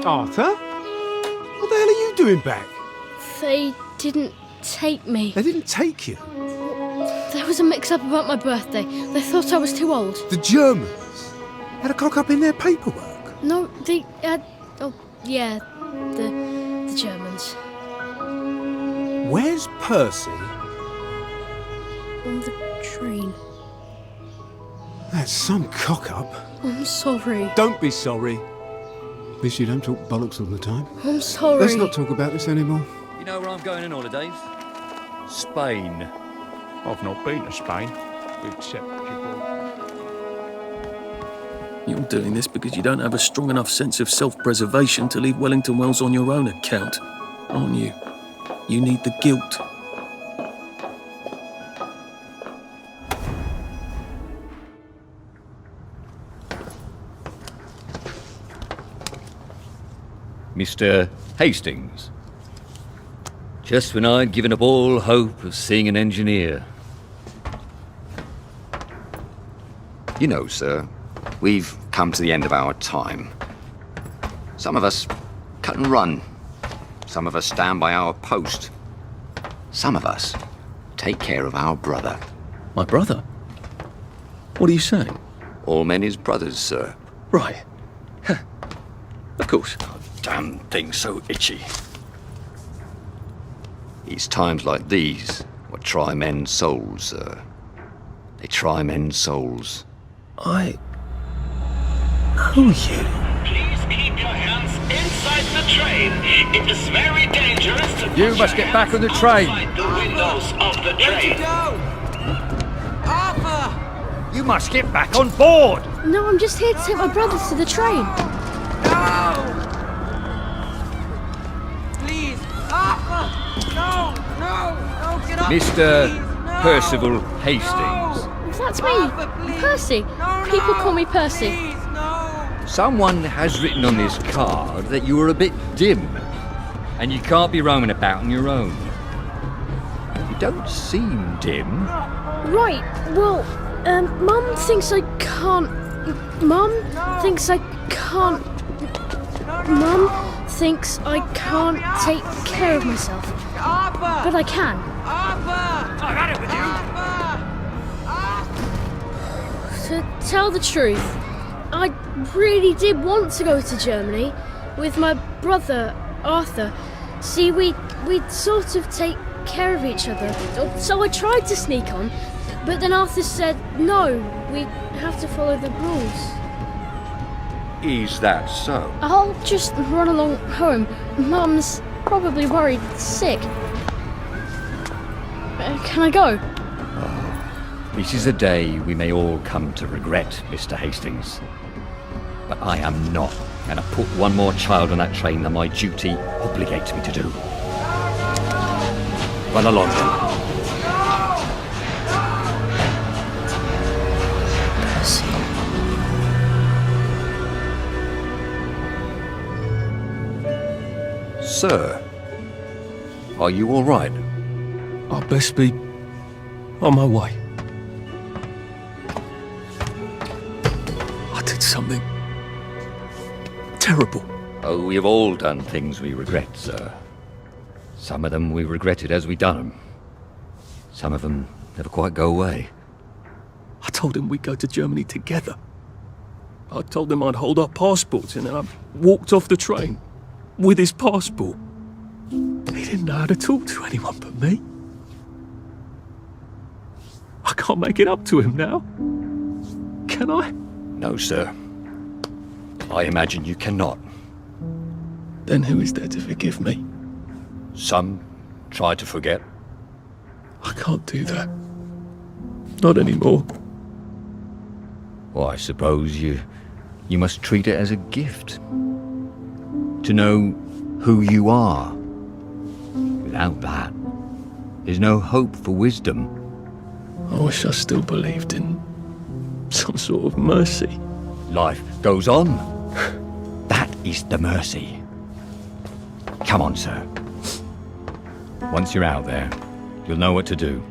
Arthur? What the hell are you doing back? They didn't take me. They didn't take you? There was a mix-up about my birthday. They thought I was too old. The Germans had a cock-up in their paperwork. No, the Germans. Where's Percy? On the train. That's some cock-up. I'm sorry. Don't be sorry. At least you don't talk bollocks all the time. I'm sorry. Let's not talk about this anymore. You know where I'm going on holidays? Spain. I've not been to Spain, except You're doing this because you don't have a strong enough sense of self-preservation to leave Wellington Wells on your own account, aren't you? You need the guilt. Mr. Hastings. Just when I'd given up all hope of seeing an engineer. You know, sir, we've come to the end of our time. Some of us cut and run. Some of us stand by our post. Some of us take care of our brother. My brother? What are you saying? All men is brothers, sir. Right. Of course. Damn thing so itchy. It's times like these what try men's souls, sir. They try men's souls. I know you. Please keep your hands inside the train. It is very dangerous to You must get back on the train. outside the windows of the train. Arthur! You must get back on board. No, I'm just here to take my brothers to the train. No! Please! Arthur! No! No! Get up! Mr. Please. No. Percival Hastings. That's me, Percy. People call me Percy. Someone has written on this card that you are a bit dim, and you can't be roaming about on your own. You don't seem dim. Right, well, Mum thinks I can't... Mum thinks I can't... Mum thinks I can't take care of myself. But I can. I've had it with you. To tell the truth, I really did want to go to Germany with my brother, Arthur. See, we'd sort of take care of each other. So I tried to sneak on, but then Arthur said, no, we have to follow the rules. Is that so? I'll just run along home. Mum's probably worried sick. Can I go? This is a day we may all come to regret, Mr. Hastings. But I am not going to put one more child on that train than my duty obligates me to do. Run along then. Sir, are you all right? I'll best be on my way. I did something terrible. Oh, we have all done things we regret, sir. Some of them we regretted as we done them. Some of them never quite go away. I told him we'd go to Germany together. I told him I'd hold our passports, and then I walked off the train with his passport. He didn't know how to talk to anyone but me. I can't make it up to him now. Can I? No, sir. I imagine you cannot. Then who is there to forgive me? Some try to forget. I can't do that. Not anymore. Well, I suppose you must treat it as a gift. To know who you are. Without that, there's no hope for wisdom. I wish I still believed in some sort of mercy. Life goes on. That is the mercy. Come on, sir. Once you're out there, you'll know what to do.